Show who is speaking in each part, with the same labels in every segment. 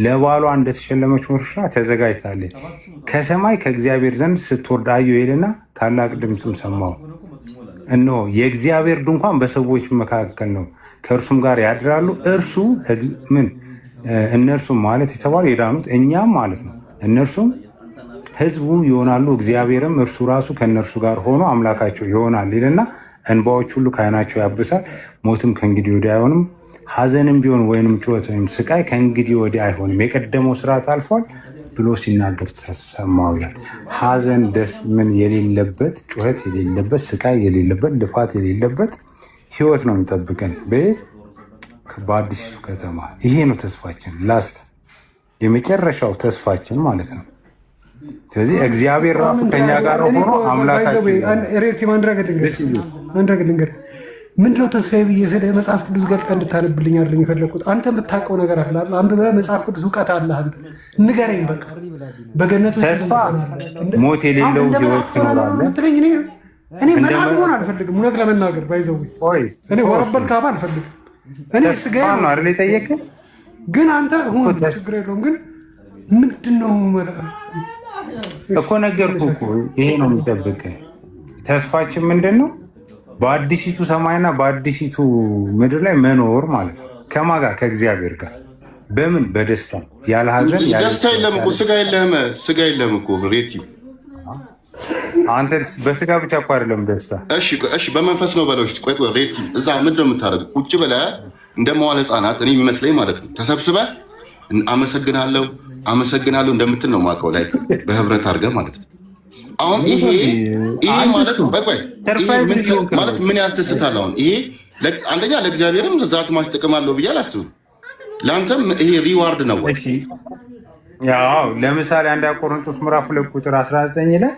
Speaker 1: ለባሏ እንደተሸለመች ሙሽራ ተዘጋጅታለች። ከሰማይ ከእግዚአብሔር ዘንድ ስትወርድ አየሁ ይልና ታላቅ ድምፅም ሰማሁ፣ እነሆ የእግዚአብሔር ድንኳን በሰዎች መካከል ነው፣ ከእርሱም ጋር ያድራሉ። እርሱ ምን እነርሱም ማለት የተባሉ የዳኑት እኛም ማለት ነው። እነርሱም ሕዝቡ ይሆናሉ፣ እግዚአብሔርም እርሱ ራሱ ከእነርሱ ጋር ሆኖ አምላካቸው ይሆናል ይልና እንባዎች ሁሉ ከዓይናቸው ያብሳል። ሞትም ከእንግዲህ ወዲህ አይሆንም፣ ሐዘንም ቢሆን ወይንም ጩኸት ወይም ስቃይ ከእንግዲህ ወዲህ አይሆንም፣ የቀደመው ስርዓት አልፏል ብሎ ሲናገር ተሰማሁ ይላል። ሐዘን ደስ ምን የሌለበት፣ ጩኸት የሌለበት፣ ስቃይ የሌለበት፣ ልፋት የሌለበት ህይወት ነው የሚጠብቀን በየት በአዲሱ ከተማ። ይሄ ነው ተስፋችን፣ ላስት የመጨረሻው ተስፋችን ማለት ነው። ስለዚህ እግዚአብሔር ራሱ ከኛ ጋር ሆኖ አምላካችን
Speaker 2: ምንድነው ተስፋዬ ብዬ ስለ መጽሐፍ ቅዱስ ገልጠህ እንድታነብልኝ አይደለም የፈለኩት። አንተ የምታውቀው ነገር አለ፣ አንብበህ መጽሐፍ ቅዱስ እውቀት አለ፣ አንተ ንገረኝ። በቃ በገነቱ
Speaker 1: ተስፋ ሞት የሌለው ህይወት ትኖራለህ።
Speaker 2: እኔ ምናምን መሆን አልፈልግም፣ እውነት ለመናገር ባይዘው እኔ ወረበል ካባ አልፈልግም። እኔ ስጋ
Speaker 1: ነው አይደል የጠየቅህ?
Speaker 2: ግን አንተ ሁን ችግር የለውም። ግን ምንድነው
Speaker 1: እኮ ነገርኩህ እኮ ይሄ ነው የሚጠብቅህ። ተስፋችን ምንድን ነው? በአዲሲቱ ሰማይና በአዲሲቱ ምድር ላይ መኖር ማለት ነው። ከማን ጋር? ከእግዚአብሔር ጋር። በምን? በደስታ ያለ ሀዘን።
Speaker 3: ደስታ የለም እኮ ስጋ የለህም፣ ስጋ የለም እኮ ሬቲ።
Speaker 1: አንተ በስጋ ብቻ እኮ አይደለም ደስታ።
Speaker 3: እሺ በመንፈስ ነው በለው። ቆይ ሬቲ፣ እዛ ምንድን ነው የምታደርገው? ቁጭ ብለህ እንደ መዋለ ህፃናት እኔ የሚመስለኝ ማለት ነው ተሰብስበህ አመሰግናለሁ አመሰግናለሁ እንደምትል ነው የማውቀው፣ ላይ በህብረት አድርገህ ማለት ነው። አሁን ይሄ ማለት ማለት ምን ያስደስታል? አሁን ይሄ አንደኛ ለእግዚአብሔርም ዛት ማች ጥቅም አለው ብዬ አላስብም። ለአንተም ይሄ ሪዋርድ ነው ወይ?
Speaker 1: ያው ለምሳሌ አንድ ቆሮንቶስ ምዕራፍ 2 ቁጥር 19 ላይ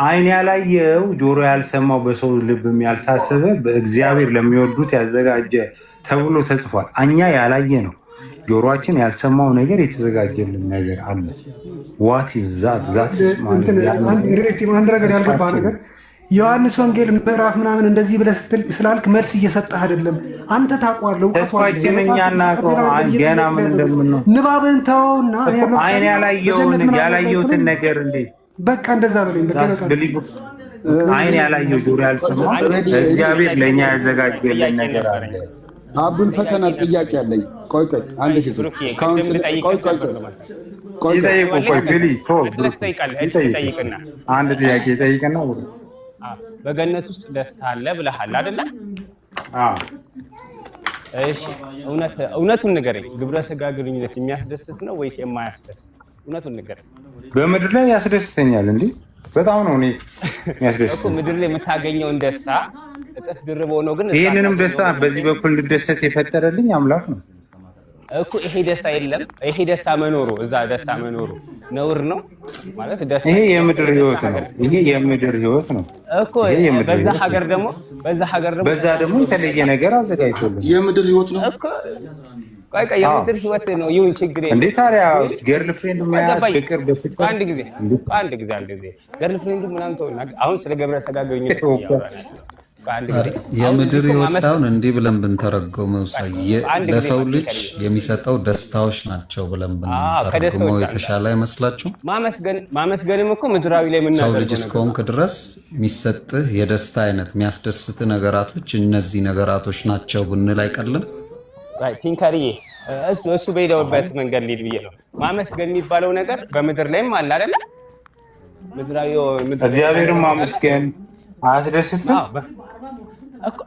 Speaker 1: ዓይን ያላየው ጆሮ ያልሰማው በሰው ልብም ያልታሰበ በእግዚአብሔር ለሚወዱት ያዘጋጀ ተብሎ ተጽፏል። እኛ ያላየ ነው ጆሮአችን ያልሰማው ነገር የተዘጋጀልን ነገር አለ። ዋት ዛት
Speaker 2: አንድ ነገር ያልገባ ነገር ዮሐንስ ወንጌል ምዕራፍ ምናምን እንደዚህ ብለህ ስላልክ መልስ እየሰጠህ አይደለም። አንተ ታውቀዋለህ።
Speaker 1: ተስፋችን እኛ እናውቀው ገና ምን እንደምንሆን
Speaker 2: ንባብን ተወውና
Speaker 1: ዓይን ያላየሁትን ነገር እንዴ
Speaker 2: በቃ እንደዛ በለኝ።
Speaker 1: ዓይን ያላየው ጆሮ ያልሰማው እግዚአብሔር ለእኛ ያዘጋጀልን ነገር አለ።
Speaker 4: አብዱል ፈተና ጥያቄ አለኝ። ቆይ አንድ ጊዜ እስካሁን
Speaker 1: አንድ ጥያቄ ይጠይቅና
Speaker 5: በገነት ውስጥ ደስታ አለ ብለሃል አይደለ? እሺ እውነቱን ንገረኝ። ግብረ ስጋ ግንኙነት የሚያስደስት ነው ወይስ የማያስደስት? እውነቱን ንገረኝ።
Speaker 1: በምድር ላይ ያስደስተኛል እንዴ? በጣም ነው እኔ የሚያስደስት
Speaker 5: እኮ ምድር ላይ የምታገኘውን ደስታ እጥፍ ድርብ ሆኖ ግን
Speaker 1: ይሄንንም ደስታ በዚህ በኩል እንድደሰት የፈጠረልኝ አምላክ ነው
Speaker 5: እኮ። ይሄ ደስታ የለም። ይሄ ደስታ መኖሩ እዛ ደስታ መኖሩ ነውር ነው ማለት ደስታ።
Speaker 1: ይሄ የምድር ህይወት ነው። ይሄ የምድር ህይወት ነው
Speaker 5: እኮ። በዛ ሀገር ደግሞ
Speaker 1: በዛ ደግሞ የተለየ ነገር አዘጋጅቶልን
Speaker 3: የምድር ህይወት ነው
Speaker 5: እኮ። ቆይ የምድር ህይወት ነው ይሁን ችግር የለም።
Speaker 1: እንዴ ታዲያ ገርል ፍሬንድ መያዝ ፍቅር በፍቅር
Speaker 5: አንድ ጊዜ ገርል ፍሬንድ ምናምን ተውና አሁን ስለ ግብረ ስጋ ግንኙነት ያወራናል።
Speaker 6: የምድር ህይወት ሳይሆን እንዲህ ብለን ብንተረጎመው ለሰው ልጅ የሚሰጠው ደስታዎች ናቸው ብለን ብንተረጎመው የተሻለ አይመስላችሁም?
Speaker 5: ማመስገንም እኮ ምድራዊ ላይ
Speaker 6: ሰው ልጅ እስከሆንክ ድረስ የሚሰጥህ የደስታ አይነት የሚያስደስት ነገራቶች እነዚህ ነገራቶች ናቸው ብንል አይቀልም?
Speaker 5: ቲንከርዬ እሱ በሄደውበት መንገድ ሊድ ብዬ ነው። ማመስገን የሚባለው ነገር በምድር ላይም አለ አይደለ? ምድራዊ
Speaker 1: እግዚአብሔርን ማመስገን አያስደስትም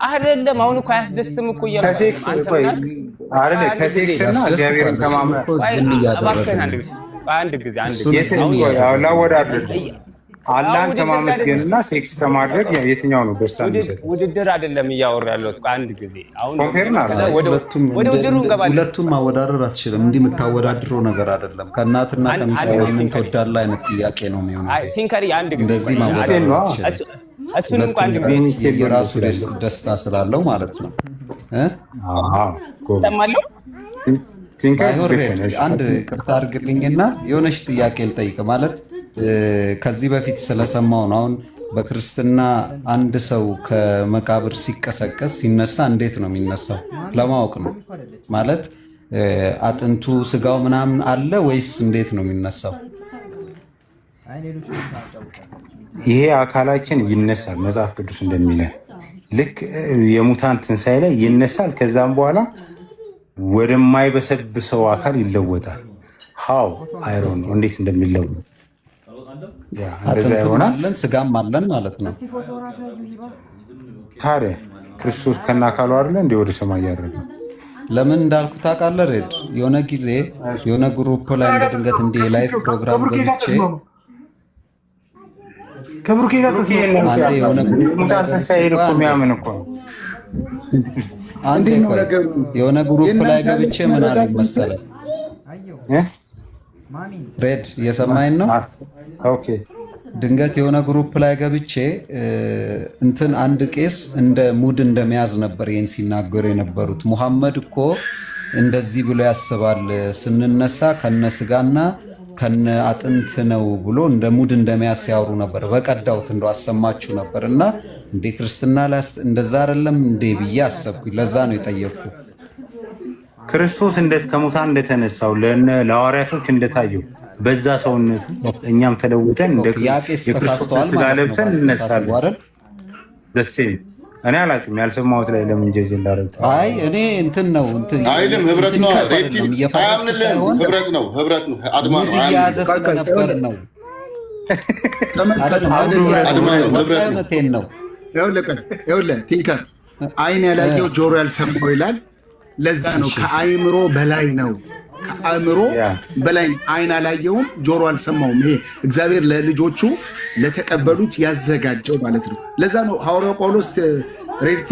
Speaker 5: አይደለም? አሁን እኮ አያስደስትም እኮ
Speaker 1: ከሴክስ እና እግዚአብሔርን ከማምለክ
Speaker 5: አንድ ጊዜ
Speaker 1: ላወዳድር አላህን ከማመስገንና ሴክስ ከማድረግ የትኛው ነው ደስታ የሚሰጥ?
Speaker 5: ውድድር አይደለም እያወራ ያለሁት። አንድ ጊዜ አሁን
Speaker 6: ሁለቱም ማወዳደር አትችልም። እንዲህ የምታወዳድረው ነገር አይደለም። ከእናትና ከሚስት ምን ትወዳለህ አይነት ጥያቄ ነው የሚሆነው። እንደዚህ ማወዳደር አትችልም።
Speaker 5: እሱንም አንድ ጊዜ
Speaker 6: የራሱ ደስታ ስላለው ማለት ነው። አንድ ቅርታ አድርግልኝና የሆነች ጥያቄ ልጠይቅ። ማለት ከዚህ በፊት ስለሰማው ነው። አሁን በክርስትና አንድ ሰው ከመቃብር ሲቀሰቀስ ሲነሳ እንዴት ነው የሚነሳው ለማወቅ ነው። ማለት አጥንቱ ስጋው ምናምን አለ ወይስ እንዴት ነው የሚነሳው?
Speaker 1: ይሄ አካላችን ይነሳል። መጽሐፍ ቅዱስ እንደሚለን ልክ የሙታን ትንሣኤ ላይ ይነሳል። ከዛም በኋላ ወደማይበሰብሰው አካል ይለወጣል። ሃው አይሮን እንዴት እንደሚለወጥ እንደዛ ይሆናል።
Speaker 6: አለን ስጋም አለን ማለት ነው።
Speaker 1: ታዲያ ክርስቶስ ከና አካሉ አይደለ እንደ ወደ ሰማይ ያደረገ?
Speaker 6: ለምን እንዳልኩ ታውቃለህ? ሬድ የሆነ ጊዜ የሆነ ግሩፕ ላይ እንደ ድንገት እንዲህ ላይፍ ፕሮግራም ገብቼ
Speaker 2: ከብሩኬ ጋር
Speaker 1: ሙታን ትንሣኤ እኮ የሚያምን እኮ ነው።
Speaker 6: የሆነ ግሩፕ ላይ ገብቼ ምን አለ መሰለህ? ሬድ እየሰማኸኝ ነው?
Speaker 1: ኦኬ።
Speaker 6: ድንገት የሆነ ግሩፕ ላይ ገብቼ እንትን አንድ ቄስ እንደ ሙድ እንደመያዝ ነበር ይህን ሲናገሩ የነበሩት። ሙሐመድ እኮ እንደዚህ ብሎ ያስባል፣ ስንነሳ ከነ ስጋና ከነ አጥንት ነው ብሎ እንደ ሙድ እንደመያዝ ሲያወሩ ነበር። በቀዳውት እንደው አሰማችሁ ነበር እና እንዴ ክርስትና ላይ እንደዛ አይደለም እንዴ ብዬ አሰብኩኝ። ለዛ ነው የጠየቅኩ።
Speaker 1: ክርስቶስ እንዴት ከሙታን እንደተነሳው ለሐዋርያቶች እንደታየው በዛ ሰውነቱ እኛም ተለውጠን የክርስቶስን ስጋ ለብሰን እንነሳለን። ደስ እኔ አላውቅም፣ ያልሰማሁት ላይ ለምን ጀጅ እንዳደረግ
Speaker 6: አይ እኔ እንትን ነው እንትን
Speaker 3: አይልም። ህብረት ነው አያምንልህም። ህብረት ነው አድማ ነው
Speaker 6: ያዘ ስለነበር ነው ህብረት ነው።
Speaker 4: ይኸውልህ ቲንከር አይን ያላየው ጆሮ ያልሰማው ይላል። ለዛ ነው ከአእምሮ በላይ ነው። ከአእምሮ በላይ አይን አላየውም፣ ጆሮ አልሰማውም። ይሄ እግዚአብሔር ለልጆቹ ለተቀበሉት ያዘጋጀው ማለት ነው። ለዛ ነው ሐዋርያው ጳውሎስ ሬድቲ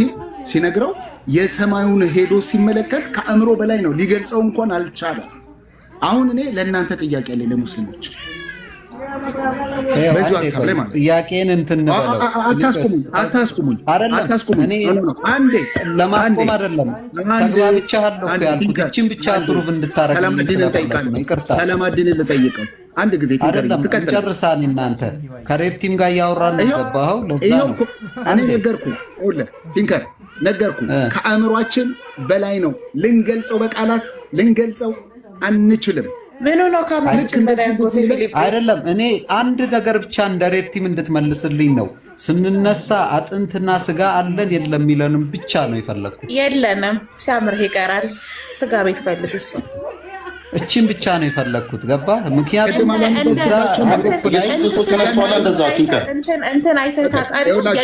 Speaker 4: ሲነግረው የሰማዩን ሄዶ ሲመለከት ከአእምሮ በላይ ነው፣ ሊገልጸው እንኳን አልቻለም። አሁን እኔ ለእናንተ ጥያቄ አለኝ ለሙስሊሞች በዚህ ሀሳብ ላይ ማለት
Speaker 6: ጥያቄን እንትን
Speaker 4: አታስቁሙኝ።
Speaker 6: አንዴ ለማስቆም አይደለም ተግባብቻለሁ እኮ ያልኩት እችን ብቻ ፕሩቭ እንድታረግ
Speaker 4: ሰላማዲን ልጠይቀው አንድ ጊዜ
Speaker 6: ጨርሳን። እናንተ ከሬድቲም ጋር እያወራን ነው ገባኸው? ለዛ ነው
Speaker 4: እኔ ቲንከር ነገርኩ። ከአእምሯችን በላይ ነው፣ ልንገልጸው በቃላት ልንገልጸው አንችልም።
Speaker 7: ምን ነው
Speaker 6: አይደለም። እኔ አንድ ነገር ብቻ እንደ ሬድቲም እንድትመልስልኝ ነው። ስንነሳ አጥንትና ስጋ አለን የለም የሚለንም ብቻ ነው የፈለግኩት።
Speaker 7: የለንም ሲያምርህ ይቀራል። ስጋ ቤት ፈልግ። እሱ
Speaker 6: እቺን ብቻ ነው የፈለግኩት። ገባ? ምክንያቱም
Speaker 3: ክርስቶስ ተነስቷል። እንደዛ
Speaker 7: እንትን አይተህ ታውቃለህ?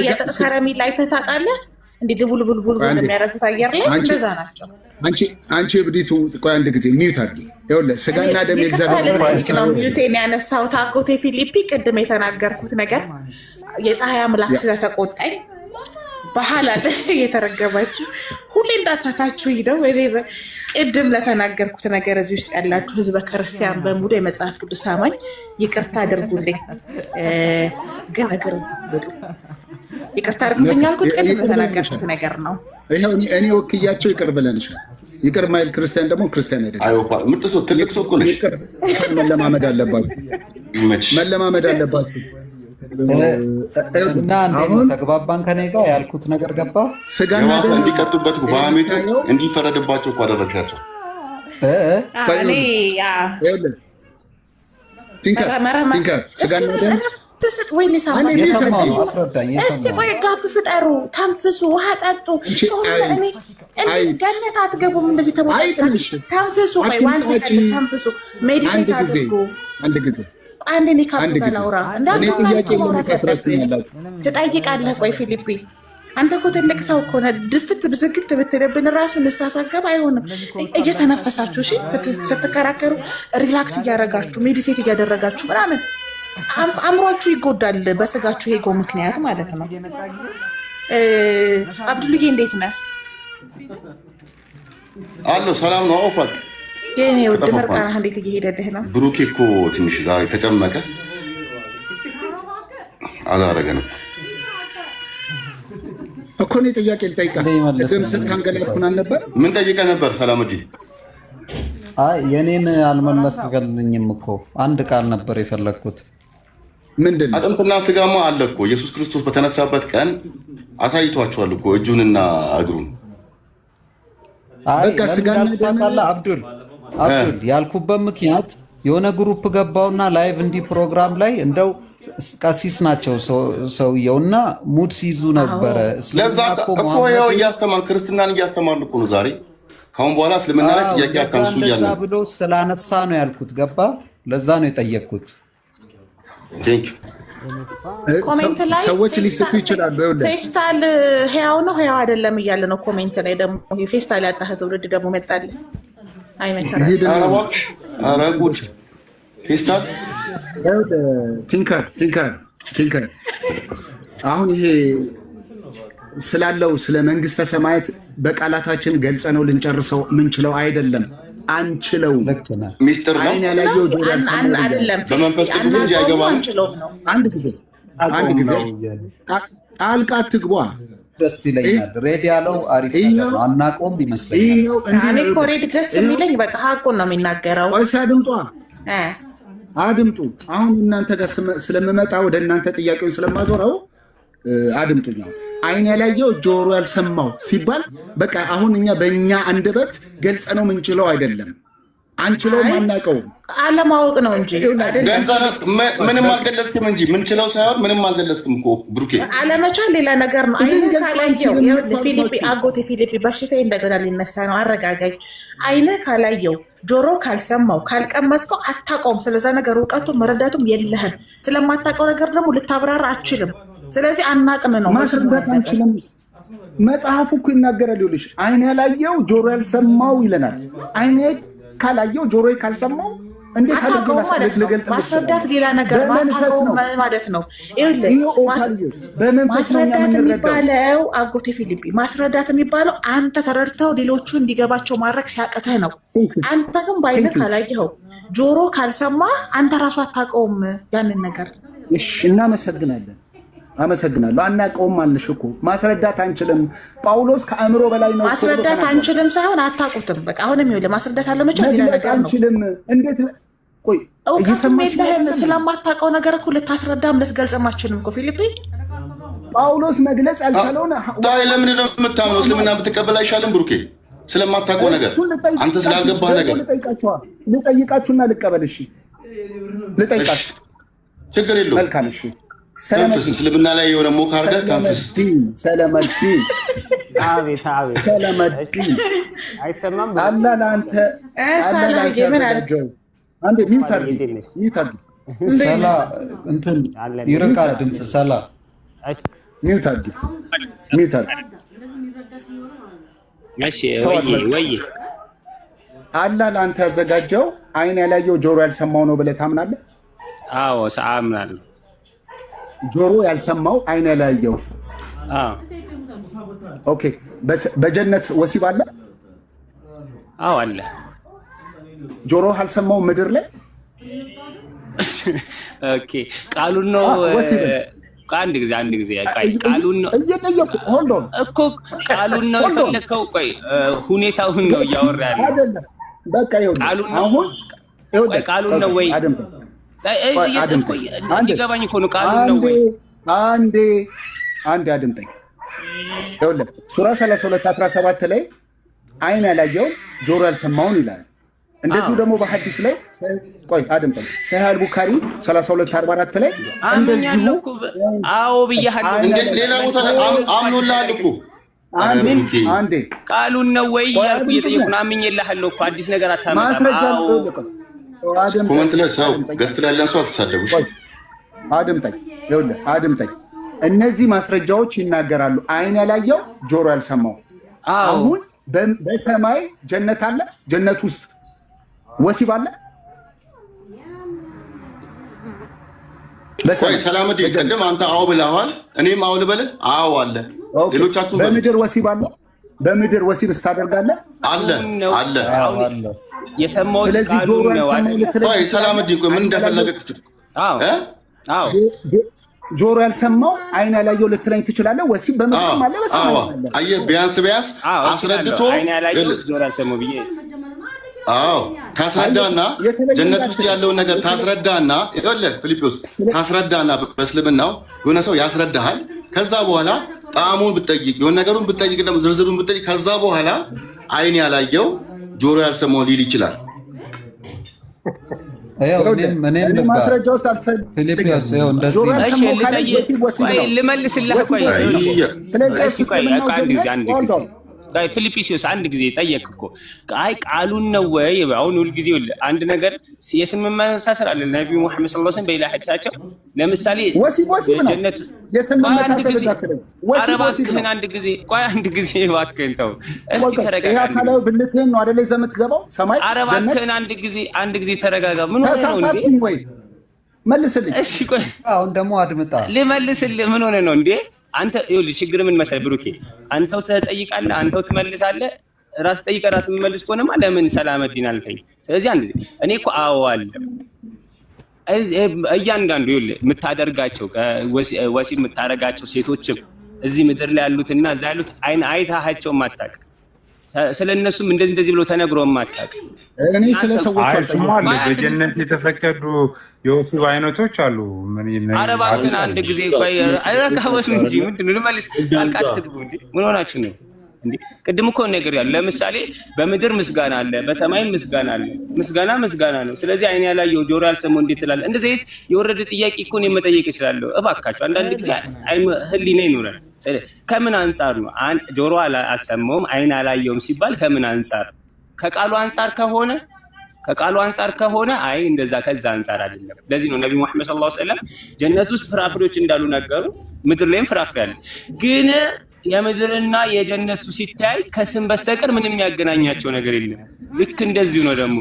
Speaker 7: የጥጥ ከረሜላ አይተህ ታውቃለህ? እንዲህ ድቡልቡልቡል የሚያደርጉት አየር ላይ እንደዛ ናቸው።
Speaker 4: አንቺ እብዲቱ ቆይ አንድ ጊዜ ሚዩት አድርጊ። ይኸውልህ ስጋና ደም የእግዚአብሔር
Speaker 7: ነው። ሚዩቴን ያነሳሁት አጎቴ ፊሊፒ ቅድም የተናገርኩት ነገር የፀሐይ አምላክ ስለተቆጣኝ ባህል አለ የተረገባችሁ ሁሌ እንዳሳታችሁ ሂደው ቅድም ለተናገርኩት ነገር እዚህ ውስጥ ያላችሁ ህዝበ ክርስቲያን በሙሉ የመጽሐፍ ቅዱስ አማኝ ይቅርታ አድርጉልኝ። ግን እግር ይቅርታ አድርጉልኝ ያልኩት ቅድም ለተናገርኩት ነገር ነው።
Speaker 4: ይኸው እኔ ወክያቸው ይቅር ብለንሻል። ይቅር ማይል ክርስቲያን ደግሞ ክርስቲያን አይደለም።
Speaker 3: ምርጥ ሰው ትልቅ ሰው እኮ ነሽ።
Speaker 4: መለማመድ አለባችሁ፣ መለማመድ አለባችሁ።
Speaker 6: እና ተግባባን? ከኔ ጋር ያልኩት ነገር ገባ?
Speaker 4: ስጋና ደም
Speaker 3: እንዲቀጡበት በአሜቱ እንዲፈረድባቸው እኮ አደረግሻቸው።
Speaker 4: ቲንከር ስጋና ደም
Speaker 7: ትስጥ ወይ እስቲ ቆይ ጋብ ፍጠሩ፣ ተንፍሱ፣ ውሃ ጠጡ። ገነት አትገቡም እንደዚህ ተቦጫጭቃችሁ። ተንፍሱ፣ ቆይ ዋንስ ተንፍሱ፣ ሜዲቴት አድርጉ።
Speaker 4: አንድ ጊዜ
Speaker 7: አንድ ኒካፕ በላውራ ትጠይቃለህ። ቆይ ፊሊፒ አንተ እኮ ትልቅ ሰው እኮ ነህ። ድፍት ብዝግት ብትልብን ራሱ ንሳሳገብ አይሆንም። እየተነፈሳችሁ እሺ፣ ስትከራከሩ ሪላክስ እያደረጋችሁ ሜዲቴት እያደረጋችሁ ምናምን አእምሯችሁ ይጎዳል በስጋችሁ ሄጎ ምክንያት ማለት ነው። አብዱልዬ እንዴት ነህ?
Speaker 3: አሎ ሰላም ነው። ኦፋት
Speaker 7: የኔ ውድ መርቃና እንዴት እየሄደልህ ነው?
Speaker 3: ብሩኬ እኮ ትንሽ ዛሬ ተጨመቀ አዛረገ ነው
Speaker 4: እኮ እኔ ጥያቄ ልጠይቅህ። ቅድም ስታንገላቱን አልነበር?
Speaker 3: ምን ጠይቀህ ነበር? ሰላምዲ
Speaker 6: የኔን አልመለስገልኝም እኮ አንድ ቃል ነበር የፈለግኩት።
Speaker 4: ምንድን ነው?
Speaker 3: አጥንትና ስጋማ አለ እኮ ኢየሱስ ክርስቶስ በተነሳበት ቀን አሳይቷቸዋል እኮ እጁንና እግሩን።
Speaker 4: በቃ ስጋና ደም
Speaker 6: አብዱል ያልኩበት ምክንያት የሆነ ግሩፕ ገባውና ላይቭ እንዲህ ፕሮግራም ላይ እንደው ቀሲስ ናቸው ሰውየውና ሙድ ሲይዙ ነበረ።
Speaker 3: ለዛ እኮ ያው እያስተማር ክርስትናን እያስተማር እኮ ነው ዛሬ። ካሁን በኋላ እስልምና ላይ ጥያቄ አታንሱ እያለ
Speaker 6: ብሎ ስላነሳ ነው ያልኩት። ገባ? ለዛ ነው የጠየቅኩት።
Speaker 3: ቴንክ
Speaker 7: ኮሜንት ላይ
Speaker 4: ሰዎች ሊስቱ ይችላሉ።
Speaker 7: ፌስታል ህያው ነው ህያው አይደለም እያለ ነው ኮሜንት ላይ። ደግሞ ፌስታል ያጣህ ትውልድ ደግሞ መጣል አይመከራም።
Speaker 3: ኧረ ጉድ ፌስታል
Speaker 4: ቲንከር አሁን ይሄ ስላለው ስለ መንግስተ ሰማያት በቃላታችን ገልጸ ነው ልንጨርሰው ምንችለው አይደለም። አንችለው
Speaker 3: ሚስጥር ነው።
Speaker 4: አይን ያላየው ጆሮ ያልሰማው
Speaker 7: አይደለም።
Speaker 3: በመንፈስ ቅዱስ እንጂ አይገባም።
Speaker 4: አንድ ጊዜ ጣልቃ ትግባ።
Speaker 6: ደስ ይለኛል። ሬድ ያለው አሪፍ ነገር ነው። አናቆም ይመስለኛል።
Speaker 7: እኔ እኮ ሬድ ደስ የሚለኝ በቃ ሀቁን ነው የሚናገረው።
Speaker 4: አድምጡ። አሁን እናንተ ጋር ስለምመጣ ወደ እናንተ ጥያቄውን ስለማዞረው አድምጡኝ። አይን ያላየው ጆሮ ያልሰማው ሲባል በቃ አሁን እኛ በእኛ አንደበት ገልጸ ነው ምንችለው አይደለም። አንችለውም፣ አናውቀውም።
Speaker 7: አለማወቅ ነው እንጂ
Speaker 3: ምንም አልገለጽክም እንጂ ምንችለው ሳይሆን ምንም አልገለጽክም እኮ ብሩኬ።
Speaker 7: አለመቻል ሌላ ነገር ነው። አይን ካላየው ፊሊፒ አጎቴ ፊሊፒ በሽታ እንደገና ሊነሳ ነው። አረጋጋኝ። አይን ካላየው ጆሮ ካልሰማው ካልቀመስከው አታውቀውም። ስለዛ ነገር እውቀቱ መረዳቱም የለህም። ስለማታውቀው ነገር ደግሞ ልታብራራ አችልም። ስለዚህ አናቅም ነው
Speaker 4: ማስረዳት አንችልም። መጽሐፉ እኮ ይናገራል። ይኸውልሽ አይን ያላየው ጆሮ ያልሰማው ይለናል። አይን ካላየው ጆሮ ካልሰማው እንዴት አድርገው ልገልጥ
Speaker 7: ማስረዳት ሌላ ነገር ማለት ነው።
Speaker 4: በመንፈስ ነው
Speaker 7: የሚባለው። አጎቴ ፊሊፒ ማስረዳት የሚባለው አንተ ተረድተው ሌሎቹ እንዲገባቸው ማድረግ ሲያቅተህ ነው። አንተ ግን በአይነት ካላየኸው ጆሮ ካልሰማ አንተ ራሱ አታውቀውም ያንን ነገር።
Speaker 4: እሺ እናመሰግናለን። አመሰግናለሁ። አናውቀውም አልሽ እኮ ማስረዳት አንችልም። ጳውሎስ ከአእምሮ በላይ ነው።
Speaker 7: ማስረዳት አንችልም ሳይሆን አታውቁትም። በቃ አሁንም ይኸውልህ ማስረዳት አለመቻል ሌላ ነገር ነው።
Speaker 4: አንችልም እንዴት ቆይ
Speaker 7: እውቀቱም የለህም። ስለማታውቀው ነገር እኮ ልታስረዳም ልትገልጽም አትችልም እኮ ፊሊፒ።
Speaker 4: ጳውሎስ መግለጽ አልቻለውን
Speaker 3: ታይ ለምን ነው የምታምነው? እስልምና ብትቀበል አይሻልም ብሩኬ? ስለማታውቀው ነገር አንተ ስላልገባህ ነገር
Speaker 4: ልጠይቃችሁና ልቀበል። እሺ ልጠይቃችሁ፣
Speaker 3: ችግር የለውም።
Speaker 4: መልካም እሺ።
Speaker 3: ተንፍስ። እስልምና ላይ የሆነ ሞካ አድርገህ ተንፍስ።
Speaker 4: ሰለመድን
Speaker 5: አይሰማም።
Speaker 4: አላ ለአንተ አንዴ ሚውት አድርጊ።
Speaker 6: ሰላ እንትን ይርቃል ድምፅ። ሰላ
Speaker 4: ሚውት አድርጊ።
Speaker 5: እሺ ወይ
Speaker 4: አላ ለአንተ ያዘጋጀው አይን ያላየው ጆሮ ያልሰማው ነው ብለህ ታምናለህ?
Speaker 5: አዎ አምናለሁ።
Speaker 4: ጆሮ ያልሰማው አይን ያላየው። ኦኬ። በጀነት ወሲብ አለ?
Speaker 5: አዎ አለ።
Speaker 4: ጆሮ ያልሰማው ምድር ላይ
Speaker 5: ኦኬ። ቃሉን ነው አንድ ጊዜ ቃሉን ነው
Speaker 4: እየጠየቁ ሆልድ ኦን
Speaker 5: እኮ ቃሉን ነው የፈለከው? ቆይ ሁኔታውን ነው እያወራ ያለው
Speaker 4: አይደለም። በቃ ይኸውልህ
Speaker 5: ቃሉን ነው ወይ እንዲገባኝ እኮ ነው። ቃሉን ነው ወይ?
Speaker 4: አንዴ አድምጠኝ። ይኸውልህ ሱራ 32:17 ላይ አይን ያላየውን ጆሮ ያልሰማውን ይላል። እንደዚሁ ደግሞ በሐዲስ ላይ ቆይ አድምጠኝ። ሰሂህ አልቡኻሪ 32:44 ላይ እንደዚሁ
Speaker 5: አዎ ብያለሁ።
Speaker 3: ሌላ ቦታ ላይ አምኖልሃል እኮ
Speaker 4: አንዴ
Speaker 5: ቃሉን ነው ወይ ያልኩ እየጠየቁ ነው። አምኜልሃለሁ እኮ አዲስ ነገር አታመጣም።
Speaker 4: ማስረጃ ነው።
Speaker 3: ኮመንት ላይ ሰው ገስት ላይ ያለን ሰው አትሳደቡ። አድምጠኝ። እነዚህ ማስረጃዎች ይናገራሉ። አይን ያላየው ጆሮ ያልሰማው። አሁን በሰማይ ጀነት አለ። ጀነት ውስጥ ወሲብ አለ። ቆይ ሰላምዲ ቀደም አንተ አዎ ብለዋል። እኔም አዎ ልበልህ? አዎ አለ። ሌሎቻችሁ
Speaker 4: በምድር ወሲብ አለ። በምድር ወሲብ ስታደርጋለህ
Speaker 3: አለ።
Speaker 5: የሰማሁት ቃሉን ነው አይደል?
Speaker 3: ቆይ ሰላምዲ ቆይ ምን እንደፈለገች
Speaker 4: ጆሮ ያልሰማው አይን ያላየው ልትለኝ ትችላለህ። ወሲብ በምድር አለ። በሰማይ አለ።
Speaker 3: አየህ ቢያንስ አስረድቶ
Speaker 5: አይን ያላየው ጆሮ ያልሰማው ብዬ
Speaker 3: ታስረዳና ጀነት ውስጥ ያለውን ነገር ታስረዳና ይኸውልህ ፊልጵዎስ ታስረዳና በእስልምናው የሆነ ሰው ያስረዳሃል። ከዛ በኋላ ጣዕሙን ብትጠይቅ የሆነ ነገሩን ብትጠይቅ ደግሞ ዝርዝሩን ብትጠይቅ ከዛ በኋላ አይን ያላየው ጆሮ ያልሰማው ሊል ይችላል።
Speaker 4: ማስረጃ ውስጥ አልፈልግም።
Speaker 6: ፊልጵስዩስ እንደዚህ
Speaker 5: ልመልስልህ። ፊልጵስዩስ አንድ ጊዜ ጠየቅ እኮ አይ ቃሉን ነው ወይ? አሁን ሁልጊዜ አንድ ነገር የስም መመሳሰል አለ። ነቢዩ ሙሐመድ ሰለላሁ ዐለይሂ ወሰለም በሌላ ሐዲሳቸው ለምሳሌ ጀነት አረባክህን አንድ ጊዜ እባክህን ተው እስኪ ተረጋጋ።
Speaker 4: ያካለው ብልትህን ነው አይደል ይዘህ የምትገባው ሰማይ።
Speaker 5: አረባክህን አንድ ጊዜ ተረጋጋ። ምን ሆነ ነው እንዴ?
Speaker 4: መልስልኝ።
Speaker 5: እሺ ቆይ
Speaker 6: አሁን ደግሞ አድምጣ
Speaker 5: ልመልስልህ። ምን ሆነ ነው እንዴ? አንተ ይኸውልህ ችግር ምን መሰለህ ብሩኬ፣ አንተው ትጠይቃለህ፣ አንተው ትመልሳለህ። ራስ ጠይቀህ ራስ የምመልስ ከሆነማ ለምን ሰላመዲን አልከኝ? ስለዚህ አንድ ጊዜ እኔ እኮ አዎ አለ እያንዳንዱ ይኸውልህ የምታደርጋቸው ወሲብ የምታደርጋቸው ሴቶችም እዚህ ምድር ላይ ያሉትና እዛ ያሉት አይታሃቸው ማታውቅ ስለነሱም እንደዚህ ብሎ ተነግሮ ማታውቅ
Speaker 4: እኔ ስለ ሰዎች
Speaker 1: አልሰማለ በጀነት የተፈቀዱ የወሲብ አይነቶች አሉ። ምን ይነኝ
Speaker 5: አረባክን አንድ ጊዜ ቆይ አረካወስ እንጂ ምንድነው ልመልስ አልቃትግቡ እንዴ? ምን ሆናችሁ ነው እንዴ? ቅድም እኮ ነገር ያለ ለምሳሌ በምድር ምስጋና አለ፣ በሰማይም ምስጋና አለ። ምስጋና ነው። ስለዚህ አይን ያላየው ጆሮ ያልሰማው እንዴት ትላለህ? እንደዚህ አይነት የወረደ ጥያቄ እኮ ነው መጠየቅ እችላለሁ። እባካችሁ አንዳንድ ጊዜ ህሊና ይኖራል። ከምን አንጻር ነው ጆሮ አልሰማውም አይን አላየውም ሲባል ከምን አንጻር? ከቃሉ አንጻር ከሆነ አይ እንደዛ ከዛ አንጻር አይደለም። ለዚህ ነው ነብዩ መሐመድ ሰለላሁ ዐለይሂ ወሰለም ጀነት ውስጥ ፍራፍሬዎች እንዳሉ ነገሩ፣ ምድር ላይም ፍራፍሬ አለ። ግን የምድርና የጀነቱ ሲታይ ከስም በስተቀር ምንም ያገናኛቸው ነገር የለም። ልክ እንደዚሁ ነው ደግሞ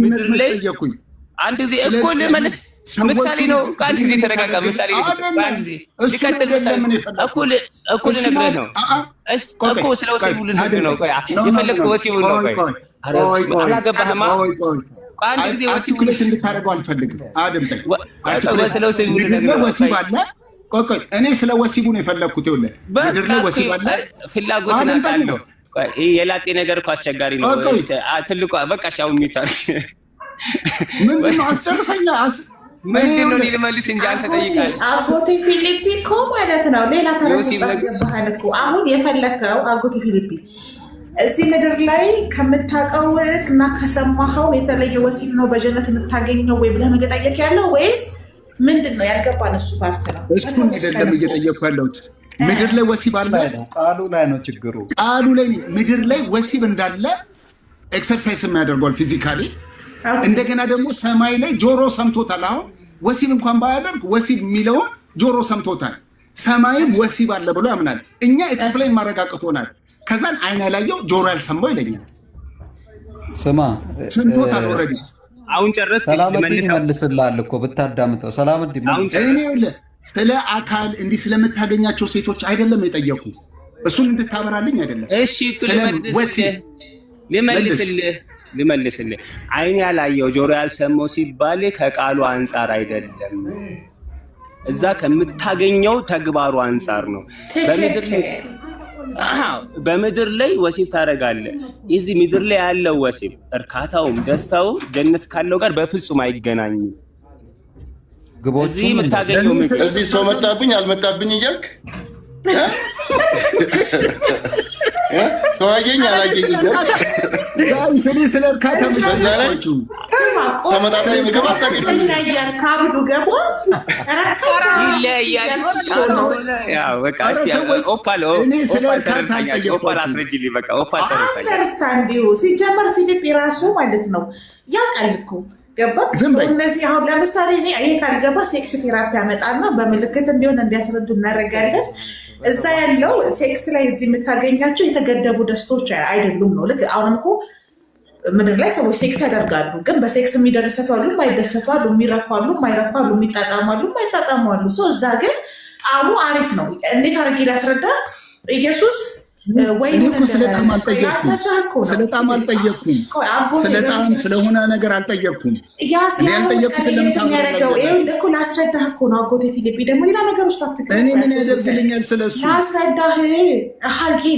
Speaker 5: ምድር ላይ አንድ ጊዜ እኮ ልመልስ ምሳሌ ነው። አንድ ጊዜ ተረጋጋ። ምሳሌ ነው። አንድ ጊዜ ሊቀጥል ምሳሌ እኮ ልነግርህ ነው እኮ ስለ ወሲቡ ልነግርህ ነው። ቆይ የፈለግከው ወሲቡ ነው። ቆይ አላገባህማ። አንድ ጊዜ ወሲቡ
Speaker 4: እንድታደርገው አልፈልግም። አድምጠኝ። ስለ ወሲቡ ወሲብ አለ። ቆይ እኔ ስለ ወሲቡ ነው የፈለግኩት። ይኸውልህ ምድር ላይ ወሲብ አለ።
Speaker 5: ፍላጎትን አውቃለሁ። ቆይ የላጤ ነገር እኮ አስቸጋሪ ነው። ትልቁ በቃ ሻው የሚታል
Speaker 4: ምንድነው? አስጨርሰኛ
Speaker 5: ምንድነው? ልመልስ እንጂ አንተ ጠይቃለህ።
Speaker 7: አጎቴ ፊሊፒ እኮ ማለት ነው ሌላ ተረስ አስገባሃል እኮ። አሁን የፈለከው አጎቴ ፊሊፒ እዚህ ምድር ላይ ከምታውቀው እና ከሰማኸው የተለየ ወሲብ ነው በጀነት የምታገኘው ወይ ብለህ መጠየቅ ያለው ወይስ ምንድን ነው? ያልገባን እሱ ፓርት ነው።
Speaker 4: እሱን አይደለም እየጠየኩ ያለሁት። ምድር ላይ ወሲብ አለ።
Speaker 6: ቃሉ ላይ ነው ችግሩ።
Speaker 4: ቃሉ ላይ ምድር ላይ ወሲብ እንዳለ ኤክሰርሳይዝ የሚያደርገዋል ፊዚካሊ። እንደገና ደግሞ ሰማይ ላይ ጆሮ ሰምቶታል። አሁን ወሲብ እንኳን ባያደርግ ወሲብ የሚለውን ጆሮ ሰምቶታል። ሰማይም ወሲብ አለ ብሎ ያምናል። እኛ ኤክስፕሌን ማረጋግጦናል። ከዛን አይን ያላየው ጆሮ ያልሰማው ይለኛል።
Speaker 6: ስማ
Speaker 4: ሰምቶታል ኦልሬዲ።
Speaker 5: አሁን ጨረስክ?
Speaker 6: ሰላምዲን ይመልስልሃል እኮ ብታዳምጠው። ሰላምዲን
Speaker 4: ስለ አካል እንዲህ ስለምታገኛቸው ሴቶች አይደለም የጠየቁ፣ እሱን እንድታበራልኝ አይደለም።
Speaker 5: እሺ ልመልስልህ። አይን ያላየው ጆሮ ያልሰማው ሲባል ከቃሉ አንጻር አይደለም፣ እዛ ከምታገኘው ተግባሩ አንጻር ነው። በምድር ላይ ወሲብ ታደርጋለህ። እዚህ ምድር ላይ ያለው ወሲብ እርካታውም ደስታውም ጀነት ካለው ጋር በፍጹም አይገናኝም።
Speaker 6: እዚህ
Speaker 5: የምታገኘው
Speaker 3: እዚህ ሰው መጣብኝ አልመጣብኝ እያልክ ሰው አየኝ አላየኝ እያልክ
Speaker 4: ስለ እርካታ
Speaker 3: ተመጣጣኝ ምግብ አታገኝም።
Speaker 7: ሲጀመር ፊሊፕ ራሱ ማለት ነው ያውቃል እኮ ገባ። እነዚህ አሁን ለምሳሌ ይሄ ካልገባ ሴክስ ቴራፒ ያመጣና በምልክትም ቢሆን እንዲያስረዱ እናደርጋለን። እዛ ያለው ሴክስ ላይ እዚህ የምታገኛቸው የተገደቡ ደስቶች አይደሉም ነው። ልክ አሁንም እኮ ምድር ላይ ሰዎች ሴክስ ያደርጋሉ፣ ግን በሴክስ የሚደሰቱ አሉ፣ የማይደሰቱ አሉ፣ የሚረኩ አሉ፣ የማይረኩ አሉ፣ የሚጣጣሙ አሉ፣ የማይጣጣሙ አሉ። እዛ ግን ጣዕሙ አሪፍ ነው። እንዴት አድርጌ ላስረዳ? ኢየሱስ
Speaker 4: ስለ ጣዕም አልጠየቅኩም። ስለ ጣዕም ስለሆነ ነገር አልጠየቅኩም። ያልጠየቅኩትን ለምታደርገው
Speaker 7: ላስረዳህ እኮ ነው። አጎቴ ፊሊፒ ደግሞ ሌላ ነገር ውስጥ አትገባም።
Speaker 4: እኔ ምን ያደርግልኛል? ስለሱ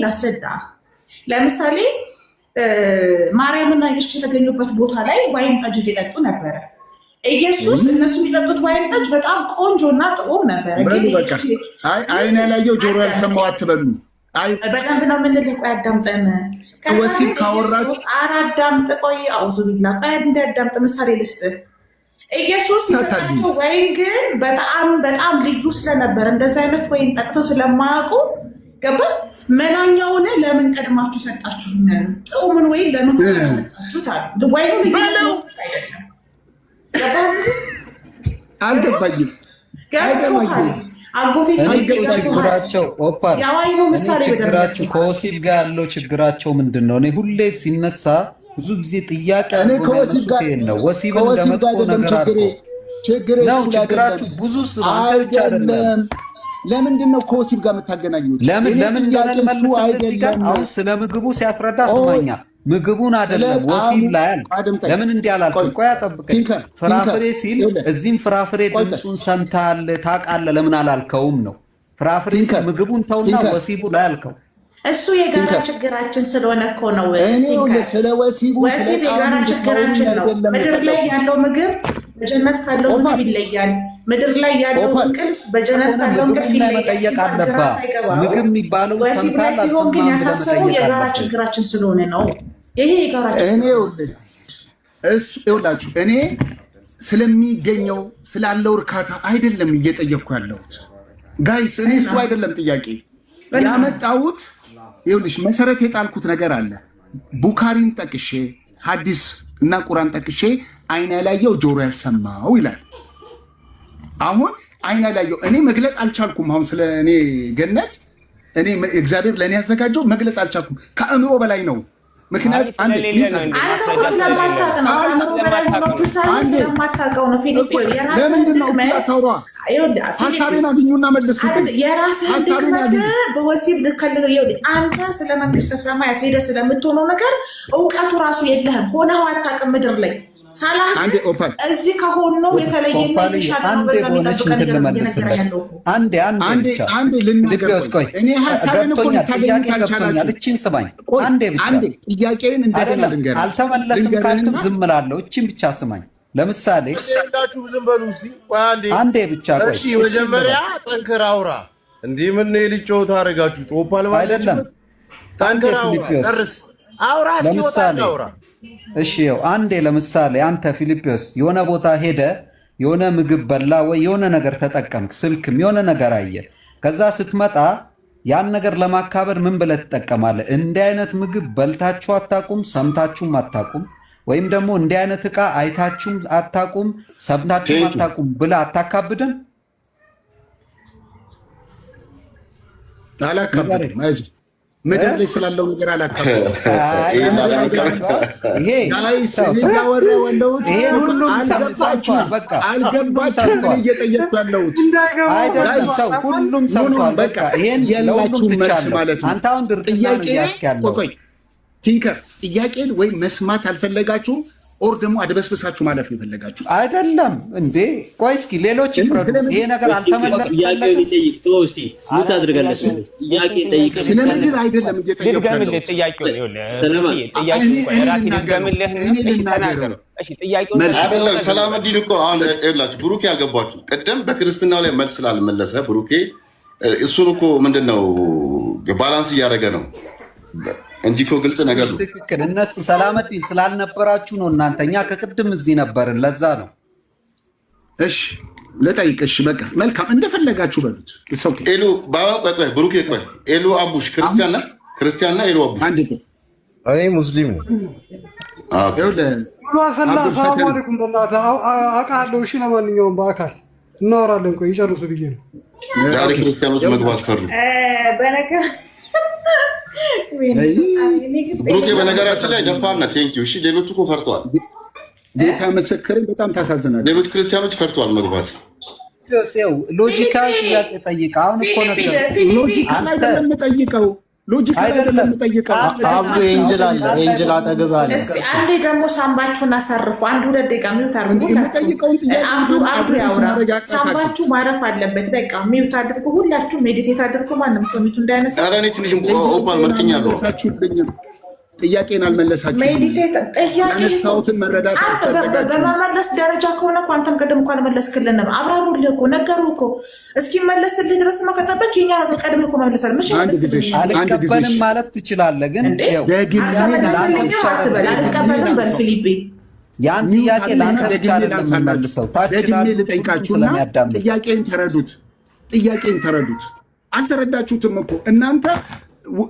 Speaker 7: ላስረዳህ። ለምሳሌ ማርያምና ኢየሱስ የተገኙበት ቦታ ላይ ዋይን ጠጅ እየጠጡ ነበረ። ኢየሱስ እነሱ የሚጠጡት ዋይን ጠጅ በጣም ቆንጆና ጥዑም ነበረ።
Speaker 4: አይን ያላየው ጆሮ ያልሰማው አትበሉ።
Speaker 7: በደንብ ነው የምንልህ። ቆይ አዳምጠን።
Speaker 4: ወሲብ ካወራችሁ
Speaker 7: አዳምጥ፣ ቆይ አውዙ ቢላ እንዳዳምጥ ምሳሌ ልስጥህ። ኢየሱስ ይሰጣቸው ወይን ግን በጣም ልዩ ስለነበር እንደዚህ አይነት ወይን ጠጥተው ስለማያውቁ ገባ መናኛውን ለምን ቀድማችሁ ሰጣችሁ? ጥሙን ወይን ለምን ቀድማችሁት አሉ። ወይኑ ልዩ አይደለም። ገባ
Speaker 4: አልገባኝም።
Speaker 6: ችግራቸው ከወሲብ ጋር ያለው ችግራቸው ምንድን ነው? እኔ ሁሌ ሲነሳ ብዙ ጊዜ ጥያቄ ነው። ወሲብ እንደመጥፎ ነገር ነው ችግራችሁ። ብዙ አንተ ብቻ አይደለም።
Speaker 4: ለምንድን ነው ከወሲብ ጋር የምታገናኙት?
Speaker 6: ለምን አሁን ስለ ምግቡ ሲያስረዳ ስማኛ፣ ምግቡን አይደለም ወሲብ ላይ ለምን እንዲህ አላልክም? ቆይ አጠብቀኝ። ፍራፍሬ ሲል እዚህም ፍራፍሬ ድምፁን ሰምተሃል ታውቃለህ፣ ለምን አላልከውም ነው? ፍራፍሬ ሲል ምግቡን ተውና ወሲቡ ላይ አልከው።
Speaker 7: እሱ የጋራ ችግራችን ስለሆነ እኮ ነው።
Speaker 4: ስለ ወሲብ
Speaker 7: የጋራ ችግራችን ነው። ምድር ላይ ያለው ምግብ በጀነት ካለው ምግብ ይለያል። ምድር ላይ ያለው እንቅልፍ በጀነት ካለው እንቅልፍ ይለያል።
Speaker 6: ምግብ የሚባለው
Speaker 7: ወሲብ ላይ ሲሆን ግን ያሳሰበው የጋራ ችግራችን ስለሆነ ነው። ይሄ የጋራ
Speaker 4: ይኸውላችሁ፣ እኔ ስለሚገኘው ስላለው እርካታ አይደለም እየጠየቅኩ ያለሁት ጋይስ። እኔ እሱ አይደለም ጥያቄ ያመጣሁት። ይኸውልሽ መሰረት የጣልኩት ነገር አለ። ቡካሪን ጠቅሼ ሐዲስ እና ቁርአን ጠቅሼ አይን ያላየው ጆሮ ያልሰማው ይላል። አሁን አይን ያላየው እኔ መግለጥ አልቻልኩም። አሁን ስለ እኔ ገነት እኔ እግዚአብሔር ለእኔ ያዘጋጀው መግለጥ አልቻልኩም። ከአእምሮ በላይ ነው። ምክንያቱም ለምንድን ነው ታውራ ሀሳቤን አግኙና መልሱ።
Speaker 7: የራስህን ድክመት በወሲብ ልከልለው። አንተ ስለ መንግስተ ሰማያት ሄደህ ስለምትሆነው ነገር እውቀቱ ራሱ የለህም። ሆነው አታውቅም ምድር ላይ ሳላህ እዚህ ከሆኑ የተለየ
Speaker 6: አልተመለስም ካልክም ዝም እላለሁ። እቺን ብቻ ስማኝ። ለምሳሌ አንዴ ብቻ ቆይ።
Speaker 8: መጀመሪያ ጠንክር አውራ። እንዲህ ምን የልጅ ጨዋታ አደረጋችሁት? ኦፓል
Speaker 6: አይደለም ጠንክር
Speaker 8: አውራ ሲወጣ አውራ።
Speaker 6: እሺ ይኸው አንዴ ለምሳሌ አንተ ፊልጶስ የሆነ ቦታ ሄደ የሆነ ምግብ በላ ወይ የሆነ ነገር ተጠቀምክ፣ ስልክም የሆነ ነገር አየ። ከዛ ስትመጣ ያን ነገር ለማካበር ምን ብለህ ትጠቀማለህ? እንዲህ አይነት ምግብ በልታችሁ አታቁም፣ ሰምታችሁም አታቁም፣ ወይም ደግሞ እንዲህ አይነት ዕቃ አይታችሁም አታቁም፣ ሰምታችሁም አታቁም ብለህ አታካብድም?
Speaker 4: አላካብድም። አይዞህ ምድር ላይ ስላለው ነገር አላካብድም። አልገባችሁም? እየጠየቅኩ ያለሁት
Speaker 6: ሁሉም ሰምቷል። በቃ ይሄን
Speaker 4: የላችሁም መልስ ማለት ነው።
Speaker 6: አንተ አሁን ድርቅና ነው ያስያለው።
Speaker 4: ቲንከር ጥያቄን ወይ መስማት አልፈለጋችሁም ኦር ደግሞ አድበስብሳችሁ ማለፍ ነው የፈለጋችሁት።
Speaker 6: አይደለም እንዴ? ቆይ እስኪ ሌሎች ይፍረዱ። ይሄ ነገር አልተመለሰም።
Speaker 4: ስለ ምድር አይደለም እየጠየቁ
Speaker 3: ሰላምዲን እኮ አሁን ላችሁ ብሩኬ ያገባችሁ ቅድም በክርስትናው ላይ መልስ ስላልመለሰ ብሩኬ እሱን እኮ ምንድነው ባላንስ እያደረገ ነው እንጂ እኮ ግልጽ ነገር ነው።
Speaker 6: ትክክል። እነሱ ሰላምዲን ስላልነበራችሁ ነው እናንተ። እኛ ከቅድም እዚህ ነበርን፣ ለዛ ነው።
Speaker 4: እሺ ለጠይቅሽ በቃ መልካም እንደፈለጋችሁ በሉት።
Speaker 3: ኤሉ ቆይ ብሩኬ ቆይ ኤሉ አቡሽ ክርስቲያንና ኤሉ አቡሽ
Speaker 4: አንዴ
Speaker 8: እኔ ሙስሊም ነኝ።
Speaker 2: ሰላም አለይኩም በእናትህ አውቃለሁ። እሺ ለማንኛውም በአካል እናወራለን። ቆይ ይጨርሱ ብዬ ነው።
Speaker 3: ዛሬ ክርስቲያኖች መግባት ፈሩ። ብሩኬ በነገራችን ላይ ደፋር ነህ። ቴንኪው። እሺ ሌሎቹ እኮ ፈርተዋል።
Speaker 4: ጌታ መሰከረኝ። በጣም ታሳዝናለህ።
Speaker 3: ሌሎች ክርስቲያኖች ፈርተዋል መግባት።
Speaker 6: ሎጂካል ጥያቄ ጠይቀህ አሁን እኮ ነበር።
Speaker 4: ሎጂካል አይደለም የምጠይቀው ሎጂካል አይደለም የምጠይቀው።
Speaker 9: አብዱ ኤንጅል አለ፣ ኤንጅል አጠገብ አለ።
Speaker 7: እስቲ አንዴ ደግሞ ሳምባችሁን አሳርፉ። አንድ ሁለት ደቂቃ ሚውት አድርጉ።
Speaker 4: የምጠይቀውን ጥያቄ
Speaker 7: አብዱ ያውራ። ሳምባችሁ ማረፍ አለበት። በቃ ሚውት አድርጉ። ሁላችሁ ሜዲቴት አድርጉ። ማንም ሰው ሚውት እንዳያነሳ።
Speaker 3: ኧረ እኔ ትንሽ ኦፓል መልክኛለሁ።
Speaker 4: ጥያቄን አልመለሳችሁም። ያነሳሁትን መረዳት
Speaker 7: በመመለስ ደረጃ ከሆነ እኮ አንተም ቅድም እንኳን መለስክልንም አብራሩልህ እኮ ነገሩህ እኮ እስኪመለስልህ ድረስ ከጠበቅ የኛ ቀድመህ እኮ መመለሳል።
Speaker 6: አልቀበልም ማለት ትችላለህ፣ ግን
Speaker 7: አልቀበልም በል ፊሊፒ።
Speaker 6: ያን ጥያቄ ለአንተ ብቻ አይደለም የምመልሰው።
Speaker 4: ደግሜ ልጠይቃችሁና ጥያቄን ተረዱት። አልተረዳችሁትም እኮ እናንተ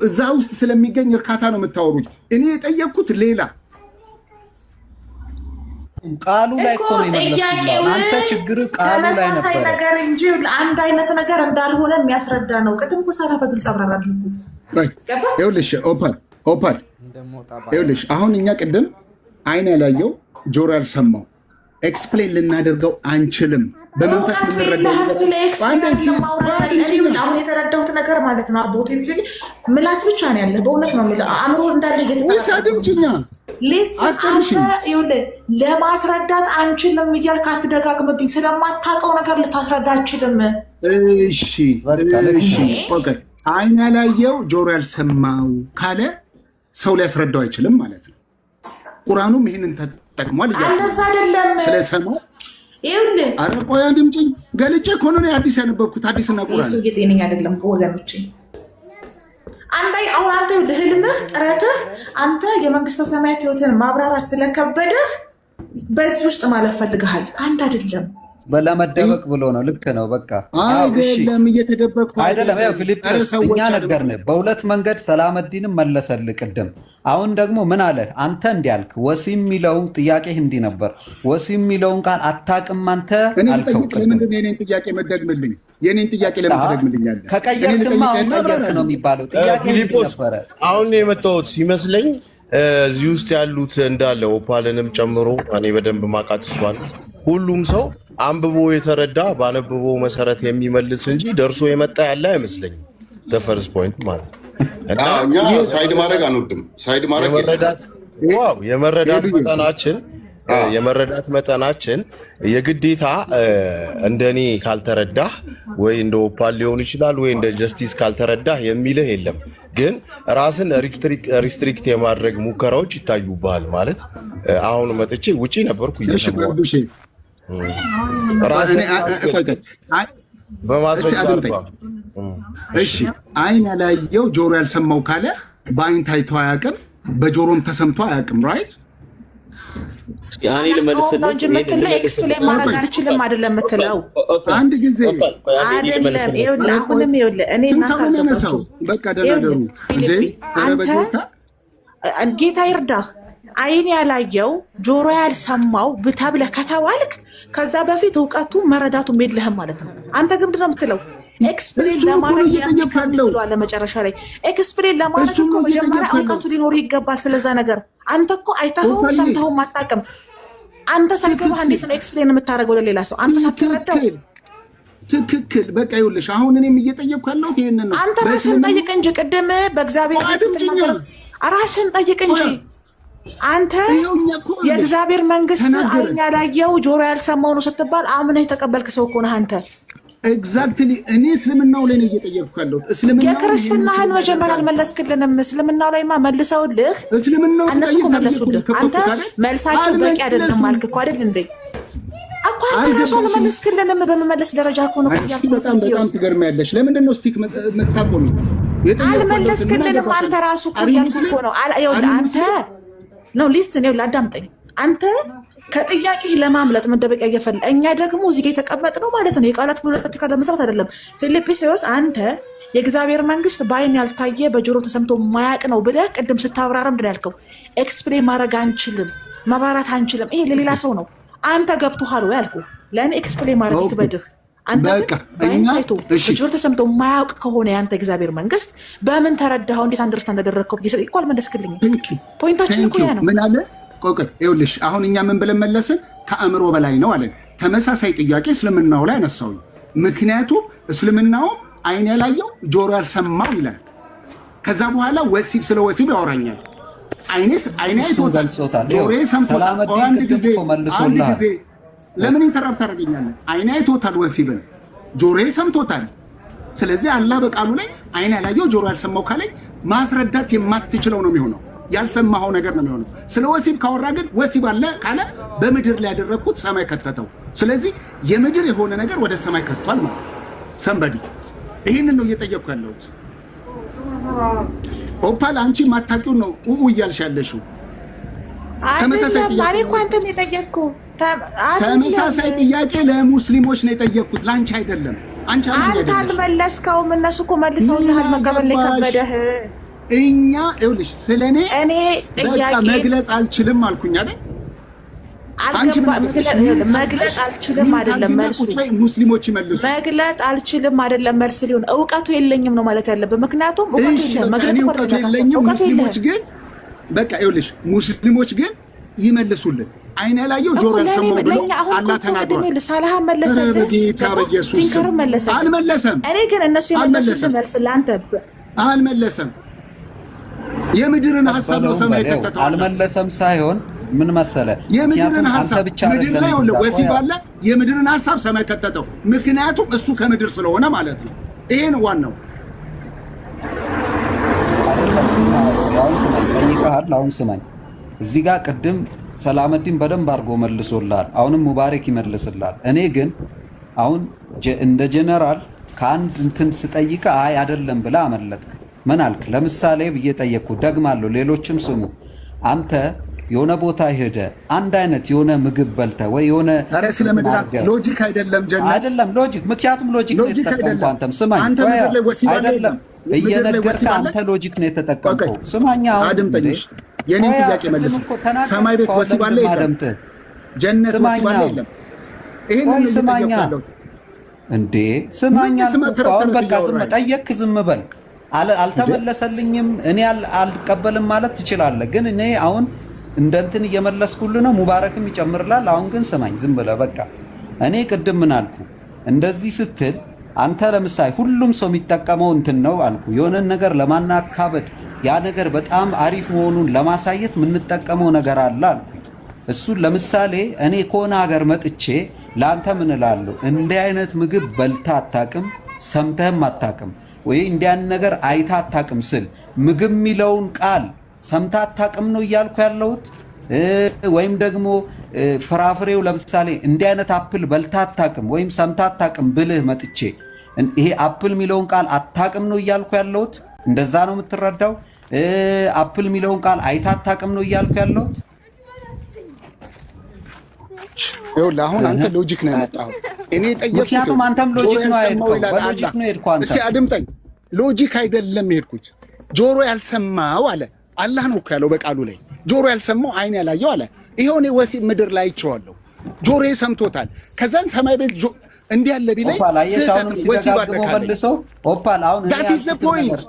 Speaker 4: እዛ ውስጥ ስለሚገኝ እርካታ ነው የምታወሩት። እኔ የጠየቅኩት ሌላ
Speaker 6: ቃሉ ላይ እኮ ነው የመለስኩት። አንተ ችግር ቃሉ ላይ
Speaker 7: ተመሳሳይ ነገር እንጂ አንድ አይነት ነገር እንዳልሆነ የሚያስረዳ ነው። ቅድም እኮ ሳላ በግልጽ አብራራለሁ።
Speaker 4: ይኸውልሽ ኦፓል ይኸውልሽ፣ አሁን እኛ ቅድም አይን ያላየው ጆሮ ያልሰማው ኤክስፕሌን ልናደርገው አንችልም። በመንፈስ
Speaker 7: አሁን የተረዳሁት ነገር ማለት ነው። ቦቴ ምላስ ብቻ ነው ያለ። በእውነት ነው አእምሮ እንዳለ ለማስረዳት አንችልም እያልክ አትደጋግምብኝ። ስለማታውቀው ነገር ልታስረዳ አንችልም።
Speaker 4: እሺ አይን ያላየው ጆሮ ያልሰማው ካለ ሰው ሊያስረዳው አይችልም ማለት ነው። ቁርአኑም ይህንን ተጠቅሟል።
Speaker 7: እንደዛ አይደለም
Speaker 4: ስለሰማው አረ ቆይ ድምጭኝ ገልጬ እኮ ነው አዲስ ያነበብኩት። አዲስና ቁርአን
Speaker 7: ጤነኛ አይደለም ወገኖቼ። አሁን አንተ ህልምህ ጥረትህ አንተ የመንግስተ ሰማያት ህይወትን ማብራራት ስለከበደህ በዚህ ውስጥ ማለት ፈልግሃል። አንድ አይደለም
Speaker 6: ለመደበቅ ብሎ ነው። ልክ ነው። በቃ
Speaker 4: አይደለም እየተደበቁ
Speaker 6: አይደለም። ያው ፊልጵስ እኛ ነገርንህ በሁለት መንገድ ሰላመዲንም መለሰልህ ቅድም። አሁን ደግሞ ምን አለ? አንተ እንዲያልክ ወሲም የሚለውን ጥያቄህ እንዲህ ነበር። ወሲም የሚለውን ቃል አታውቅም አንተ አልከው።
Speaker 4: ለምንድን ነው የኔን ጥያቄ መደግምልኝ? የኔን ጥያቄ ለምን ትደግምልኛለህ?
Speaker 6: ከቀየርክማ አሁን ቀየርክ ነው የሚባለው። ጥያቄ ነበረ።
Speaker 8: አሁን የመጣሁት ሲመስለኝ እዚህ ውስጥ ያሉት እንዳለ ኦፓልንም ጨምሮ እኔ በደንብ ማቃት እሷን ሁሉም ሰው አንብቦ የተረዳ ባነበቦ መሰረት የሚመልስ እንጂ ደርሶ የመጣ ያለ አይመስለኝም። ፈርስት ፖይንት ማለት
Speaker 3: እኛ ሳይድ ማድረግ አንወድም። ሳይድ ማድረግ
Speaker 8: የመረዳት መጠናችን የግዴታ እንደኔ ካልተረዳህ ወይ እንደ ኦፓል ሊሆን ይችላል ወይ እንደ ጀስቲስ ካልተረዳህ የሚልህ የለም። ግን ራስን ሪስትሪክት የማድረግ ሙከራዎች ይታዩብሃል። ማለት አሁን መጥቼ ውጪ ነበርኩ
Speaker 4: እሺ አይን ያላየው ጆሮ ያልሰማው ካለ በአይን ታይቶ አያውቅም፣ በጆሮም ተሰምቶ አያውቅም። ራይት
Speaker 7: ኤክስፕሌን ማድረግ አልችልም አይደለም የምትለው።
Speaker 4: አንድ ጊዜ
Speaker 7: አይደለም አሁንም ይኸውልህ እኔ እናታገባችሁ
Speaker 4: በቃ ደረደሩ
Speaker 7: ጌታ ይርዳህ። አይን ያላየው ጆሮ ያልሰማው ብተብለህ ከተባልክ ከዛ በፊት እውቀቱ መረዳቱም የለህም ማለት ነው። አንተ ግን ምንድን ነው የምትለው? ኤክስፕሌን ለማድረግ ያለ መጨረሻ ላይ ኤክስፕሌን ለማድረግ እኮ መጀመሪያ እውቀቱ ሊኖር ይገባል ስለዛ ነገር። አንተ እኮ አይተኸውም ሰምተኸውም አታውቅም። አንተ ሳይገባህ እንዴት ነው ኤክስፕሌን የምታደርገው ለሌላ ሰው አንተ ሳትረዳው?
Speaker 4: ትክክል። በቃ ይኸውልሽ አሁን እኔም እየጠየቅኩ ያለሁት ይሄንን ነው።
Speaker 7: አንተ ራስህን ጠይቅ እንጂ ቅድም በእግዚአብሔር ራስህን ጠይቅ እንጂ አንተ የእግዚአብሔር መንግስት አይን ያላየው ጆሮ ያልሰማው ነው ስትባል አምነህ የተቀበልክ ሰው እኮ ነህ አንተ።
Speaker 4: ኤግዛክትሊ እኔ እስልምናው ላይ ነው እየጠየቅኩ ያለሁት።
Speaker 7: የክርስትናህን መጀመሪያ አልመለስክልንም። እስልምናው ላይማ መልሰውልህ እነሱ እኮ መለሱልህ። አንተ መልሳቸው በቂ አይደለም አልክ እኮ አይደል እንዴ? እኮ አንተ ራሱ አልመለስክልንም። በመመለስ ደረጃ እኮ ነው ያልኩት።
Speaker 4: በጣም ትገርሚያለሽ። ለምንድን ነው ስቲክ የምታቆሚ?
Speaker 7: አልመለስክልንም አንተ ራሱ እኮ ያልኩህ እኮ ነው። አንተ ነው ሊስን ነው ላዳምጠኝ። አንተ ከጥያቄ ለማምለጥ መደበቂያ እየፈለ እኛ ደግሞ እዚህ ጋር የተቀመጥነው ማለት ነው የቃላት ፖለቲካ ለመስራት አይደለም። ፊልጵስዩስ አንተ የእግዚአብሔር መንግስት በአይን ያልታየ በጆሮ ተሰምቶ ማያቅ ነው ብለህ ቅድም ስታብራራ ምንድን ያልከው? ኤክስፕሌን ማድረግ አንችልም፣ መብራራት አንችልም። ይሄ ለሌላ ሰው ነው። አንተ ገብቶሃል ወይ አልኩህ። ለእኔ ኤክስፕሌን ማድረግ ይትበድህ። አንተ በአይን ታይቶ በጆሮ ተሰምቶ ማያውቅ ከሆነ ያንተ እግዚአብሔር መንግስት በምን ተረዳኸው? እንዴት አንደርስታንድ አደረግከው? እኮ አልመለስክልኝም። ፖይንታችን እኮ ያ ነው።
Speaker 4: ምን አለ ቆይ ይኸውልሽ አሁን እኛ ምን ብለን መለስን? ከአእምሮ በላይ ነው አለን። ተመሳሳይ ጥያቄ እስልምናው ላይ አነሳው። ምክንያቱም እስልምናው አይን ያላየው ጆሮ ያልሰማው ይላል። ከዛ በኋላ ወሲብ ስለ ወሲብ ያወራኛል። አይኔስ አይኔ አይቶታል፣ ጆሮዬ ሰምቶታል። አንድ ጊዜ ለምን ኢንተራፕት ታደርገኛለህ? አይኔ አይቶታል ወሲብን፣ ጆሮዬ ሰምቶታል። ስለዚህ አላህ በቃሉ ላይ አይን ያላየው ጆሮ ያልሰማው ካለኝ ማስረዳት የማትችለው ነው የሚሆነው። ያልሰማኸው ነገር ነው የሚሆነው። ስለ ወሲብ ካወራ ግን ወሲብ አለ ካለ በምድር ላይ ያደረግኩት ሰማይ ከተተው። ስለዚህ የምድር የሆነ ነገር ወደ ሰማይ ከቷል ማለት ሰንበዲ። ይህንን ነው እየጠየቅኩ ያለሁት። ኦፓል አንቺ ማታውቂው ነው እያልሽ ያለሽው። ተመሳሳይ ጥያቄ ለሙስሊሞች ነው የጠየቅኩት፣ ለአንቺ አይደለም። አንተ
Speaker 7: አልመለስከውም። እነሱ እኮ መልሰውልሃል። መቀበል ላይ ከበደህ።
Speaker 4: እኛ ይኸውልሽ ስለኔ በቃ መግለጽ አልችልም አልኩኝ አይደል?
Speaker 7: መግለጥ አልችልም አይደለም መልሱ።
Speaker 4: ሙስሊሞች ይመልሱ።
Speaker 7: መግለጥ አልችልም አይደለም መልስ ሊሆን እውቀቱ የለኝም ነው ማለት ያለብህ። ምክንያቱም እውቀቱ የለህም። መግለጥ
Speaker 4: የለኝም። ሙስሊሞች ግን በቃ ይኸውልሽ ሙስሊሞች ግን ይመልሱልን። አይን ያላየው ጆሮ ያልሰማው ብሎ አላህ ተናግሯል።
Speaker 7: ሳላህ መለሰልህ፣ ቲንከር መለሰልህ።
Speaker 4: አልመለሰም።
Speaker 7: እኔ ግን እነሱ የመለሱት መልስ ለአንተ
Speaker 4: አልመለሰም። የምድርን ሐሳብ ነው ሰማይ ከተተው።
Speaker 6: አልመለሰም ሳይሆን ምን መሰለ፣
Speaker 4: የምድርን ሐሳብ ምድር ላይ ወሲብ አለ። የምድርን ሐሳብ ሰማይ ከተተው። ምክንያቱም እሱ ከምድር ስለሆነ ማለት ነው። ይሄ ነው ዋናው።
Speaker 6: አሁን ስማኝ፣ ጠይቀሃል። አሁን ስማኝ፣ እዚህ ጋር ቅድም ሰላመዲን በደንብ አድርጎ መልሶልሃል። አሁንም ሙባረክ ይመልስልሃል። እኔ ግን አሁን እንደ ጀነራል ከአንድ እንትን ስጠይቅ አይ አይደለም ብለህ አመለጥክ። ምን አልክ? ለምሳሌ ብዬ ጠየቅኩ፣ ደግማለሁ፣ ሌሎችም ስሙ። አንተ የሆነ ቦታ ሄደ አንድ አይነት የሆነ ምግብ በልተ ወይ የሆነ
Speaker 4: ሎጂክ አይደለም ጀነራል
Speaker 6: አይደለም ሎጂክ። ምክንያቱም ሎጂክ ነው የተጠቀምከው። አንተም ስማኝ፣ አይደለም እየነገርክ አንተ ሎጂክ ነው የተጠቀምከው። ስማኛ
Speaker 4: አድምጠኝ። የኔን ጥያቄ መልስ። ሰማይ ቤት ወሲብ አለ የለም? ጀነት ወሲብ አለ የለም?
Speaker 6: ይሄን ስማኛ እንዴ ስማኛ። አሁን በቃ ዝም ጠየቅክ፣ ዝም በል። አልተመለሰልኝም እኔ አልቀበልም ማለት ትችላለህ። ግን እኔ አሁን እንደ እንትን እየመለስኩልህ ነው። ሙባረክም ይጨምርላል። አሁን ግን ስማኝ ዝም ብለህ በቃ። እኔ ቅድም ምን አልኩ? እንደዚህ ስትል አንተ ለምሳሌ ሁሉም ሰው የሚጠቀመው እንትን ነው አልኩ። የሆነ ነገር ለማናካበድ ያ ነገር በጣም አሪፍ መሆኑን ለማሳየት የምንጠቀመው ነገር አለ አልኩ። እሱን ለምሳሌ እኔ ከሆነ ሀገር መጥቼ ለአንተ ምን እላለሁ? እንዲህ አይነት ምግብ በልታ አታቅም፣ ሰምተህም አታቅም፣ ወይ እንዲህ አይነት ነገር አይታ አታቅም ስል ምግብ የሚለውን ቃል ሰምታ አታቅም ነው እያልኩ ያለሁት። ወይም ደግሞ ፍራፍሬው ለምሳሌ እንዲህ አይነት አፕል በልታ አታቅም ወይም ሰምታ አታቅም ብልህ መጥቼ ይሄ አፕል የሚለውን ቃል አታቅም ነው እያልኩ ያለሁት። እንደዛ ነው የምትረዳው? አፕል የሚለውን ቃል አይታ አታቅም ነው እያልኩ ያለሁት።
Speaker 4: ይኸውልህ አሁን አንተ ሎጂክ ነው ያመጣኸው። እኔ ጠየቅኩት፣
Speaker 6: ምክንያቱም አንተም ሎጂክ ነው ያልከው። በሎጂክ ነው የሄድኩት። አንተ
Speaker 4: እስኪ አድምጠኝ። ሎጂክ አይደለም የሄድኩት። ጆሮ ያልሰማው አለ አላህ ነው እኮ ያለው በቃሉ ላይ። ጆሮ ያልሰማው አይን ያላየው አለ። ይሄው እኔ ወሲብ ምድር ላይ አይቼዋለሁ፣ ጆሮዬ ሰምቶታል። ከዛን ሰማይ ቤት እንዲህ ያለ ቢለኝ ወሲብ
Speaker 6: መልሶ ኦፓል አሁን
Speaker 4: that is the point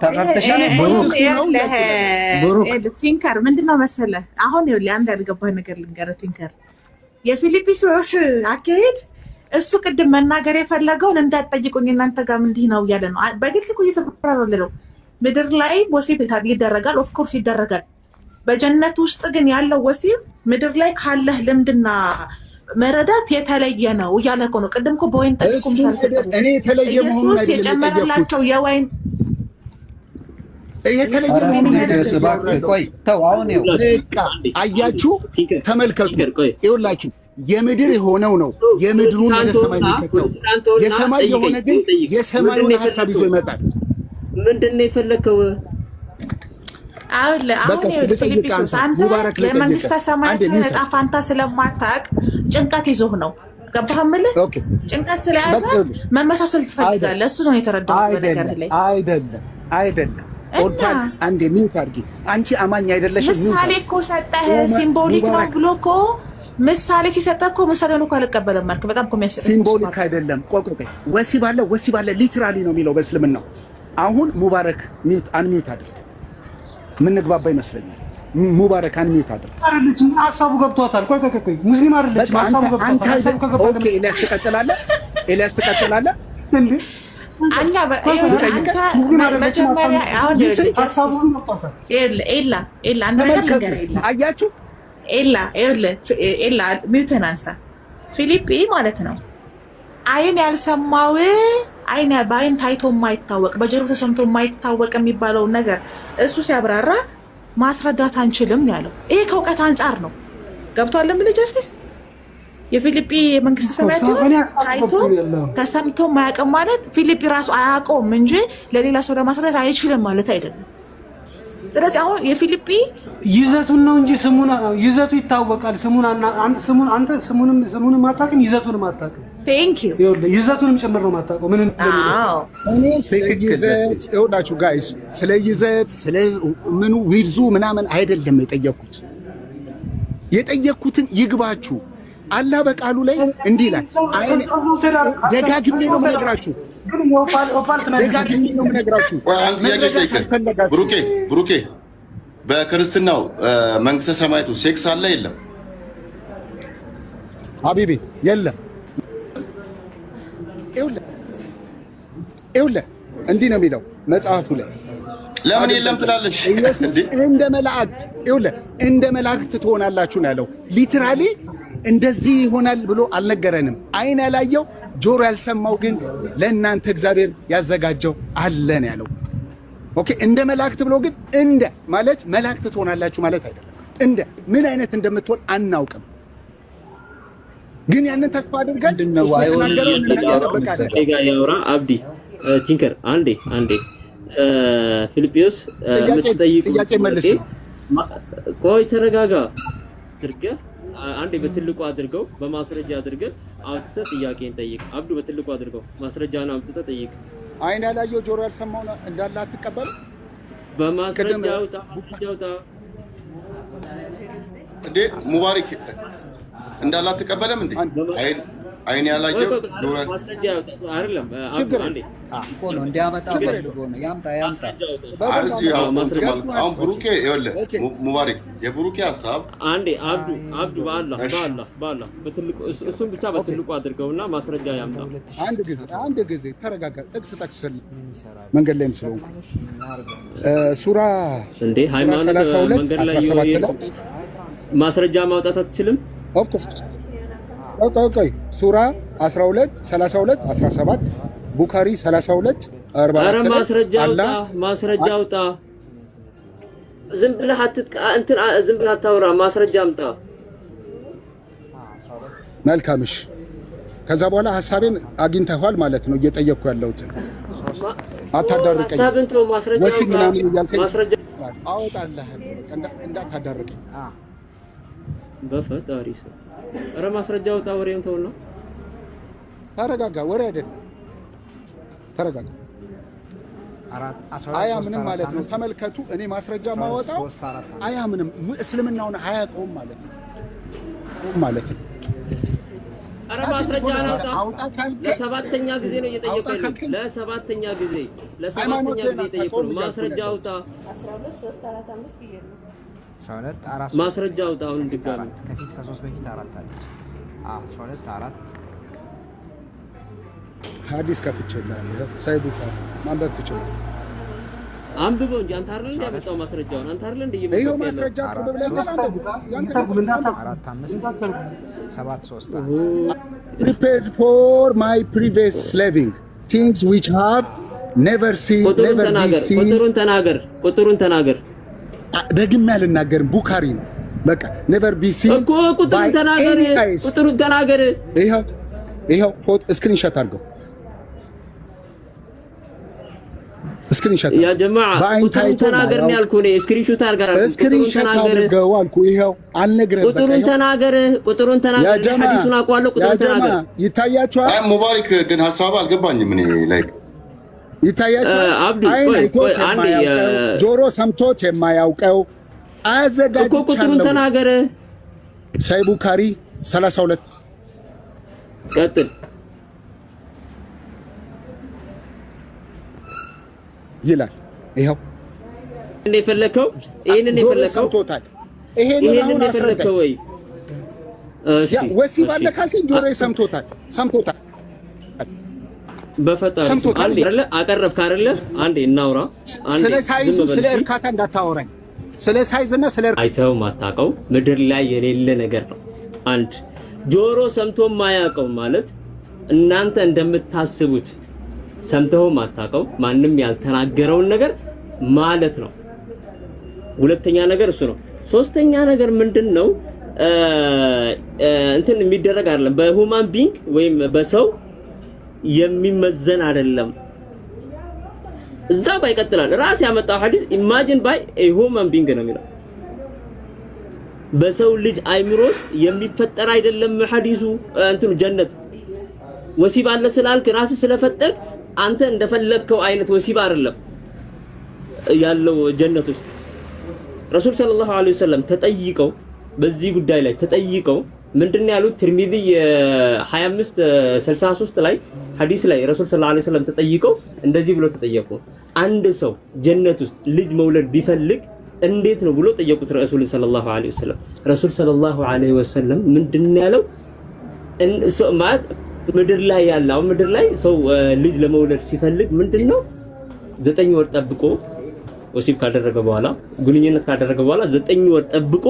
Speaker 7: ቲንከር ምንድነው መሰለህ? አሁን ይኸውልህ አንድ ያልገባህ ነገር ልንገርህ ቲንከር። የፊሊፒንስ አካሄድ እሱ ቅድም መናገር የፈለገውን እንዳትጠይቁኝ እናንተ ጋር እንዲህ ነው እያለ ነው። በግልጽ እኮ እየተባረረ ነው። ምድር ላይ ወሲብ ይደረጋል፣ ኦፍ ኮርስ ይደረጋል። በጀነት ውስጥ ግን ያለው ወሲብ ምድር ላይ ካለህ ልምድና መረዳት የተለየ ነው እያለ እኮ ነው። ቅድም እኮ በወይን ጠጅ እኮ ምሳሌ ሰጠሁ። ኢየሱስ የጨመረላቸው የወይን
Speaker 6: ቆይ ተው። አሁን
Speaker 4: አያችሁ፣ ተመልከቱ፣ ይኸውላችሁ የምድር የሆነው ነው የምድሩን ወደ ሰማይ የሚከተው፣ የሰማይ የሆነ ግን የሰማዩን ሀሳብ ይዞ ይመጣል።
Speaker 10: ምንድን ነው የፈለከው?
Speaker 7: አሁን ፊልጵስዩስ አንተ የመንግስተ ሰማያት ዕጣ ፋንታ ስለማታውቅ ጭንቀት ይዞህ ነው። ገባህ የምልህ? ጭንቀት ስለያዘ መመሳሰል ትፈልጋለህ። እሱ ነው የተረዳሁት። በነገር ላይ
Speaker 4: አይደለም ኦልፓል አንዴ ሚውት አድርጊ። አንቺ አማኝ አይደለሽም።
Speaker 7: ምሳሌ እኮ ሰጠህ፣ ሲምቦሊክ ነው ብሎ እኮ ምሳሌ ሲሰጠህ እኮ ምሳሌውን እኮ አልቀበልም አልክ። በጣም እኮ የሚያስጠላ
Speaker 4: ሲምቦሊክ አይደለም። ቆይ ወሲብ አለ ሊትራሊ ነው የሚለው በእስልምናው። አሁን ሙባረክ ሚውት አንሚውት አድርግ። ምን ንግባባ ይመስለኛል። ሙባረክ አንሚውት አድርግ።
Speaker 2: አይደለችም፣ ሐሳቡ ገብቷታል። ቆይ ሙስሊም አይደለችም፣ ሐሳቡ ገብቷታል። ሐሳቡ ከገባ
Speaker 4: ኦኬ፣ ኤልያስ ትቀጥላለህ እንዴ?
Speaker 7: አኛ አንተ መጀመሪያ አሁን ሐሳቡን ገብቷታል። ኤላ አንተ ነገር
Speaker 4: አያችሁ፣
Speaker 7: ኤላ ሚውትን አንሳ። ፊሊፒ ማለት ነው አይን ያልሰማው በአይን ታይቶ የማይታወቅ በጆሮ ተሰምቶ የማይታወቅ የሚባለውን ነገር እሱ ሲያብራራ ማስረዳት አንችልም ያለው ይሄ ከእውቀት አንጻር ነው። ገብቷል ለምን ጀስቲስ የፊሊፒ መንግስት ሰማያት ታይቶ ተሰምቶ ማያውቅም ማለት ፊሊፒ ራሱ አያውቀውም እንጂ ለሌላ ሰው ለማስረዳት አይችልም ማለት አይደለም። ስለዚህ አሁን የፊሊፒ
Speaker 2: ይዘቱን ነው እንጂ ስሙን ይዘቱ ይታወቃል። አንተ ስሙንም አታውቅም፣ ይዘቱንም አታውቅም።
Speaker 7: ቴንክ ዩ
Speaker 2: ይዘቱንም ጭምር ነው የማታውቀው። ምን
Speaker 4: እኔ ስለ ይዘት ይኸውላችሁ ጋይስ፣ ስለ ይዘት ስለ ምኑ ዊዙ ምናምን አይደለም የጠየኩትን ይግባችሁ። አላህ በቃሉ ላይ እንዲህ ይላል። ደጋግሜ ነው የምነግራችሁ።
Speaker 3: ብሩኬ በክርስትናው መንግስተ ሰማያቱ ሴክስ አለ የለም?
Speaker 4: ሀቢቢ የለም። ይኸውልህ እንዲህ ነው የሚለው መጽሐፉ ላይ።
Speaker 3: ለምን የለም ትላለሽ?
Speaker 4: እንደ መላእክት ይኸውልህ እንደ መላእክት ትሆናላችሁ ነው ያለው። ሊትራሊ እንደዚህ ይሆናል ብሎ አልነገረንም። አይን ያላየው ጆሮ ያልሰማው ግን ለእናንተ እግዚአብሔር ያዘጋጀው አለ ነው ያለው። ኦኬ እንደ መላእክት ብሎ ግን እንደ ማለት መላእክት ትሆናላችሁ ማለት አይደለም። እንደ ምን አይነት እንደምትሆን አናውቅም፣ ግን ያንን ተስፋ አድርገን
Speaker 10: ያውራ አብዲ ቲንከር አንዴ ፊልጵዮስ
Speaker 4: ጥያቄ መልስ።
Speaker 10: ቆይ ተረጋጋ አድርገህ አንዴ በትልቁ አድርገው በማስረጃ አድርገህ አውጥተህ ጥያቄን ጠይቅ። አብዱ በትልቁ አድርገው ማስረጃን አውጥተህ ጠይቅ።
Speaker 4: አይን ያላየው ጆሮ ያልሰማው እንዳለ አትቀበል።
Speaker 10: በማስረጃ አውጣ
Speaker 3: እንዴ ሙባሪክ እንዳለ አትቀበለም እንዴ? አይን ያላየው ጆሮ
Speaker 10: ማስረጃ አይደለም። አንዴ
Speaker 6: እኮ ነው እንዲያመጣ ፈልጎ ነው። ያምጣ
Speaker 3: አሁን ብሩኬ ይኸውልህ ሙባሪክ የብሩኬ ሀሳብ
Speaker 10: አንዴ አብዱ በአላህ በትልቁ እሱን ብቻ በትልቁ አድርገውና ማስረጃ ያምጣ።
Speaker 4: አንድ ጊዜ ተረጋጋ። ጥቅስ መንገድ ላይም ስለሆንኩ ሱራ
Speaker 10: እንዴ ሃይማኖት መንገድ ላይ ማስረጃ ማውጣት አትችልም?
Speaker 4: ኦኬ ሱራ 12 32 17 ቡኻሪ 32 44
Speaker 10: አረ ማስረጃ አውጣ። ዝም ብለህ አታውራ። ማስረጃ አምጣ።
Speaker 4: መልካምሽ ከዛ በኋላ ሐሳቤን አግኝተዋል ማለት ነው። እየጠየቅኩ ያለሁት አታዳርቀኝ።
Speaker 10: ሐሳብን ተው። ማስረጃ
Speaker 4: አወጣለህ። እንዳታዳርቀኝ
Speaker 10: በፈጣሪ ሰው። አረ ማስረጃ አውጣ። ወሬውን ተውና
Speaker 4: ተረጋጋ። ወሬ አይደለም፣ ተረጋጋ። አያምንም ማለት ነው። ተመልከቱ፣ እኔ ማስረጃ ማወጣው አያምንም፣ እስልምናውን አያውቀውም ማለት ነው
Speaker 10: አረ ማስረጃ አውጣ። ለሰባተኛ ጊዜ ነው እየጠየቀው ያለው። ለሰባተኛ ጊዜ እየጠየቀው ነው። ማስረጃ አውጣ።
Speaker 11: 12 ብዬ ነው።
Speaker 10: ማስረጃ አውጣ። አሁን ድጋሚ
Speaker 11: ከፊት ከ3 በፊት 4 አለ። 12 4
Speaker 4: ሐዲስ ከፍቼልሃለሁ። ሳይዱ ማንበብ ትችላለህ።
Speaker 10: አንብበው እንጂ አንተ አይደል እንዲያመጣው ማስረጃውን አንተ አይደል እንዴ?
Speaker 4: ይሄው ማስረጃ አቅርብ ብለህ prepared for my previous slaving things which have never seen never been seen.
Speaker 10: ቁጥሩን ተናገር።
Speaker 4: ደግሜ አልናገርም። ቡኻሪ ነው በቃ። never be seen
Speaker 10: እኮ ቁጥሩን ተናገር።
Speaker 4: ይሄው ስክሪንሾት አድርገው። ስክሪንሾት
Speaker 10: ያ ጀማዓ ቁጥሩን ተናገር ነው ያልኩህ እኔ። ስክሪንሾት
Speaker 4: አድርገው አልኩህ። ይሄው አልነግርህም።
Speaker 10: ቁጥሩን ተናገር። ሐዲሱን አውቀዋለሁ። ቁጥሩን ተናገር።
Speaker 4: ይታያችኋል።
Speaker 3: ሙባሪክ ግን ሐሳብ አልገባኝም እኔ ላይክ
Speaker 4: ይታያችኋል። አይን አይቶት የማያውቀው ጆሮ ሰምቶት የማያውቀው አዘጋጅቻለሁ።
Speaker 10: እኮ ቁጥሩን ተናገር።
Speaker 4: ሳይ ቡኻሪ 32
Speaker 10: ቀጥል
Speaker 4: ይላል። ይሄው
Speaker 10: እንደፈለከው ይሄንን
Speaker 4: ሰምቶታል። ይሄንን አሁን አስረዳኝ ወይ? እሺ ወሲብ አለ ካልከኝ ጆሮ ሰምቶታል።
Speaker 10: በፈጣሪ አንዴ አይደለ አቀረብክ አይደለ? አንዴ እናውራ።
Speaker 4: ስለ ሳይዙ ስለ እርካታ እንዳታወራኝ። ስለ ሳይዝና ስለ
Speaker 10: አይተው ማታቀው ምድር ላይ የሌለ ነገር ነው። አንድ ጆሮ ሰምቶ ማያውቀው ማለት እናንተ እንደምታስቡት ሰምተው ማታቀው ማንም ያልተናገረውን ነገር ማለት ነው። ሁለተኛ ነገር እሱ ነው። ሶስተኛ ነገር ምንድነው እንትን የሚደረግ አይደለም በሁማን ቢንግ ወይም በሰው የሚመዘን አይደለም። እዛ ጋር ይቀጥላል። ራስ ያመጣው ሐዲስ ኢማጂን ባይ ኤ ሁማን ቢንግ ነው የሚለው በሰው ልጅ አይምሮ የሚፈጠር አይደለም ሐዲሱ እንትኑ ጀነት ወሲብ አለ ስላልክ ራስ ስለፈጠርክ አንተ እንደፈለግከው አይነት ወሲብ አይደለም ያለው ጀነት ውስጥ። ረሱል ሰለላሁ ዐለይሂ ወሰለም ተጠይቀው በዚህ ጉዳይ ላይ ተጠይቀው ምንድነው ያሉት? ትርሚዚ 2563 ላይ ሐዲስ ላይ ረሱል ሰለላሁ ዐለይሂ ወሰለም ተጠይቀው እንደዚህ ብሎ ተጠየቁ። አንድ ሰው ጀነት ውስጥ ልጅ መውለድ ቢፈልግ እንዴት ነው ብሎ ጠየቁት ረሱል ሰለላሁ ዐለይሂ ወሰለም። ረሱል ሰለላሁ ዐለይሂ ወሰለም ምንድነው ያለው? ማለት ምድር ላይ ያለው ምድር ላይ ሰው ልጅ ለመውለድ ሲፈልግ ምንድነው 9 ወር ጠብቆ ወሲብ ካደረገ በኋላ ግንኙነት ካደረገ በኋላ 9 ወር ጠብቆ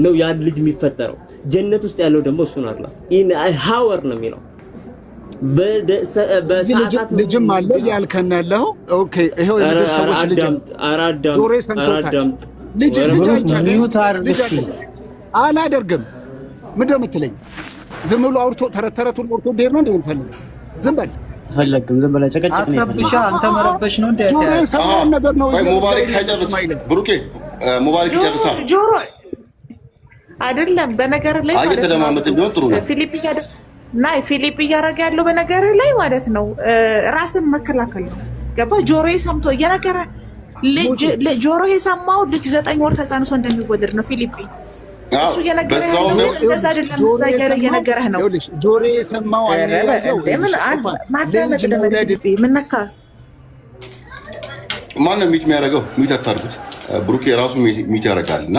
Speaker 10: ነው ያ ልጅ የሚፈጠረው። ጀነት ውስጥ ያለው ደግሞ እሱን አይደለም ኢን ሃወር ነው የሚለው በሰዓታት
Speaker 4: ልጅም አለ ያልከን ያለው ኦኬ። ይሄው የምድር ሰዎች ልጅ ጆሬ ሰንቶታል። ልጅ አላደርግም ምንድነው የምትለኝ? ዝም ብሎ አውርቶ ተረተረቱን አውርቶ ደር ነው እንደምፈልግ ዝም በል
Speaker 9: ፈለግም ዝም ብለህ ጨቀጭቅ ነው
Speaker 6: አትረብሻ። አንተ መረበሽ ነው እንዴ?
Speaker 4: ጆሬ ሰማን ነገር ነው።
Speaker 3: ሙባረክ ሳይጨርስ ብሩኬ ሙባረክ ይጨርሳል።
Speaker 7: ጆሮ አይደለም በነገር ላይ
Speaker 3: እየተደማመጥ ቢሆን ጥሩ ነው።
Speaker 7: ፊሊፕ እያደረገ ያለው በነገር ላይ ማለት ነው ራስን መከላከል ነው። ገባ? ጆሮ ሰምቶ እየነገረ ልጅ ጆሮ የሰማው ልጅ 9 ወር ተጸንሶ እንደሚወለድ ነው ፊሊፕ እሱ እየነገረ ያለው እንደዛ አይደለም። እዛ እየነገረህ ነው።
Speaker 4: ጆሮ የሰማው አይደለም።
Speaker 7: ማዳመጥ ለመድብ ምን ነካ?
Speaker 3: ማነው ሚት የሚያደርገው? ሚት አታርጉት። ብሩኬ ራሱ ሚት ያደርጋልና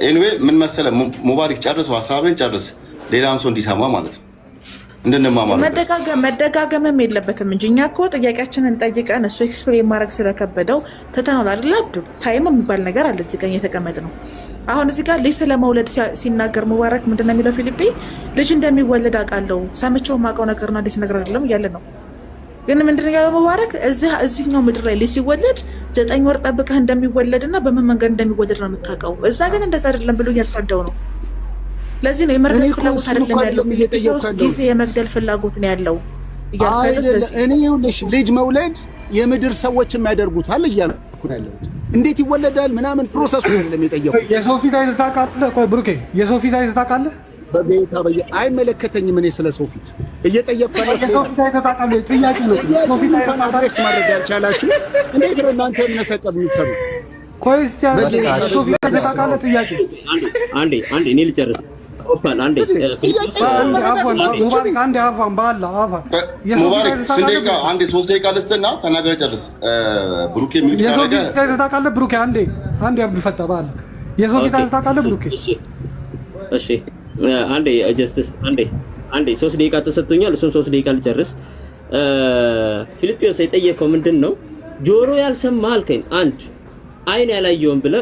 Speaker 3: ኤኒዌይ ምን መሰለ ሙባረክ ጨርሰው ሐሳብን ጨርስ፣ ሌላም ሰው እንዲሰማ ማለት ነው።
Speaker 7: መደጋገምም የለበትም እንጂ እኛ እኮ ጥያቄያችንን ጠይቀን እሱ ኤክስፕሌን ማድረግ ስለከበደው ትተናል አይደል? አብዱ ታይም የሚባል ነገር አለ እዚህ ጋር እየተቀመጥ ነው። አሁን እዚህ ጋር ልጅ ስለመውለድ ሲናገር ሙባረክ ምንድነው የሚለው? ፊሊፒ ልጅ እንደሚወለድ አውቃለሁ፣ ሰምቼው የማውቀው ነገር ነው፣ አዲስ ነገር አይደለም እያለ ነው። ግን ምንድነው ያለው ሙባረክ? እዚህኛው ምድር ላይ ልጅ ሲወለድ 9 ወር ጠብቀህ እንደሚወለድና በምን መንገድ እንደሚወለድ ነው የምታውቀው። እዛ ግን እንደዛ አይደለም ብሎ እያስረዳው ነው። ለዚህ ነው የመረዳት ፍላጎት አይደለም ያለው፣ ሶስት ጊዜ የመግደል ፍላጎት ነው ያለው እያልከለስ።
Speaker 4: እኔ ይኸውልሽ ልጅ መውለድ የምድር ሰዎች የሚያደርጉታል እያልኩ ነው ያለው። እንዴት ይወለዳል ምናምን ፕሮሰሱ አይደለም የጠየቁት።
Speaker 2: የሰው ፊት አይተህ ታውቃለህ? ቆይ ብሩኬ የሰው ፊት አይተህ ታውቃለህ?
Speaker 4: በቤታ አይመለከተኝም። እኔ ስለ ሰው ፊት እየጠየቅኩ ነው።
Speaker 2: የሰው ፊት አይተህ ታውቃለህ? ጥያቄ ነው። ሰው ፊት አይተህ
Speaker 4: ታውቃለህ? ማድረግ ያልቻላችሁ እንዴት ነው እናንተ እምነት ተቀብሉት?
Speaker 2: ቆይ እስቲ የሰው ፊት አይተህ ታውቃለህ? ጥያቄ
Speaker 10: አንዴ እኔ ልጨርስ። ኦፓል አንዴ
Speaker 2: ሙባረክ አንዴ አፋን ባላ አፋን
Speaker 3: ሙባረክ 3 ደቂቃ ልስጥና ተናገር ጨርስ። ብሩኬ ሚት ያደረገ
Speaker 2: የሰው ፊት አይተህ ታውቃለህ? ብሩኬ አንዴ አብዱ ፈታ ባላ የሰው ፊት አይተህ ታውቃለህ? ብሩኬ
Speaker 10: እሺ አንዴ ጀስትስ አንዴ 3 ደቂቃ ተሰጥቶኛል። እሱን 3 ደቂቃ ልጨርስ። ፊልጵዮስ የጠየቀው ምንድን ነው? ጆሮ ያልሰማ አልከኝ፣ አንድ አይን ያላየውን ብለህ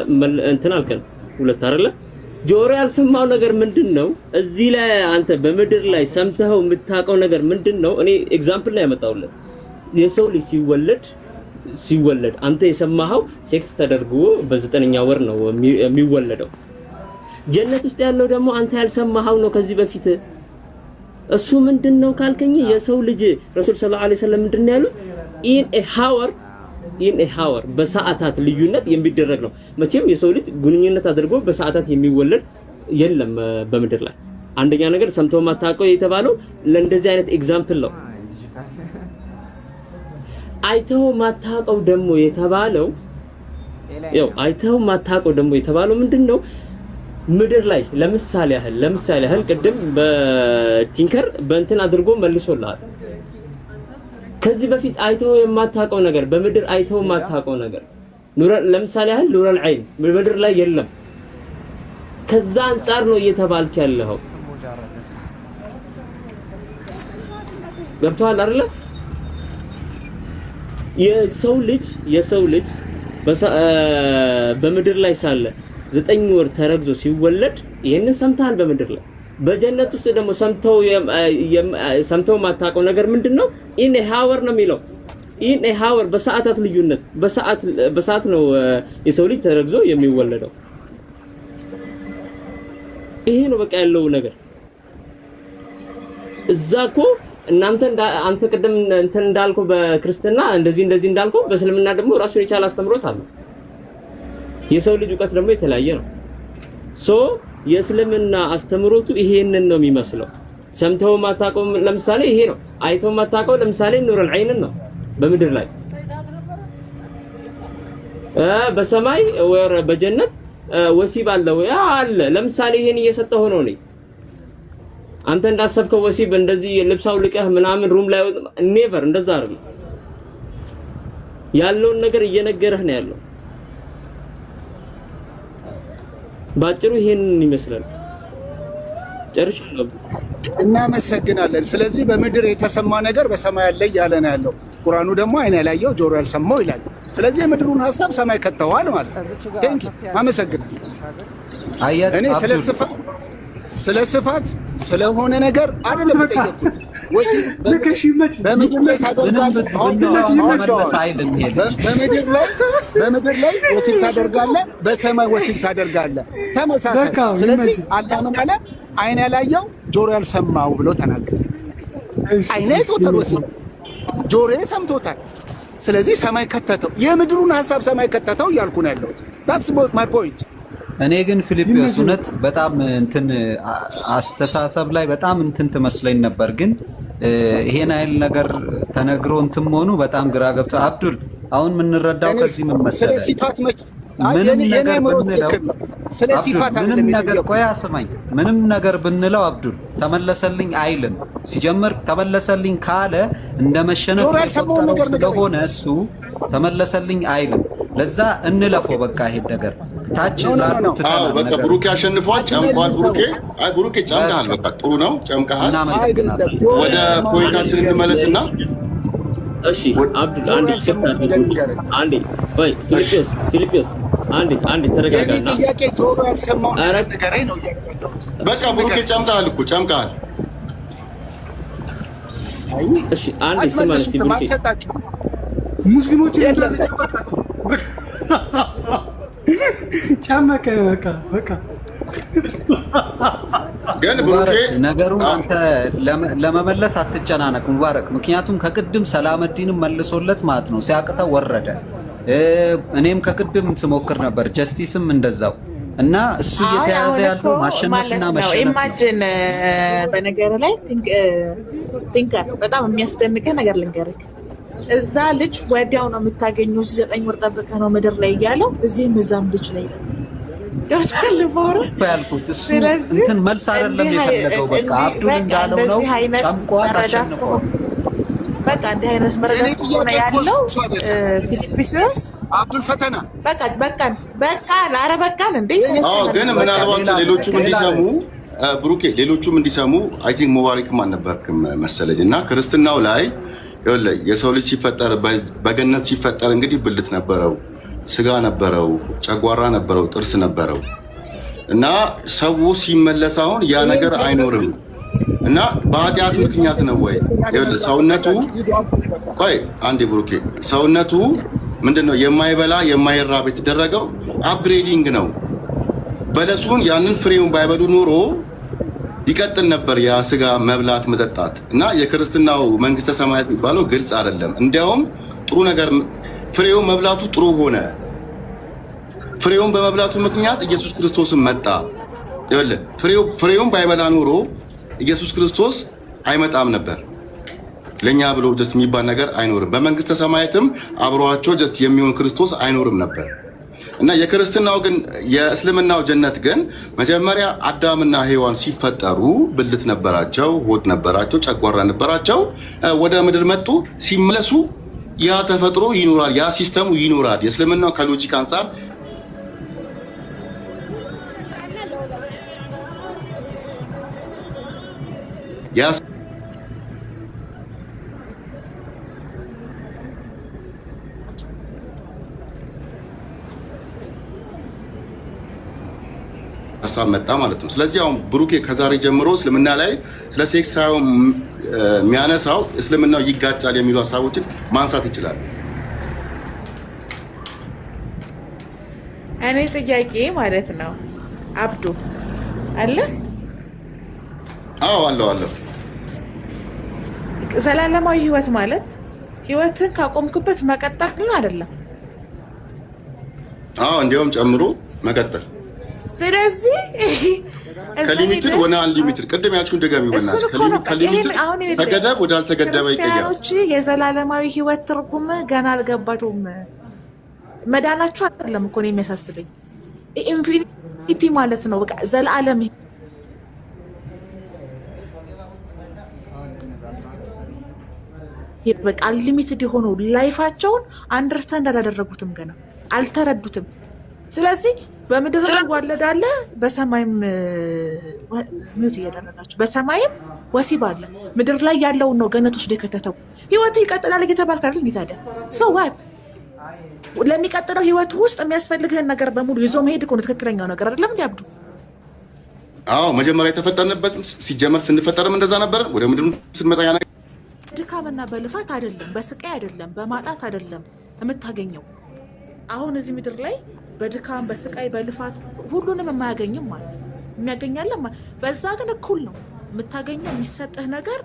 Speaker 10: እንትን አልከን፣ ሁለት አይደለ? ጆሮ ያልሰማው ነገር ምንድን ነው? እዚህ ላይ አንተ በምድር ላይ ሰምተኸው የምታውቀው ነገር ምንድን ነው? እኔ ኤግዛምፕል ላይ ያመጣሁልህ የሰው ልጅ ሲወለድ አንተ የሰማኸው ሴክስ ተደርጎ በ9ኛ ወር ነው የሚወለደው። ጀነት ውስጥ ያለው ደግሞ አንተ ያልሰማኸው ነው ከዚህ በፊት። እሱ ምንድነው ካልከኝ የሰው ልጅ ረሱል ሰለላሁ ዐለይሂ ወሰለም ምንድነው ያሉት? ኢን ኤ ሃወር በሰዓታት ልዩነት የሚደረግ ነው። መቼም የሰው ልጅ ግንኙነት አድርጎ በሰዓታት የሚወለድ የለም በምድር ላይ። አንደኛ ነገር ሰምተው ማታውቀው የተባለው ለእንደዚህ አይነት ኤግዛምፕል ነው። አይተው ማታውቀው ደግሞ የተባለው ምንድነው? ምድር ላይ ለምሳሌ ያህል ቅድም በቲንከር በእንትን አድርጎ መልሶልሃል። ከዚህ በፊት አይተው የማታውቀው ነገር በምድር አይተው የማታውቀው ነገር ለምሳሌ ያህል ኑረል ዐይን በምድር ላይ የለም። ከዛ አንፃር ነው እየተባልክ ያለው። ገብቶሃል አይደለ? የሰው ልጅ በምድር ላይ ሳለ 9 ወር ተረግዞ ሲወለድ ይሄንን ሰምተሃል በምድር ላይ። በጀነት ውስጥ ደግሞ ሰምተው ማታውቀው ነገር ምንድነው? ኢን ሃወር ነው የሚለው። ኢን ሃወር በሰዓታት ልዩነት በሰዓት ነው የሰው ልጅ ተረግዞ የሚወለደው። ይሄ ነው በቃ ያለው ነገር። እዛኮ አንተ ቅድም እንትን እንዳልከው በክርስትና እንደዚህ እንዳልከው በእስልምና ደግሞ ራሱን የቻለ አስተምሮት አለ። የሰው ልጅ ዕውቀት ደግሞ የተለያየ ነው። የእስልምና አስተምሮቱ ይሄንን ነው የሚመስለው። ሰምተው ማታውቀው ለምሳሌ ይሄ ነው። አይተው ማታውቀው ለምሳሌ ኑረል ዐይን ነው በምድር ላይ በሰማይ ወር በጀነት ወሲብ አለው አለ። ለምሳሌ ይሄን እየሰጠው ነው ነኝ አንተ እንዳሰብከው ወሲብ እንደዚህ ልብሳው ልቀህ ምናምን ሩም ላይ ኔቨር እንደዛ አይደለም። ያለውን ነገር እየነገረህ ነው ያለው። ባጭሩ ይሄንን ይመስላል። ጨርሻለሁ።
Speaker 4: እናመሰግናለን። ስለዚህ በምድር የተሰማ ነገር በሰማይ አለ እያለ ነው ያለው። ቁርአኑ ደግሞ አይን ያላየው ጆሮ ያልሰማው ይላል። ስለዚህ የምድሩን ሐሳብ ሰማይ ከተዋል ማለት ነው። ቴንክ አመሰግናለሁ። እኔ ስለ ስፋት ስለሆነ ነገር አይደለም የጠየቁት። ወሲብ በምድር ላይ ወሲብ ታደርጋለህ፣ በሰማይ ወሲብ ታደርጋለህ። ተመሳሳይ። ስለዚህ አላህ ምን አለ? አይን ያላየው ጆሮ ያልሰማው ብሎ ተናገረ። አይኔ አይቶታል ወሲብ፣ ጆሮዬ ሰምቶታል። ስለዚህ ሰማይ ከተተው፣ የምድሩን ሐሳብ ሰማይ ከተተው እያልኩ ነው ያለሁት። that's my point።
Speaker 6: እኔ ግን ፊልጶስ እውነት በጣም እንትን አስተሳሰብ ላይ በጣም እንትን ትመስለኝ ነበር፣ ግን ይሄን አይል ነገር ተነግሮ እንትን መሆኑ በጣም ግራ ገብቶ አብዱል አሁን የምንረዳው ከዚህ ምን መሰለህ? ምንም ነገር ቆይ አስማኝ፣ ምንም ነገር ብንለው አብዱል ተመለሰልኝ አይልም። ሲጀምር ተመለሰልኝ ካለ እንደመሸነፍ የቆጠረው ስለሆነ እሱ ተመለሰልኝ አይልም። ለዛ እንለፈው በቃ ይሄ ነገር ታች
Speaker 3: አዎ በቃ ብሩኬ አሸንፏል፣ ጨምቋል። ብሩኬ ጨምቀሃል። በቃ ጥሩ ነው ጨምቀሃል። ወደ ፖይንታችን እንመለስና
Speaker 10: እሺ አብዱል አንዴ ወይ ፊልጶስ አንዴ ተረጋጋና
Speaker 4: ጥያቄ ጆሮ ያልሰማው ነገር ነው እያልኩት።
Speaker 3: በቃ ብሩኬ ጨምቀሃል እኮ ጨምቀሃል።
Speaker 10: እሺ አንዴ ስማኝ ፊልጶስ
Speaker 2: ሙስሊሞች እንዳለ ጨመቃችሁ ጨመቀ በቃ
Speaker 3: ግን ብሩኬ
Speaker 6: ነገሩን አንተ ለመመለስ አትጨናነቅ ሙባረክ። ምክንያቱም ከቅድም ሰላመዲንም መልሶለት ማለት ነው ሲያቅተው ወረደ። እኔም ከቅድም ስሞክር ነበር ጀስቲስም እንደዛው እና እሱ እየተያዘ ያለው ማሸነፍና መሸነፍ።
Speaker 7: ኢማጂን በነገር ላይ ቲንከር በጣም የሚያስደንቀህ ነገር ልንገርህ። እዛ ልጅ ወዲያው ነው የምታገኘው። 9 ወር ጠብቀህ ነው ምድር ላይ ያለው። እዚህም እዛም ልጅ ላይ ነው ገብታል ማውራ
Speaker 6: ያልኩት። እሱ እንትን መልስ አይደለም የፈለገው። በቃ አብዱል እንዳለው ነው ጨምቋል፣ አሸንፏል።
Speaker 7: በቃ እንዲህ አይነት መረዳት ሆነ ያለው ፊልጵስዩስ
Speaker 4: አብዱል ፈተና
Speaker 7: በቃን ኧረ በቃን እንዴ።
Speaker 3: ግን ምናልባት ሌሎቹም እንዲሰሙ ብሩኬ ሌሎቹም እንዲሰሙ አይ ቲንክ ሙባረክም አልነበርክም መሰለኝ እና ክርስትናው ላይ የሰው ልጅ ሲፈጠር በገነት ሲፈጠር እንግዲህ ብልት ነበረው፣ ስጋ ነበረው፣ ጨጓራ ነበረው፣ ጥርስ ነበረው እና ሰው ሲመለስ አሁን ያ ነገር አይኖርም እና በኃጢአት ምክንያት ነው ወይ ሰውነቱ? ቆይ አንዴ ብሩኬ፣ ሰውነቱ ምንድነው የማይበላ የማይራብ የተደረገው አፕግሬዲንግ ነው። በለሱን ያንን ፍሬውን ባይበሉ ኖሮ ይቀጥል ነበር ያ ስጋ መብላት መጠጣት። እና የክርስትናው መንግስተ ሰማያት የሚባለው ግልጽ አይደለም። እንዲያውም ጥሩ ነገር ፍሬውን መብላቱ ጥሩ ሆነ። ፍሬውን በመብላቱ ምክንያት ኢየሱስ ክርስቶስን መጣ። ይኸውልህ ፍሬውን ባይበላ ኖሮ ኢየሱስ ክርስቶስ አይመጣም ነበር። ለኛ ብሎ ጀስት የሚባል ነገር አይኖርም። በመንግስተ ሰማያትም አብሯቸው ጀስት የሚሆን ክርስቶስ አይኖርም ነበር። እና የክርስትናው ግን የእስልምናው ጀነት ግን መጀመሪያ አዳምና ሔዋን ሲፈጠሩ ብልት ነበራቸው፣ ሆድ ነበራቸው፣ ጨጓራ ነበራቸው። ወደ ምድር መጡ። ሲመለሱ ያ ተፈጥሮ ይኖራል፣ ያ ሲስተሙ ይኖራል። የእስልምናው ከሎጂክ አንፃር ያ ሀሳብ መጣ ማለት ነው። ስለዚህ አሁን ብሩኬ ከዛሬ ጀምሮ እስልምና ላይ ስለ ሴክስ ሳይሆን የሚያነሳው እስልምናው ይጋጫል የሚሉ ሀሳቦችን ማንሳት ይችላል።
Speaker 7: እኔ ጥያቄ ማለት ነው አብዱ አለ?
Speaker 3: አዎ አለው።
Speaker 7: ዘላለማዊ ህይወት ማለት ህይወትን ካቆምክበት መቀጠል አይደለም።
Speaker 3: አዎ እንዲያውም ጨምሮ መቀጠል።
Speaker 7: ስለዚህ
Speaker 3: ከሊሚትድ ወደ አንሊሚትድ ቅድም ያልሽውን ደጋሚ ይሆናል። ከሊሚትድ ተገደብ ወደ አልተገደበ ይቀየራል።
Speaker 7: ክርስቲያኖች የዘላለማዊ ህይወት ትርጉም ገና አልገባቸውም። መዳናችሁ አይደለም እኮ ነው የሚያሳስበኝ። ኢንፊኒቲ ማለት ነው በቃ ዘላለም በቃ አንሊሚትድ የሆነው ላይፋቸውን አንደርስታንድ አላደረጉትም፣ ገና አልተረዱትም። ስለዚህ በምድር ትዋለዳለ፣ በሰማይም ሚውት እያደረጋችሁ በሰማይም ወሲብ አለ። ምድር ላይ ያለውን ነው ገነት ውስጥ የከተተው። ህይወት ይቀጥላል እየተባልክ አይደል? እንዴ ታዲያ ሰዋት ለሚቀጥለው ህይወት ውስጥ የሚያስፈልግህን ነገር በሙሉ ይዞ መሄድ እኮ ነው ትክክለኛው ነገር አይደለም እንዴ አብዱ?
Speaker 3: አዎ መጀመሪያ የተፈጠርንበት ሲጀመር ስንፈጠርም እንደዛ ነበር። ወደ ምድር ስንመጣ ያ ነገር
Speaker 7: ድካምና በልፋት አይደለም፣ በስቃይ አይደለም፣ በማጣት አይደለም የምታገኘው። አሁን እዚህ ምድር ላይ በድካም በስቃይ በልፋት ሁሉንም የማያገኝም ማለት የሚያገኛለ፣ በዛ ግን እኩል ነው የምታገኘው። የሚሰጥህ ነገር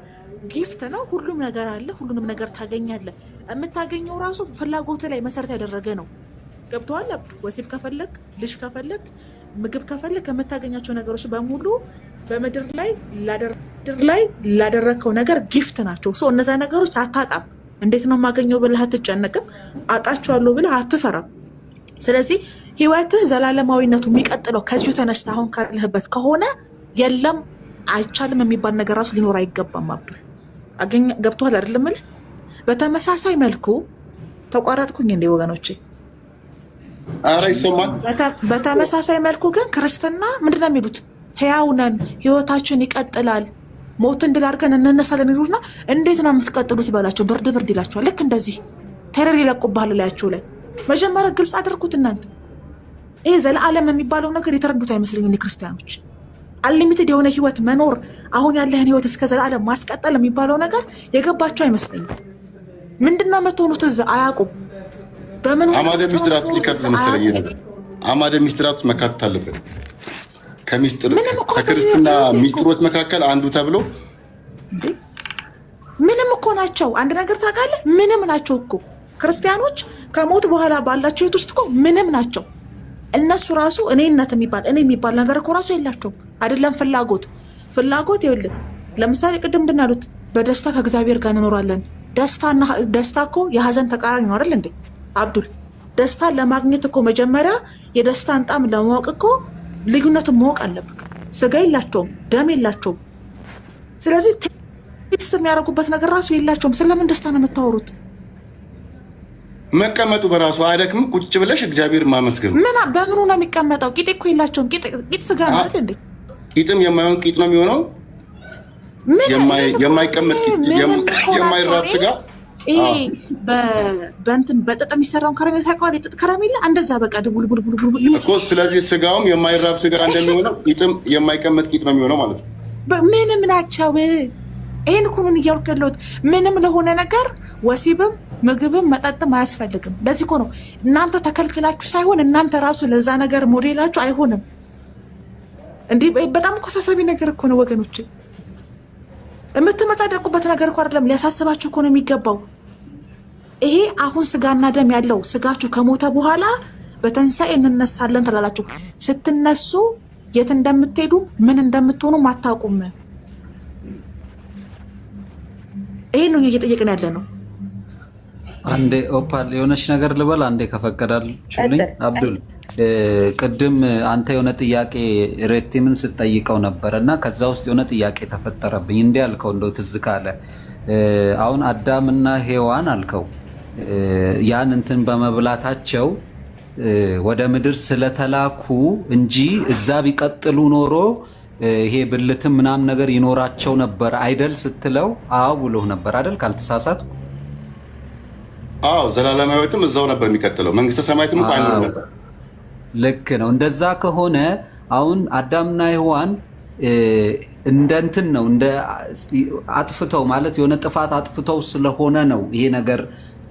Speaker 7: ጊፍት ነው። ሁሉም ነገር አለ፣ ሁሉንም ነገር ታገኛለህ። የምታገኘው ራሱ ፍላጎት ላይ መሰረት ያደረገ ነው። ገብቶሃል አብዱ? ወሲብ ከፈለግ፣ ልጅ ከፈለግ፣ ምግብ ከፈለግ የምታገኛቸው ነገሮች በሙሉ በምድር ላይ ላደረከው ነገር ጊፍት ናቸው። ሶ እነዛ ነገሮች አታጣም። እንዴት ነው የማገኘው ብለህ አትጨነቅም። አጣቸዋለሁ ብለህ አትፈራም። ስለዚህ ህይወትህ ዘላለማዊነቱ የሚቀጥለው ከዚሁ ተነስተህ አሁን ካለህበት ከሆነ የለም አይቻልም የሚባል ነገር ራሱ ሊኖር አይገባም። አብዱ ገብቶሃል አይደለም? በተመሳሳይ መልኩ ተቋረጥኩኝ እንዴ ወገኖቼ?
Speaker 3: ኧረ ይሰማል።
Speaker 7: በተመሳሳይ መልኩ ግን ክርስትና ምንድን ነው የሚሉት? ህያው ነን፣ ህይወታችን ይቀጥላል፣ ሞትን ድል አድርገን እንነሳለን ይሉና እንዴት ነው የምትቀጥሉት ይባላቸው። ብርድ ብርድ ይላቸዋል። ልክ እንደዚህ ቴረር ይለቁብሃል ላያቸው ላይ። መጀመሪያ ግልጽ አድርጉት እናንተ። ይሄ ዘላለም የሚባለው ነገር የተረዱት አይመስለኝም ክርስቲያኖች። አንሊሚትድ የሆነ ህይወት መኖር፣ አሁን ያለህን ህይወት እስከ ዘላለም ማስቀጠል የሚባለው ነገር የገባቸው አይመስለኝም። ምንድነው የምትሆኑት? እዛ አያውቁም። በምን
Speaker 3: አማደ ሚስጥራት ሲከፍል መሰለኝ ነገር አማደ ሚስጥራት መካተት አለበት። ከክርስትና ሚስጥሮች መካከል አንዱ ተብሎ
Speaker 7: ምንም እኮ ናቸው። አንድ ነገር ታውቃለህ? ምንም ናቸው እኮ ክርስቲያኖች ከሞት በኋላ ባላቸው ህይወት ውስጥ እኮ ምንም ናቸው። እነሱ ራሱ እኔነት የሚባል ነገር እኮ ራሱ የላቸውም። አይደለም ፍላጎት ይኸውልህ፣ ለምሳሌ ቅድም እንድናሉት በደስታ ከእግዚአብሔር ጋር እንኖራለን። ደስታ እኮ የሀዘን ተቃራኒ ነው አይደል እንዴ አብዱል? ደስታን ለማግኘት እኮ መጀመሪያ የደስታን ጣም ለማወቅ እኮ ልዩነቱን ማወቅ አለብህ። ስጋ የላቸውም፣ ደም የላቸውም። ስለዚህ ቴክስት የሚያደርጉበት ነገር ራሱ የላቸውም። ስለምን ደስታ ነው የምታወሩት?
Speaker 3: መቀመጡ በራሱ አያደክም? ቁጭ ብለሽ እግዚአብሔር ማመስገን
Speaker 7: በምኑ ነው የሚቀመጠው? ቂጥ እኮ የላቸውም። ቂጥ ስጋ ነው አይደል እንዴ?
Speaker 3: ቂጥም የማይሆን ቂጥ ነው የሚሆነው። የማይቀመጥ የማይራብ ስጋ
Speaker 7: በእንትን በጥጥ የሚሰራውን ከረሜላ ታውቀዋለህ? የጥጥ ከረሜላ እንደዛ በቃ ድቡልቡልቡልቡል
Speaker 3: እኮ። ስለዚህ ስጋውም የማይራብ ስጋ እንደሚሆነው ቂጥም የማይቀመጥ ቂጥ ነው የሚሆነው ማለት ነው።
Speaker 7: ምንም ናቸው። ይህን እኮ ምን እያልኩ ያለሁት፣ ምንም ለሆነ ነገር ወሲብም ምግብም መጠጥም አያስፈልግም። ለዚህ እኮ ነው እናንተ ተከልክላችሁ ሳይሆን እናንተ ራሱ ለዛ ነገር ሞዴላችሁ አይሆንም። እንዲህ በጣም እኮ አሳሳቢ ነገር እኮ ነው ወገኖች። የምትመጻደቁበት ነገር እኮ አይደለም፣ ሊያሳስባችሁ እኮ ነው የሚገባው። ይሄ አሁን ስጋና ደም ያለው ስጋችሁ ከሞተ በኋላ በትንሣኤ እንነሳለን ትላላችሁ። ስትነሱ የት እንደምትሄዱ ምን እንደምትሆኑ አታውቁም። ይሄን ነው እየጠየቅን ያለ ነው።
Speaker 6: አንዴ ኦፓል የሆነች ነገር ልበል አንዴ ከፈቀዳችሁልኝ። አብዱል ቅድም አንተ የሆነ ጥያቄ ሬቲምን ስትጠይቀው ነበረ እና ከዛ ውስጥ የሆነ ጥያቄ ተፈጠረብኝ። እንዲህ አልከው እንደው ትዝ ካለ አሁን አዳምና ሔዋን አልከው ያን እንትን በመብላታቸው ወደ ምድር ስለተላኩ እንጂ እዛ ቢቀጥሉ ኖሮ ይሄ ብልትም ምናምን ነገር ይኖራቸው ነበር አይደል ስትለው አዎ ብሎ ነበር አይደል ካልተሳሳት?
Speaker 3: አዎ ዘላለማዊ ሕይወትም እዛው ነበር የሚቀጥለው። መንግስተ ሰማያትም እኮ አይኖርም ነበር።
Speaker 6: ልክ ነው። እንደዛ ከሆነ አሁን አዳምና ሔዋን እንደ እንትን ነው እንደ አጥፍተው ማለት የሆነ ጥፋት አጥፍተው ስለሆነ ነው ይሄ ነገር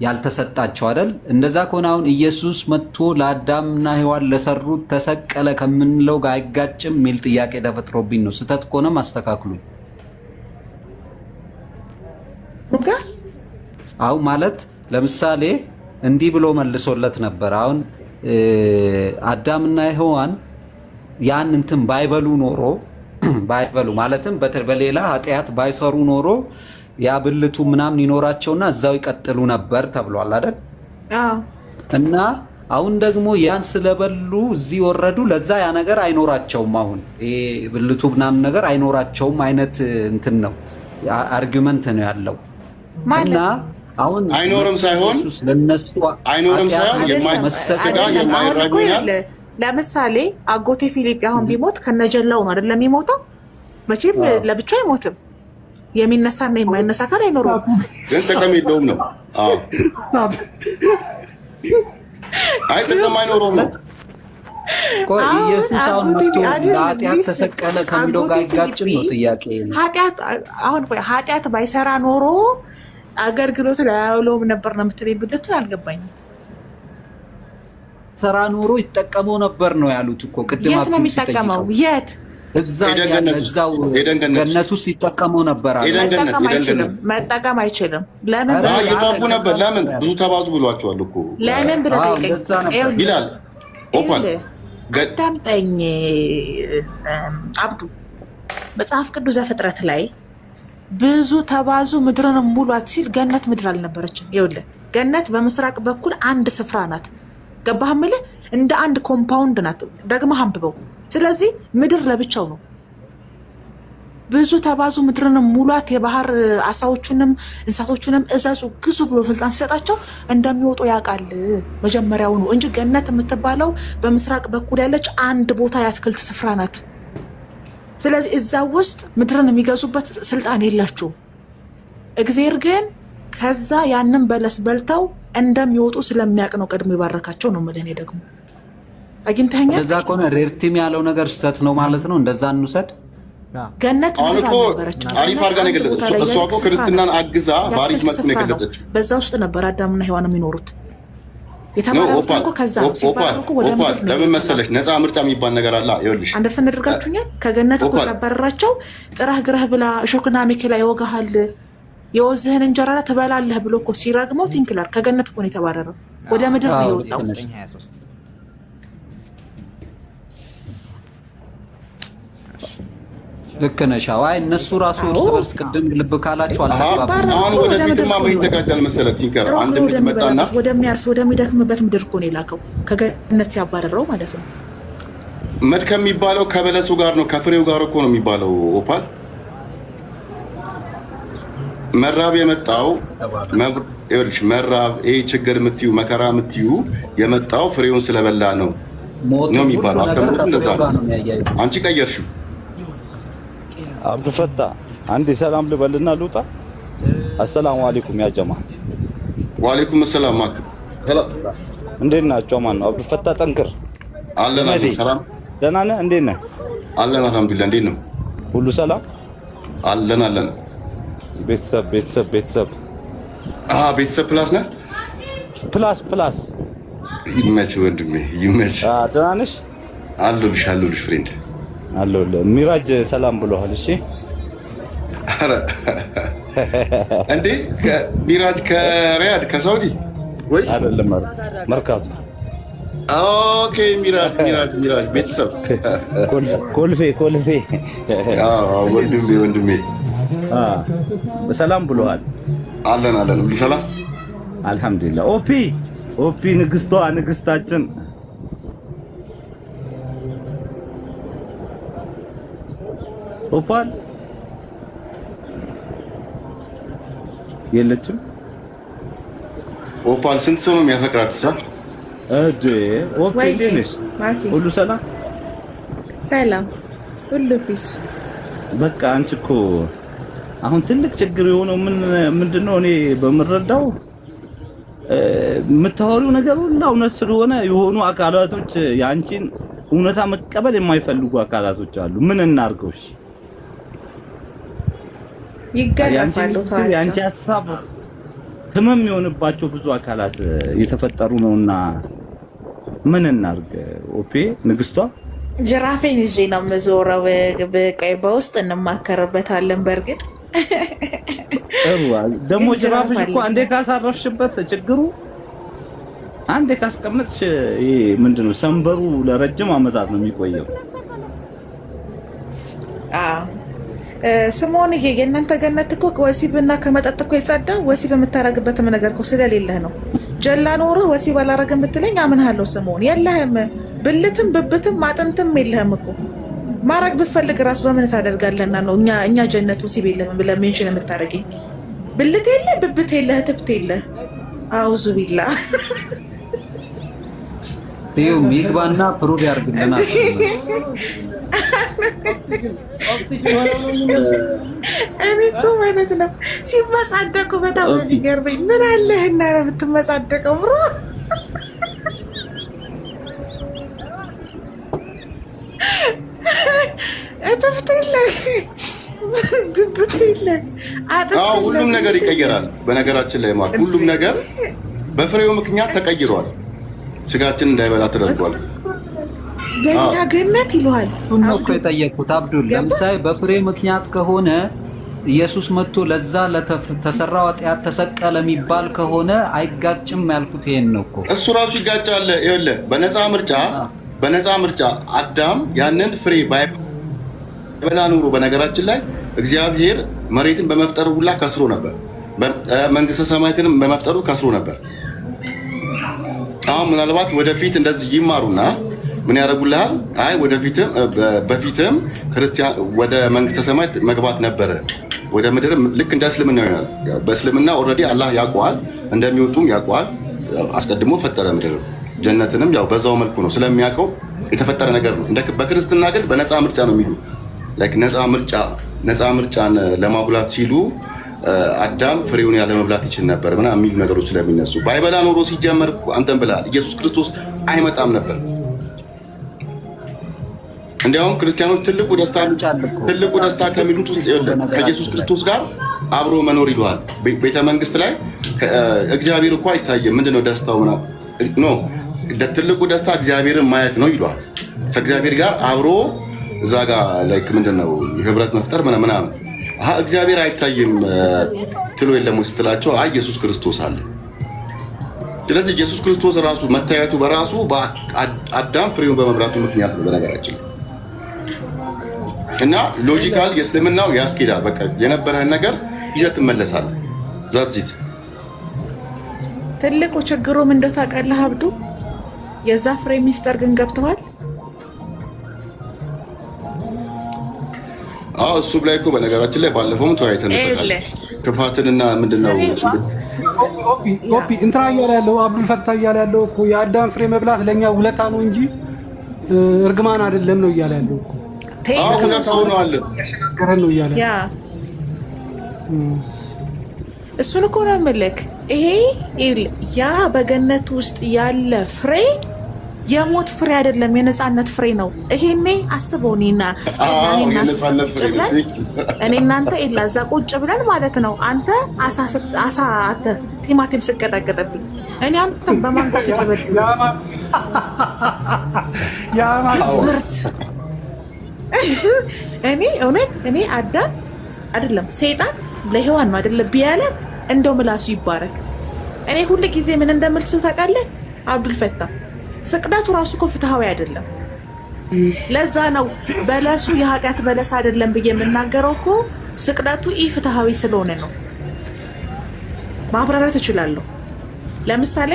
Speaker 6: ያልተሰጣቸው አይደል? እንደዛ ከሆነ አሁን ኢየሱስ መጥቶ ለአዳምና ሔዋን ለሰሩት ተሰቀለ ከምንለው ጋር አይጋጭም የሚል ጥያቄ ተፈጥሮብኝ ነው። ስህተት ከሆነ ማስተካክሉኝ። አሁን ማለት ለምሳሌ እንዲህ ብሎ መልሶለት ነበር። አሁን አዳምና ሔዋን ያን እንትን ባይበሉ ኖሮ ባይበሉ ማለትም በሌላ ኃጢአት ባይሰሩ ኖሮ ያ ብልቱ ምናምን ይኖራቸውና እዛው ይቀጥሉ ነበር ተብሏል አይደል? እና አሁን ደግሞ ያን ስለበሉ እዚህ ወረዱ። ለዛ ያ ነገር አይኖራቸውም። አሁን ይሄ ብልቱ ምናምን ነገር አይኖራቸውም አይነት እንትን ነው አርጊውመንት ነው ያለው። እና አሁን
Speaker 3: አይኖርም ሳይሆን
Speaker 7: የማይራጉኛል። ለምሳሌ አጎቴ ፊሊፕ አሁን ቢሞት ከነጀላው ነው አይደለም የሚሞተው? መቼም ለብቻው አይሞትም። የሚነሳና የማይነሳ ካል አይኖርም።
Speaker 3: ግን ጥቅም የለውም ነው። አይ ጥቅም አይኖረውም ነው።
Speaker 6: ቆይ ኢየሱስ አሁን መጥቶ ለኃጢአት ተሰቀለ ከሚለው ጋር አይጋጭም ነው ጥያቄ።
Speaker 7: ኃጢአት ባይሰራ ኖሮ አገልግሎት ላይ አያውለውም ነበር ነው የምትለኝ? ብልቱ አልገባኝም።
Speaker 6: ሰራ ኖሮ ይጠቀመው ነበር ነው ያሉት እኮ ቅድም።
Speaker 7: የት ነው የሚጠቀመው? የት?
Speaker 6: እዛው ገነት ውስጥ ይጠቀመው ነበር።
Speaker 7: መጠቀም አይችልም። ለምን
Speaker 3: ይራቡ ነበር? ለምን? ብዙ ተባዙ ብሏቸዋል እኮ።
Speaker 7: ለምን ብለህ ጠይቀኝ
Speaker 3: ይላል።
Speaker 7: አዳምጠኝ አብዱ። መጽሐፍ ቅዱስ ዘፍጥረት ላይ ብዙ ተባዙ ምድርን ሙሏት ሲል ገነት ምድር አልነበረችም። ይኸውልህ ገነት በምስራቅ በኩል አንድ ስፍራ ናት። ገባህ የምልህ? እንደ አንድ ኮምፓውንድ ናት። ደግመህ አንብበው። ስለዚህ ምድር ለብቻው ነው። ብዙ ተባዙ ምድርን ሙሏት፣ የባህር አሳዎቹንም እንስሳቶቹንም እዘዙ ግዙ ብሎ ስልጣን ሲሰጣቸው እንደሚወጡ ያውቃል መጀመሪያውኑ እንጂ ገነት የምትባለው በምስራቅ በኩል ያለች አንድ ቦታ የአትክልት ስፍራ ናት። ስለዚህ እዛ ውስጥ ምድርን የሚገዙበት ስልጣን የላቸውም። እግዚአብሔር ግን ከዛ ያንን በለስ በልተው እንደሚወጡ ስለሚያውቅ ነው ቀድሞ የባረካቸው ነው የምልህ። እኔ ደግሞ አግኝተኸኛል።
Speaker 6: እንደዛ ከሆነ ሬርቲም ያለው ነገር ስህተት ነው ማለት ነው። እንደዛ እንውሰድ።
Speaker 7: ገነት
Speaker 3: አሁን እኮ አሪፍ አድርጋ ነው የገለጸችው። እሷ እኮ ክርስትናን አግዛ በአሪፍ መልኩ ነው የገለጸችው።
Speaker 7: በዛ ውስጥ ነበር አዳምና ሔዋን የሚኖሩት። የተባረሩት እኮ ከዛ ነው። ሲባረሩ ወደ ምድር ነው።
Speaker 3: ለምን መሰለሽ ነፃ ምርጫ የሚባል ነገር አለ። ይኸውልሽ
Speaker 7: አንደርስታንድ አድርጋችሁኛል። ከገነት እኮ ሲያባረራቸው ጥራህ ግረህ ብላ እሾክና አሜከላ ይወጋሃል፣ የወዝህን እንጀራ ትበላለህ ብሎ እኮ ሲረግመው ቲንክላር ከገነት እኮ ነው የተባረረው። ወደ ምድር ነው የወጣው።
Speaker 6: ልክ ነሽ። አይ እነሱ ራሱ እርስ በርስ ቅድም ልብ ካላችሁ አልተስባባም።
Speaker 3: አሁን ወደዚህ ድማ ምን ይዘጋጃል መሰለህ? ቲንከር አንድ ምት መጣና
Speaker 7: ወደሚያርስ ወደሚደክምበት ምድር እኮ ነው የላከው ከገነት ሲያባረረው ማለት ነው።
Speaker 3: መድከም የሚባለው ከበለሱ ጋር ነው ከፍሬው ጋር እኮ ነው የሚባለው። ኦፓል መራብ የመጣው ይኸውልሽ፣ መራብ ይሄ ችግር የምትዩ መከራ የምትዩ የመጣው ፍሬውን ስለበላ ነው ነው የሚባለው። አስተምሮት እንደዛ ነው። አንቺ ቀየርሽው።
Speaker 12: አብዱፈታ አንዴ ሰላም ልበልና ልውጣ። አሰላሙ አለይኩም ያ ጀማ።
Speaker 3: ወአለይኩም ሰላም ማክ።
Speaker 12: እንዴት ናቸው? ማን ነው? አብዱፈታ ጠንክር።
Speaker 3: አለን አለን። ሰላም
Speaker 12: ደህና ነህ? እንዴት ነህ?
Speaker 3: አለን አልሐምዱሊላህ። እንዴት ነው?
Speaker 12: ሁሉ ሰላም
Speaker 3: አለን አለን።
Speaker 12: ቤተሰብ
Speaker 3: ቤተሰብ ፕላስ ነህ?
Speaker 12: ፕላስ
Speaker 3: ይመች ወንድሜ ይመች።
Speaker 12: ደህና ነሽ?
Speaker 3: አለሁልሽ ፍሬንድ
Speaker 12: አለሁልህ። ሚራጅ ሰላም ብሎሃል። እሺ
Speaker 3: ኧረ እንዴ ሚራጅ ከሪያድ ከሳውዲ ወይስ
Speaker 12: አይደለም? መርካቶ።
Speaker 3: ኦኬ ሚራጅ ቤተሰብ
Speaker 12: ኮልፌ
Speaker 3: ወንድሜ
Speaker 12: ሰላም ብሎሃል።
Speaker 3: አለን ሁሉ ሰላም
Speaker 12: አልሐምዱሊላህ። ኦፒ ንግስታችን ኦፓል የለችም።
Speaker 3: ኦፓል ስንት ሰው ነው የሚያፈቅራት?
Speaker 12: ኦፒ እንዴት ነሽ? ሁሉ ሰላም
Speaker 7: ሁሉ ፒስ።
Speaker 12: በቃ አንቺ እኮ አሁን ትልቅ ችግር የሆነው ምንድነው? እኔ በምረዳው የምታወሪው ነገር ሁሉ እውነት ስለሆነ የሆኑ አካላቶች የአንቺን እውነታ መቀበል የማይፈልጉ አካላቶች አሉ። ምን እናርገው? እሺ
Speaker 7: ይገርማሉ።
Speaker 12: ያንቺ ሀሳብ ህመም የሆነባቸው ብዙ አካላት የተፈጠሩ ነውና ምን እናርግ? ኦፔ ንግስቷ
Speaker 7: ጅራፌን ይዤ ነው የምዞረው። በቀይ በውስጥ እንማከርበታለን። በእርግጥ
Speaker 12: ደግሞ ጅራፍሽ እኮ አንዴ ካሳረፍሽበት ችግሩ አንዴ ካስቀመጥሽ ይሄ ምንድነው ሰንበሩ ለረጅም ዓመታት ነው የሚቆየው።
Speaker 7: ስምዖን የእናንተ ገነት እኮ ወሲብና ከመጠጥ እኮ የጸዳ ወሲብ የምታረግበትም ነገር እኮ ስለሌለህ ነው። ጀላ ኖርህ ወሲብ አላረግም ብትለኝ አምንሃለሁ። ስምዖን የለህም፣ ብልትም ብብትም አጥንትም የለህም እኮ። ማረግ ብትፈልግ ራሱ በምን ታደርጋለህና ነው እኛ ጀነት ወሲብ የለም ብለህ ሜንሽን የምታደርገኝ? ብልት የለ፣ ብብት የለ፣ ትብት የለ። አውዙ ቢላ
Speaker 6: ይኸው ሚግባና ፕሩቭ ያርግልናል።
Speaker 7: እኔ እኮ ማለት ነው ሲመጻደቁ በጣም ነው የሚገርመኝ። ምን አለህና ነው የምትመጻደቀው? ብሮ እትፍት የለ፣ ብብት የለ፣ አጥንት
Speaker 3: ሁሉም ነገር ይቀየራል። በነገራችን ላይ ማለት ሁሉም ነገር በፍሬው ምክንያት ተቀይሯል። ስጋችን እንዳይበላ ተደርጓል።
Speaker 7: በእኛ ገነት ይለዋል
Speaker 6: ነው እኮ የጠየቁት አብዱል። ለምሳሌ በፍሬ ምክንያት ከሆነ ኢየሱስ መጥቶ ለዛ ለተሰራው ኃጢአት ተሰቀለ የሚባል ከሆነ አይጋጭም ያልኩት ይሄን ነው እኮ።
Speaker 3: እሱ ራሱ ይጋጫል። ይኸውልህ በነፃ ምርጫ አዳም ያንን ፍሬ ባይበላ ኑሮ በነገራችን ላይ እግዚአብሔር መሬትን በመፍጠሩ ሁላ ከስሮ ነበር። መንግስተ ሰማያትንም በመፍጠሩ ከስሮ ነበር። አሁን ምናልባት ወደፊት እንደዚህ ይማሩና ምን ያደርጉልሃል? አይ ወደፊትም በፊትም ክርስቲያን ወደ መንግስተ ሰማያት መግባት ነበረ ወደ ምድር ልክ እንደ እስልምና ይሆናል። በእስልምና ኦልሬዲ አላህ ያውቀዋል፣ እንደሚወጡም ያውቀዋል። አስቀድሞ ፈጠረ ምድር ጀነትንም ያው በዛው መልኩ ነው ስለሚያውቀው የተፈጠረ ነገር ነው። በክርስትና ግን በነፃ ምርጫ ነው የሚሉ ላይክ ነፃ ምርጫን ለማጉላት ሲሉ አዳም ፍሬውን ያለ መብላት ይችል ነበር ምናምን የሚሉ ነገሮች ስለሚነሱ ባይበላ ኖሮ ሲጀመር አንተም ብለሃል ኢየሱስ ክርስቶስ አይመጣም ነበር። እንዲያውም ክርስቲያኖች ትልቁ ደስታ ከሚሉት ውስጥ ከኢየሱስ ክርስቶስ ጋር አብሮ መኖር ይለዋል። ቤተ መንግስት ላይ እግዚአብሔር እኮ አይታየም፣ ምንድነው ደስታው? ኖ ትልቁ ደስታ እግዚአብሔርን ማየት ነው ይለዋል። ከእግዚአብሔር ጋር አብሮ እዛ ጋር ላይክ ምንድነው ህብረት መፍጠር ምናምን። እግዚአብሔር አይታይም ትሎ የለም ስትላቸው አይ ኢየሱስ ክርስቶስ አለ። ስለዚህ ኢየሱስ ክርስቶስ ራሱ መታየቱ በራሱ አዳም ፍሬውን በመብላቱ ምክንያት ነው በነገራችን እና ሎጂካል የእስልምናው ያስኬዳል። በቃ የነበረህን ነገር ይዘህ ትመለሳለህ። ዛትዚት
Speaker 7: ትልቁ ችግሩ ምን እንደው ታውቃለህ አብዱ? የዛ ፍሬ ሚስጥር ግን ገብተዋል።
Speaker 3: እሱ ላይ እኮ በነገራችን ላይ ባለፈውም ተወያይተንበታል። ክፋትንና ምንድነው
Speaker 2: ኮፒ እንትና እያለ ያለው አብዱል ፈታ እያለ ያለው እኮ የአዳም ፍሬ መብላት ለእኛ ውለታ ነው እንጂ እርግማን አይደለም ነው እያለ ያለው እኮ። ነው እያለ
Speaker 7: እሱን እኮ ነው የምልህ። ይሄ ያ በገነት ውስጥ ያለ ፍሬ የሞት ፍሬ አይደለም፣ የነፃነት ፍሬ ነው። ይሄኔ አስበው እኔ እናንተ ኤላ እዛ ቁጭ ብለን ማለት ነው። አንተ አሳ ቲማቲም ስቀጠቅጥብኝ እኔ አንተም በማንጎ ስቀበል እኔ እውነት እኔ አዳም አይደለም ሰይጣን ለሔዋን ነው አይደለም ቢያለት እንደው ምላሱ ይባረክ። እኔ ሁሉ ጊዜ ምን እንደምል ሰው ታውቃለህ አብዱል ፈታ ስቅዳቱ ራሱ እኮ ፍትሃዊ አይደለም። ለዛ ነው በለሱ የኃጢአት በለስ አይደለም ብዬ የምናገረው እኮ ስቅዳቱ ፍትሃዊ ስለሆነ ነው። ማብራራት እችላለሁ። ለምሳሌ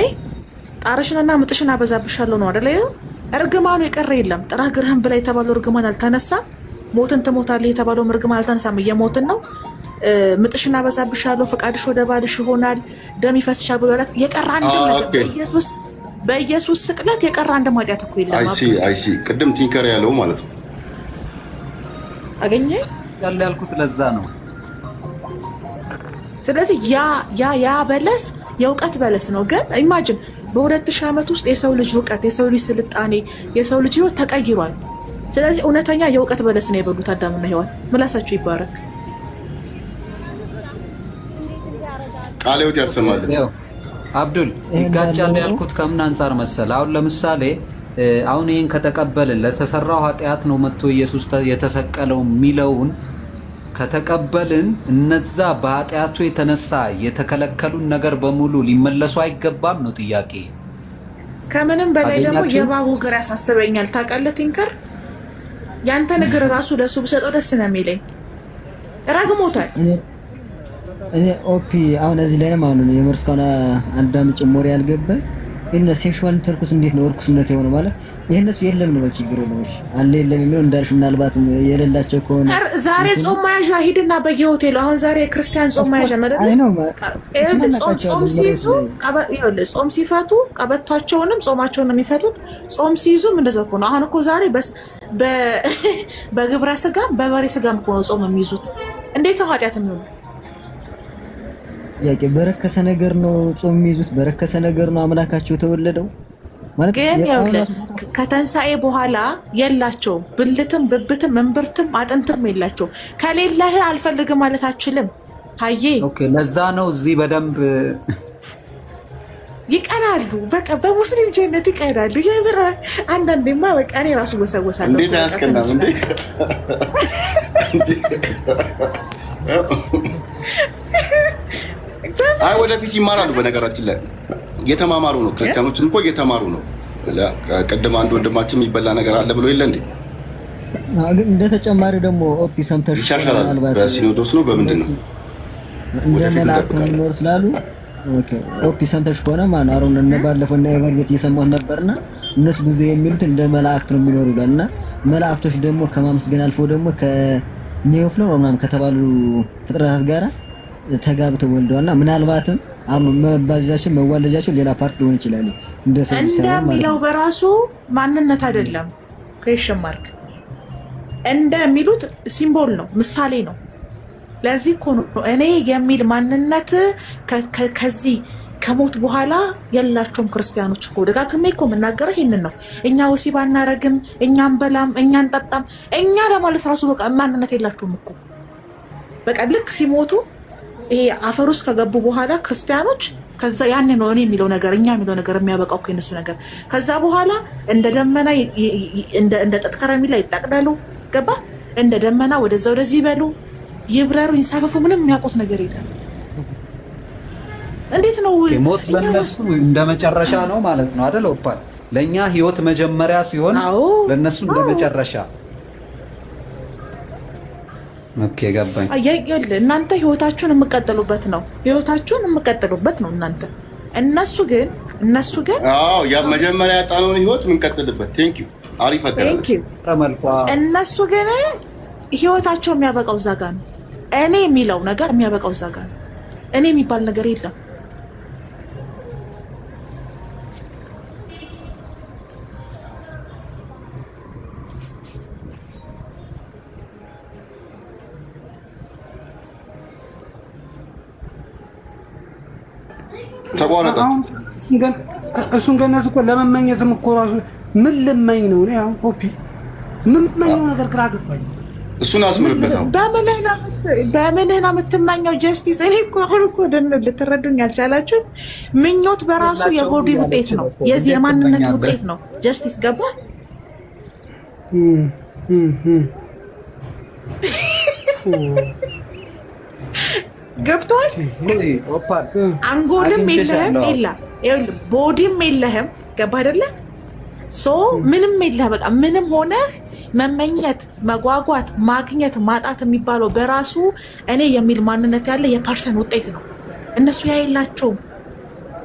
Speaker 7: ጣርሽንና ምጥሽን አበዛብሻለሁ ነው አይደል? እርግማኑ የቀረ የለም። ጥራህ ግርህን ብላ የተባለው እርግማን አልተነሳም። ሞትን ትሞታለህ የተባለው እርግማን አልተነሳም። እየሞትን ነው። ምጥሽን አበዛብሻለሁ፣ ፈቃድሽ ወደ ባልሽ ይሆናል፣ ደም ይፈስሻል ብሎ የቀረ አንድ ነገር በኢየሱስ ስቅለት የቀረ አንድ ኃጢአት እኮ የለም።
Speaker 3: አይሲ ቅድም ቲንከር ያለው ማለት ነው
Speaker 7: አገኘ
Speaker 6: ያልኩት ለዛ ነው።
Speaker 7: ስለዚህ ያ በለስ የእውቀት በለስ ነው። ግን ኢማጂን በ2000 ዓመት ውስጥ የሰው ልጅ እውቀት፣ የሰው ልጅ ስልጣኔ፣ የሰው ልጅ ህይወት ተቀይሯል። ስለዚህ እውነተኛ የእውቀት በለስ ነው የበሉት አዳምና ሔዋን። ምላሳቸው ይባረክ።
Speaker 3: ቃለ ሕይወት ያሰማል።
Speaker 6: አብዱል ይጋጫል ያልኩት ከምን አንፃር መሰለ? አሁን ለምሳሌ አሁን ይህን ከተቀበልን ለተሰራው ኃጢአት ነው መጥቶ ኢየሱስ የተሰቀለው የሚለውን ከተቀበልን እነዛ በኃጢአቱ የተነሳ የተከለከሉን ነገር በሙሉ ሊመለሱ አይገባም ነው ጥያቄ።
Speaker 7: ከምንም በላይ ደግሞ የእባቡ እግር ያሳስበኛል። ታውቃለህ ቲንከር፣ ያንተ እግር ራሱ ለሱ ብሰጠው ደስ ነው የሚለኝ። ረግሞታል።
Speaker 9: እኔ ኦፒ አሁን እዚህ ላይ ማለት ነው የመርስ ከሆነ አንዳም ጭሞሪ ያልገባ እና ሴክሹዋል ኢንተርኮርስ እንዴት ነው እርኩስነት የሆነ ማለት ይሄነሱ የለም ነው ችግር ነው አለ የለም የሚለው እንዳልሽ ምናልባት የሌላቸው ከሆነ
Speaker 7: ዛሬ ጾም ማያዣ ሂድና በየሆቴሉ አሁን ዛሬ ክርስቲያን ጾም ማያዣ ነው አይደል? ጾም ሲይዙ ጾም ሲፈቱ ቀበቷቸውንም ጾማቸውንም የሚፈቱት ጾም ሲይዙም እንደዛው እኮ ነው። አሁን እኮ ዛሬ በግብረ ስጋም በበሬ ስጋም እኮ ነው ጾም የሚይዙት። እንዴት ነው ኃጢአት የሚሆነው?
Speaker 9: ያቄ በረከሰ ነገር ነው ጾም የሚይዙት፣ በረከሰ ነገር ነው አምላካቸው ተወለደው ማለት
Speaker 7: ግን ያውልህ ከተንሳኤ በኋላ የላቸውም። ብልትም ብብትም እንብርትም አጥንትም የላቸው። ከሌለህ አልፈልግም ማለት አችልም። ሀዬ
Speaker 6: ኦኬ፣ ለዛ ነው እዚህ በደንብ
Speaker 7: ይቀናሉ። በቃ በሙስሊም ጀነት ይቀናሉ። የምር አንዳንዴማ በቃ እኔ ራሱ ወሰወሳለሁ።
Speaker 3: እንዴት አያስቀናም እንዴ? አይ ወደፊት ይማራሉ። በነገራችን ላይ እየተማማሩ ነው። ክርስቲያኖችን እኮ እየተማሩ ነው። ቅድም አንድ ወንድማችን የሚበላ ነገር አለ ብሎ የለ እንዴ?
Speaker 9: ግን እንደ ተጨማሪ ደግሞ ኦፒ ሰምተሽ
Speaker 3: ይሻሻላል። በሲኖዶስ ነው በምንድን ነው
Speaker 9: እንደ መላእክት ነው ስላሉ ኦኬ ኦፒ ሰምተሽ ከሆነ ማን አሮን እና ባለፈው እና የበርገት እየሰማሁት ነበርና እነሱ ብዙ የሚሉት እንደ መላእክት ነው የሚኖሩ ይላልና መላእክቶች ደግሞ ከማመስገን አልፎ ደግሞ ከኒዮፍሎ ምናምን ከተባሉ ፍጥረታት ጋራ ተጋብተው ወልደዋልና ምናልባትም አሁን መባጃቸው መዋለጃቸው ሌላ ፓርት ሊሆን ይችላል።
Speaker 7: እንደሚለው በራሱ ማንነት አይደለም። ክሬሽን ማርክ እንደሚሉት ሲምቦል ነው፣ ምሳሌ ነው። ለዚህ እኮ ነው እኔ የሚል ማንነት ከዚህ ከሞት በኋላ የላቸውም ክርስቲያኖች እኮ። ደጋግሜ እኮ የምናገረው ይሄንን ነው። እኛ ወሲብ አናረግም፣ እኛ አንበላም፣ እኛ አንጠጣም፣ እኛ ለማለት ራሱ በቃ ማንነት የላቸውም እኮ። በቃ ልክ ሲሞቱ ይሄ አፈር ውስጥ ከገቡ በኋላ ክርስቲያኖች ከዛ ያን ነው እኔ የሚለው ነገር እኛ የሚለው ነገር የሚያበቃው እኮ የነሱ ነገር። ከዛ በኋላ እንደ ደመና እንደ ጥጥ ከረሜላ ይጠቅላሉ። ገባ? እንደ ደመና ወደዛ ወደዚህ ይበሉ፣ ይብረሩ፣ ይንሳፈፉ። ምንም የሚያውቁት ነገር የለም። እንዴት ነው
Speaker 6: ሞት ለነሱ እንደ መጨረሻ ነው ማለት ነው አይደል? ኦፓል ለኛ ህይወት መጀመሪያ ሲሆን ለነሱ እንደ መጨረሻ። ኦኬ ገባኝ።
Speaker 7: አያይል እናንተ ህይወታችሁን የምትቀጥሉበት ነው፣ ህይወታችሁን የምትቀጥሉበት ነው እናንተ። እነሱ ግን
Speaker 3: አዎ ያ መጀመሪያ ያጣነውን ህይወት የምንቀጥልበት። ቴንክ ዩ አሪፍ አገላለጽ።
Speaker 7: እነሱ ግን ህይወታቸው የሚያበቃው እዛ ጋር ነው። እኔ የሚለው ነገር የሚያበቃው እዛ ጋር ነው። እኔ የሚባል ነገር የለም።
Speaker 3: ተቋረጠ።
Speaker 2: እሱን ገነት እኮ ለመመኘትም እኮ ራሱ ምን ልመኝ ነው? እኔ አሁን ኦፒ የምመኘው ነገር ግራ ገባኝ።
Speaker 3: እሱን አስምርበት።
Speaker 7: በምንህ ነው የምትመኘው? ጀስቲስ እኔ እኮ አሁን እኮ ልትረዱኝ ያልቻላችሁት ምኞት በራሱ የቦዲ ውጤት ነው፣ የዚህ የማንነት ውጤት ነው። ጀስቲስ ገባ? ገብቷል? አንጎልም የለህም ቦዲም የለህም። ገባ አይደለ? ምንም የለህ። በቃ ምንም ሆነህ መመኘት፣ መጓጓት፣ ማግኘት፣ ማጣት የሚባለው በራሱ እኔ የሚል ማንነት ያለ የፐርሰን ውጤት ነው። እነሱ ያ የላቸውም።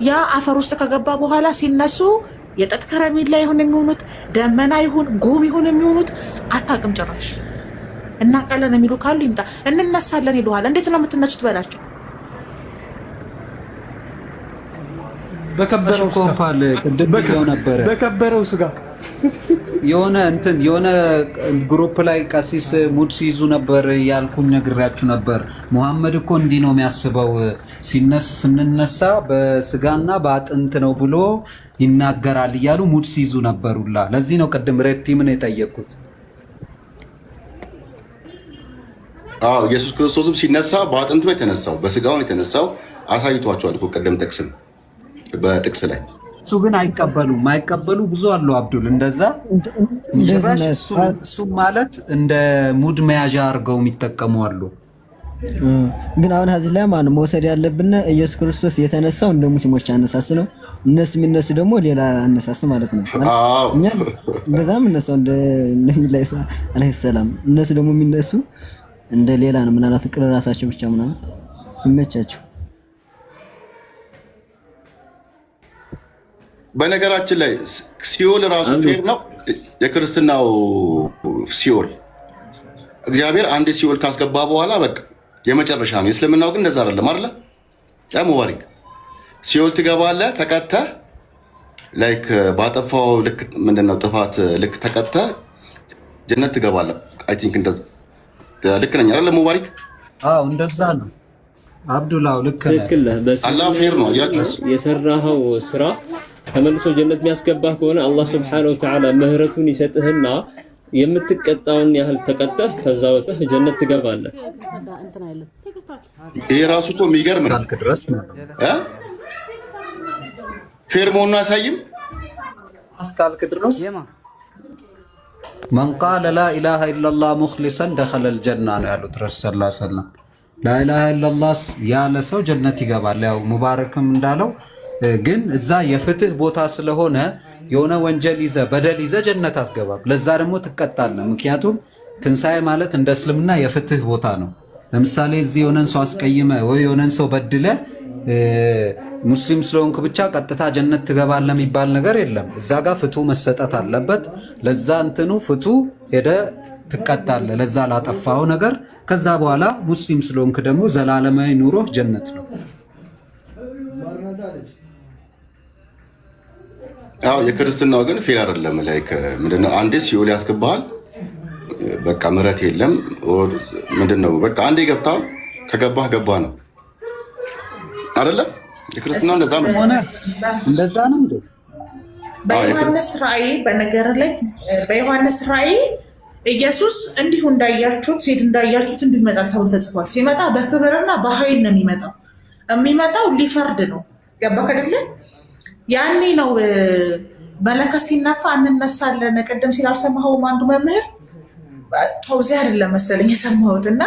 Speaker 7: ያ አፈር ውስጥ ከገባ በኋላ ሲነሱ የጥጥ ከረሜላ ይሁን የሚሆኑት ደመና ይሁን ጉም ይሁን የሚሆኑት አታውቅም ጭራሽ። እናውቃለን የሚሉ ካሉ ይምጣ፣ እንነሳለን ይሉሃል። እንዴት ነው የምትነሱት በላቸው።
Speaker 2: በከበረው ስጋ
Speaker 6: የሆነ ግሩፕ ላይ ቀሲስ ሙድ ሲይዙ ነበር ያልኩኝ ነግራችሁ ነበር። ሙሐመድ እኮ እንዲህ ነው የሚያስበው ስንነሳ በስጋና በአጥንት ነው ብሎ ይናገራል እያሉ ሙድ ሲይዙ ነበሩላ። ለዚህ ነው ቅድም ሬቲምን የጠየቁት።
Speaker 3: ኢየሱስ ክርስቶስም ሲነሳ በአጥንቱ ነው የተነሳው፣ በስጋው ነው የተነሳው። አሳይቷቸዋል እኮ ቀደም በጥቅስ ላይ።
Speaker 6: እሱ ግን አይቀበሉ ብዙ አሉ። አብዱል እንደዛ እሱም ማለት እንደ ሙድ መያዣ አድርገው የሚጠቀሙ አሉ።
Speaker 9: ግን አሁን እዚህ ላይ ማን መውሰድ ያለብን ኢየሱስ ክርስቶስ የተነሳው እንደ ሙስሊሞች አነሳስ ነው። እነሱ የሚነሱ ደግሞ ሌላ አነሳስ ማለት ነው። እኛ እንደዛም እነሱ እንደ ነብዩ አለይሂ ሰላም እነሱ ደግሞ የሚነሱ እንደ ሌላ ነው። ምናልባት ቅር ራሳቸው ብቻ ምናምን ይመቻቸው።
Speaker 3: በነገራችን ላይ ሲኦል ራሱ ፌር ነው። የክርስትናው ሲኦል እግዚአብሔር አንድ ሲኦል ካስገባ በኋላ በቃ የመጨረሻ ነው። የእስልምናው ግን እንደዛ አይደለም አይደለ? ያ ሙባሪክ ሲኦል ትገባለህ ተቀጥተህ ላይክ ባጠፋው ልክ ምንድነው ጥፋት ልክ ተቀጥተህ ጀነት ትገባለህ። አይ ቲንክ እንደዛ ልክ ነኝ አይደለ ሙባሪክ?
Speaker 6: አዎ እንደዛ ነው አብዱላህ፣ ልክ ነህ።
Speaker 3: አላህ ፌር ነው። አያችሁ
Speaker 10: የሰራኸው ስራ ተመልሶ ጀነት የሚያስገባህ ከሆነ አላህ Subhanahu Wa Ta'ala ምህረቱን ይሰጥህና የምትቀጣውን ያህል ተቀጣህ ከዛ ወጥተህ ጀነት ትገባለህ።
Speaker 3: ይሄ ራሱ እኮ የሚገርም ነው። ፌር መሆኑን አያሳይም?
Speaker 6: አስካልክ ድረስ መን ቃለ ላ ኢላሃ ኢለላህ ሙኽሊሰን ደኸለል ጀና ነው ያሉት ረሱል ሰለላሁ ዐለይሂ ወሰለም። ላ ኢላሃ ኢለላህ ያለ ሰው ጀነት ይገባል። ያው ሙባረክም እንዳለው ግን እዛ የፍትህ ቦታ ስለሆነ የሆነ ወንጀል ይዘ በደል ይዘ ጀነት አትገባም። ለዛ ደግሞ ትቀጣለህ። ምክንያቱም ትንሣኤ ማለት እንደ እስልምና የፍትህ ቦታ ነው። ለምሳሌ እዚህ የሆነን ሰው አስቀይመ ወይ የሆነን ሰው በድለ ሙስሊም ስለሆንክ ብቻ ቀጥታ ጀነት ትገባለህ የሚባል ነገር የለም። እዛ ጋር ፍትሁ መሰጠት አለበት። ለዛ እንትኑ ፍትሁ ሄደ ትቀጣለህ ለዛ ላጠፋው ነገር። ከዛ በኋላ ሙስሊም ስለሆንክ ደግሞ ዘላለማዊ ኑሮ ጀነት ነው።
Speaker 3: አዎ የክርስትናው ግን ፌር አይደለም። ላይክ ምንድነው አንዴ ሲኦል ያስገባሃል፣ በቃ ምሕረት የለም። ምንድነው በቃ አንዴ ገብተሃል፣ ከገባህ ገባ ነው አይደለ? የክርስትና እንደዛ ነው።
Speaker 6: እንደዛ ነው እንዴ?
Speaker 7: በዮሐንስ ራእይ በነገር ላይ በዮሐንስ ራእይ ኢየሱስ እንዲሁ እንዳያችሁት ሴት እንዳያችሁት እንዲሁ ይመጣል ተብሎ ተጽፏል። ሲመጣ በክብርና በኃይል ነው የሚመጣው። የሚመጣው ሊፈርድ ነው። ገባህ አይደለ? ያኔ ነው መለከት ሲነፋ እንነሳለን። ቀደም ሲል አልሰማኸውም? አንዱ መምህር ተውዚ አይደለም መሰለኝ የሰማሁት እና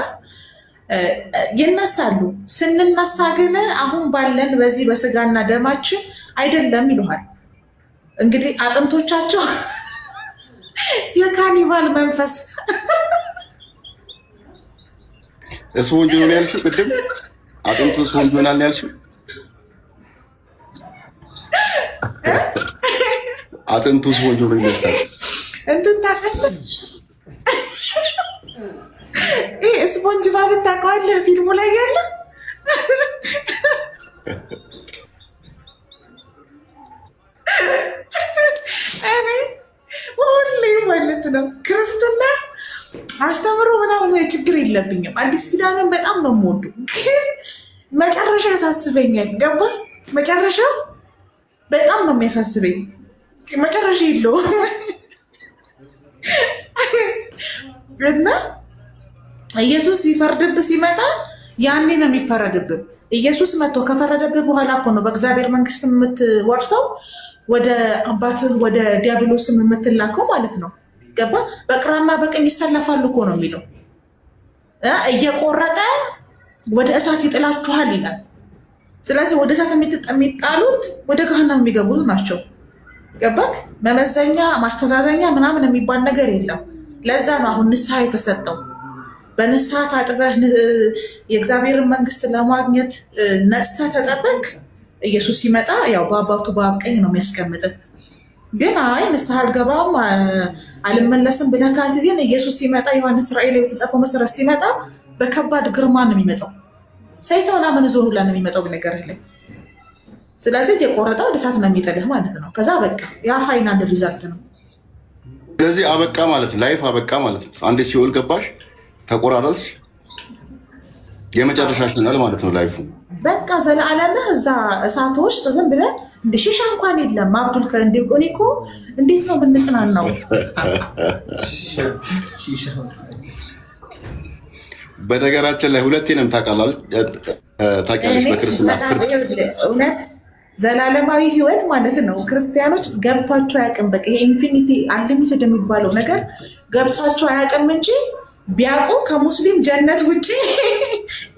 Speaker 7: ይነሳሉ። ስንነሳ ግን አሁን ባለን በዚህ በስጋና ደማችን አይደለም ይሉሃል። እንግዲህ አጥንቶቻቸው የካኒባል መንፈስ
Speaker 3: ስፖንጅ ነው ያልሽው ቅድም። አጥንቱ ስፖንጅ ሆናል ያልሽው። አጥንቱ ስፖንጅ ነው ይነሳል።
Speaker 7: እንትን ታውቃለህ? ስፖንጅ ባብ ታውቀዋለህ? ፊልሙ ላይ ያለ እኔ ሁሌ ማለት ነው ክርስትና አስተምሮ ምናምን ችግር የለብኝም። አዲስ ኪዳንን በጣም ነው የምወዱ፣ ግን መጨረሻ ያሳስበኛል። ገባ? መጨረሻው በጣም ነው የሚያሳስበኝ። መጨረሻ የለውም እና ኢየሱስ ሲፈርድብህ ሲመጣ ያኔ ነው የሚፈረድብህ። ኢየሱስ መጥቶ ከፈረደብህ በኋላ እኮ ነው በእግዚአብሔር መንግስት የምትወርሰው፣ ወደ አባትህ ወደ ዲያብሎስም የምትላከው ማለት ነው። ገባ? በግራና በቀኝ ይሰለፋሉ እኮ ነው የሚለው። እየቆረጠ ወደ እሳት ይጥላችኋል ይላል። ስለዚህ ወደ እሳት የሚጣሉት ወደ ገሃነም የሚገቡት ናቸው። ገባክ? መመዘኛ ማስተዛዘኛ ምናምን የሚባል ነገር የለም። ለዛ ነው አሁን ንስሐ የተሰጠው። በንስሐ ታጥበህ የእግዚአብሔርን መንግስት ለማግኘት ነጽተህ ተጠበቅ። ኢየሱስ ሲመጣ ያው በአባቱ በአብ ቀኝ ነው የሚያስቀምጥን። ግን አይ ንስሐ አልገባም አልመለስም ብለህ ካልክ ግን ኢየሱስ ሲመጣ ዮሐንስ ራእይ ላይ በተጻፈው መሰረት ሲመጣ በከባድ ግርማ ነው የሚመጣው። ሰይፍ ምናምን ዞር ሁላ ነው የሚመጣው በነገርህ ላይ። ስለዚህ የቆረጠ ወደ እሳት ነው የሚጥልህ ማለት ነው። ከዛ በቃ ያ ፋይናል ሪዛልት ነው።
Speaker 3: ስለዚህ አበቃ ማለት ነው። ላይፍ አበቃ ማለት ነው። አንዴ ሲኦል ገባሽ ተቆራረልሽ የመጨረሻሽ ነው ማለት ነው ላይፉ።
Speaker 7: በቃ ዘላለምህ እዛ እሳት ውስጥ ዝም ብለህ ሺሻ እንኳን የለም። አብዱል ከእንዲቆኒ እኮ እንዴት ነው ብንጽናናው?
Speaker 3: በነገራችን ላይ ሁለቴ ነው ታውቂያለሽ በክርስትና
Speaker 7: እውነት ዘላለማዊ ህይወት ማለት ነው። ክርስቲያኖች ገብቷቸው አያውቅም። በቃ ይሄ ኢንፊኒቲ አንሊሚትድ የሚባለው ነገር ገብቷቸው አያውቅም እንጂ ቢያውቁ ከሙስሊም ጀነት ውጭ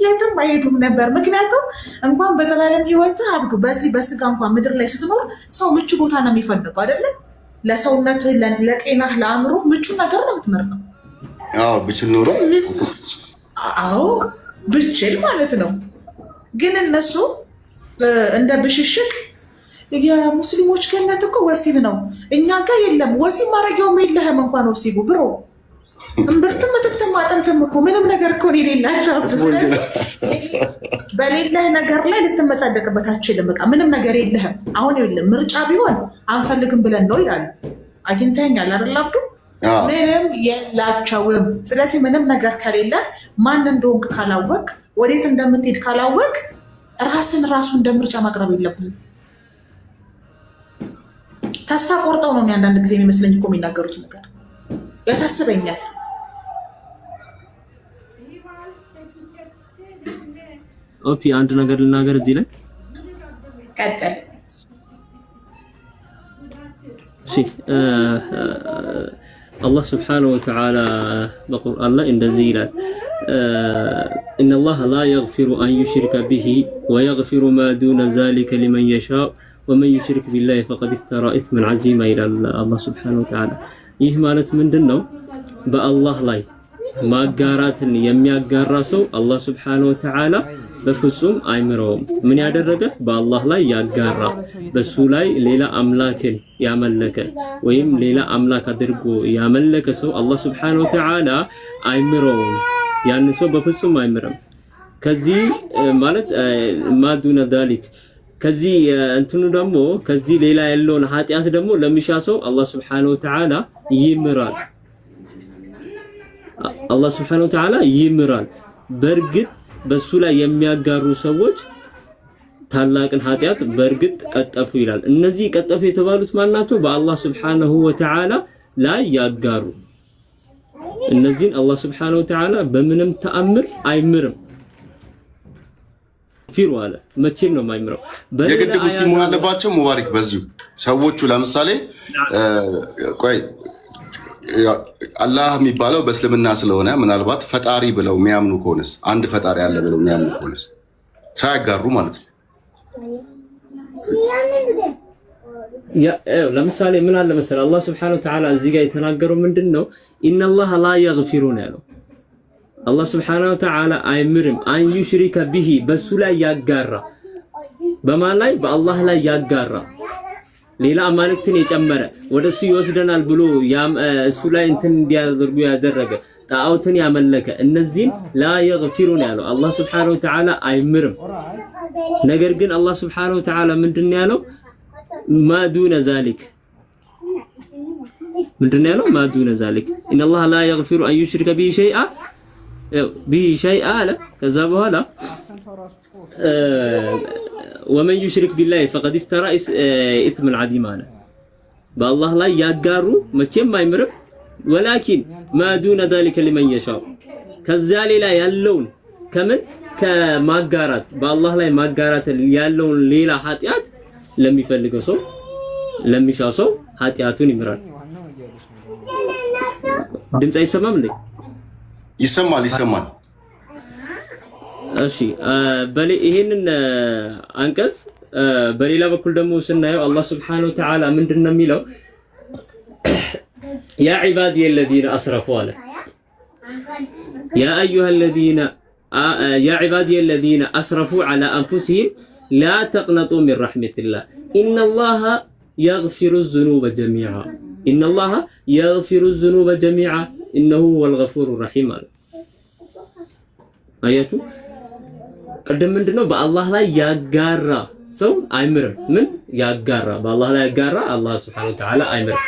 Speaker 7: የትም አይሄዱም ነበር። ምክንያቱም እንኳን በዘላለም ህይወት አብዱ በዚህ በስጋ እንኳን ምድር ላይ ስትኖር ሰው ምቹ ቦታ ነው የሚፈልገው አይደለ? ለሰውነት፣ ለጤና፣ ለአእምሮ ምቹ ነገር ነው የምትመርጠው።
Speaker 3: አዎ ብችል ኖሮ
Speaker 7: አዎ ብችል ማለት ነው። ግን እነሱ እንደ ብሽሽቅ የሙስሊሞች ገነት እኮ ወሲብ ነው፣ እኛ ጋር የለም። ወሲብ ማድረጊያውም የለህም እንኳን ወሲቡ ብሮ እምብርትም እትብትም አጥንትም እኮ ምንም ነገር እኮ የሌላቸው። ስለዚህ በሌለህ ነገር ላይ ልትመጻደቅበት አትችልም። በቃ ምንም ነገር የለህም። አሁን የለም ምርጫ ቢሆን አንፈልግም ብለን ነው ይላሉ። አግኝተኸኛል አይደል አብዱ? ምንም የላቸውም። ስለዚህ ምንም ነገር ከሌለህ ማን እንደሆንክ ካላወቅ፣ ወዴት እንደምትሄድ ካላወቅ ራስን ራሱ እንደ ምርጫ ማቅረብ የለብህም። ተስፋ ቆርጠው ነው አንዳንድ ጊዜ የሚመስለኝ እኮ የሚናገሩት ነገር ያሳስበኛል።
Speaker 10: ኦፒ አንድ ነገር ልናገር እዚህ ላይ
Speaker 7: ቀጥል።
Speaker 10: እሺ አላህ ስብሓነሁ ወተዓላ በቁርአን ላይ እንደዚህ ይላል ኢነላህ ላ የግፊሩ አን ዩሽሪከ ቢሂ ወየግፊሩ ማ ዱነ ዛሊከ ሊመን የሻእ ወመን ዩሽሪክ ቢላሂ ፈቀድ ኢፍተራ ኢስመን ዐዚማ ይላል አላህ ስብሓነሁ ወተዓላ። ይህ ማለት ምንድን ነው? በአላህ ላይ ማጋራትን የሚያጋራ ሰው አላህ ስብሓነሁ ወተዓላ በፍጹም አይምረውም። ምን ያደረገ? በአላህ ላይ ያጋራ፣ በሱ ላይ ሌላ አምላክን ያመለከ ወይም ሌላ አምላክ አድርጎ ያመለከ ሰው አላህ ስብሓነሁ ወተዓላ አይምረውም። ያን ሰው በፍጹም አይምረም። ከዚህ ማለት ማዱነ ዛሊክ ከዚህ እንትኑ ደግሞ ከዚህ ሌላ ያለውን ኃጢአት ደግሞ ለሚሻ ሰው አላህ ስብሓነሁ ወተዓላ ይምራል። አላህ ስብሓነሁ ወተዓላ ይምራል። በእርግጥ በሱ ላይ የሚያጋሩ ሰዎች ታላቅን ኃጢአት በእርግጥ ቀጠፉ ይላል። እነዚህ ቀጠፉ የተባሉት ማናቸው? በአላህ ስብሓነሁ ወተዓላ ላይ ያጋሩ። እነዚህን አላህ ስብሓነሁ ወተዓላ በምንም ተአምር አይምርም። ፊሩ አለ መቼም ነው የማይምረው።
Speaker 3: የግድ ሙስሊም መሆን አለባቸው። ሙባሪክ በዚሁ ሰዎቹ ለምሳሌ ቆይ አላህ የሚባለው በእስልምና ስለሆነ ምናልባት ፈጣሪ ብለው የሚያምኑ ከሆነስ አንድ ፈጣሪ አለ ብለው የሚያምኑ ከሆነስ ሳያጋሩ ማለት ነው።
Speaker 10: ለምሳሌ ምን አለ መሰለህ አላህ ስብሓነሁ ወተዓላ እዚህ ጋር የተናገረው ምንድን ነው? ኢነላህ ላ የግፊሩ ነው ያለው። አላህ ስብሓነሁ ወተዓላ አይምርም አን ዩሽሪከ ቢሂ በሱ ላይ ያጋራ። በማን ላይ? በአላህ ላይ ያጋራ ሌላ አማልክትን የጨመረ ወደሱ ይወስደናል ብሎ እሱ ላይ እንትን እንዲያደርጉ ያደረገ ጣዖትን ያመለከ እነዚህን ላ የግፊሩ ነው ያለው አላህ ስብሓነሁ ወተዓላ አይምርም። ነገር ግን አላህ ስብሓነሁ ወተዓላ ምንድን ነው ያለው? ማዱነ ዛሊክ ምንድን ነው ያለው? ማዱነ ዛሊክ ኢነላህ ላ የግፊሩ አን ዩሽሪከ ቢሂ ሸይአ አለ። ከዛ በኋላ ወመን ዩሽሪክ ቢላሂ ፈቀድ ኢፍተራ ኢስመን ዐዚማ አለ። በአላህ ላይ ያጋሩ መቼም አይምርም። ወላኪን ማ ዱነ ዛሊከ ሊመን የሻእ ከዚያ ሌላ ያለውን ከምን ከማጋራት በአላህ ላይ ማጋራት ያለውን ሌላ ኃጢአት ለሚፈልገው ሰው ለሚሻው ሰው ኃጢአቱን ይምራል። ድምፅ አይሰማም እንዴ?
Speaker 3: ይሰማል ይሰማል።
Speaker 10: እሺ ይሄንን አንቀጽ በሌላ በኩል ደግሞ ስናየው አላህ ስብሓነሁ ወተዓላ ምንድን ነው የሚለው? ያ ዒባዲየ አለዚነ አስረፉ አለ። ያ ዒባዲየ አለዚነ አስረፉ ዐላ አንፉሲሂም ላ ተቅነጡ ሚን ረሕመቲላህ ኢነላሃ የግፊሩ ዙኑበ ጀሚዓ ኢነላሃ የግፊሩ ዙኑበ ጀሚዓ ኢነሁ ሁወል ገፉሩ ረሒም አለ። አያችሁ ቅድም ምንድነው በአላህ ላይ ያጋራ ሰው አይምርም። ምን ያጋራ በአላህ ላይ ያጋራ አላህ ሱብሓነሁ ወተዓላ አይምርም።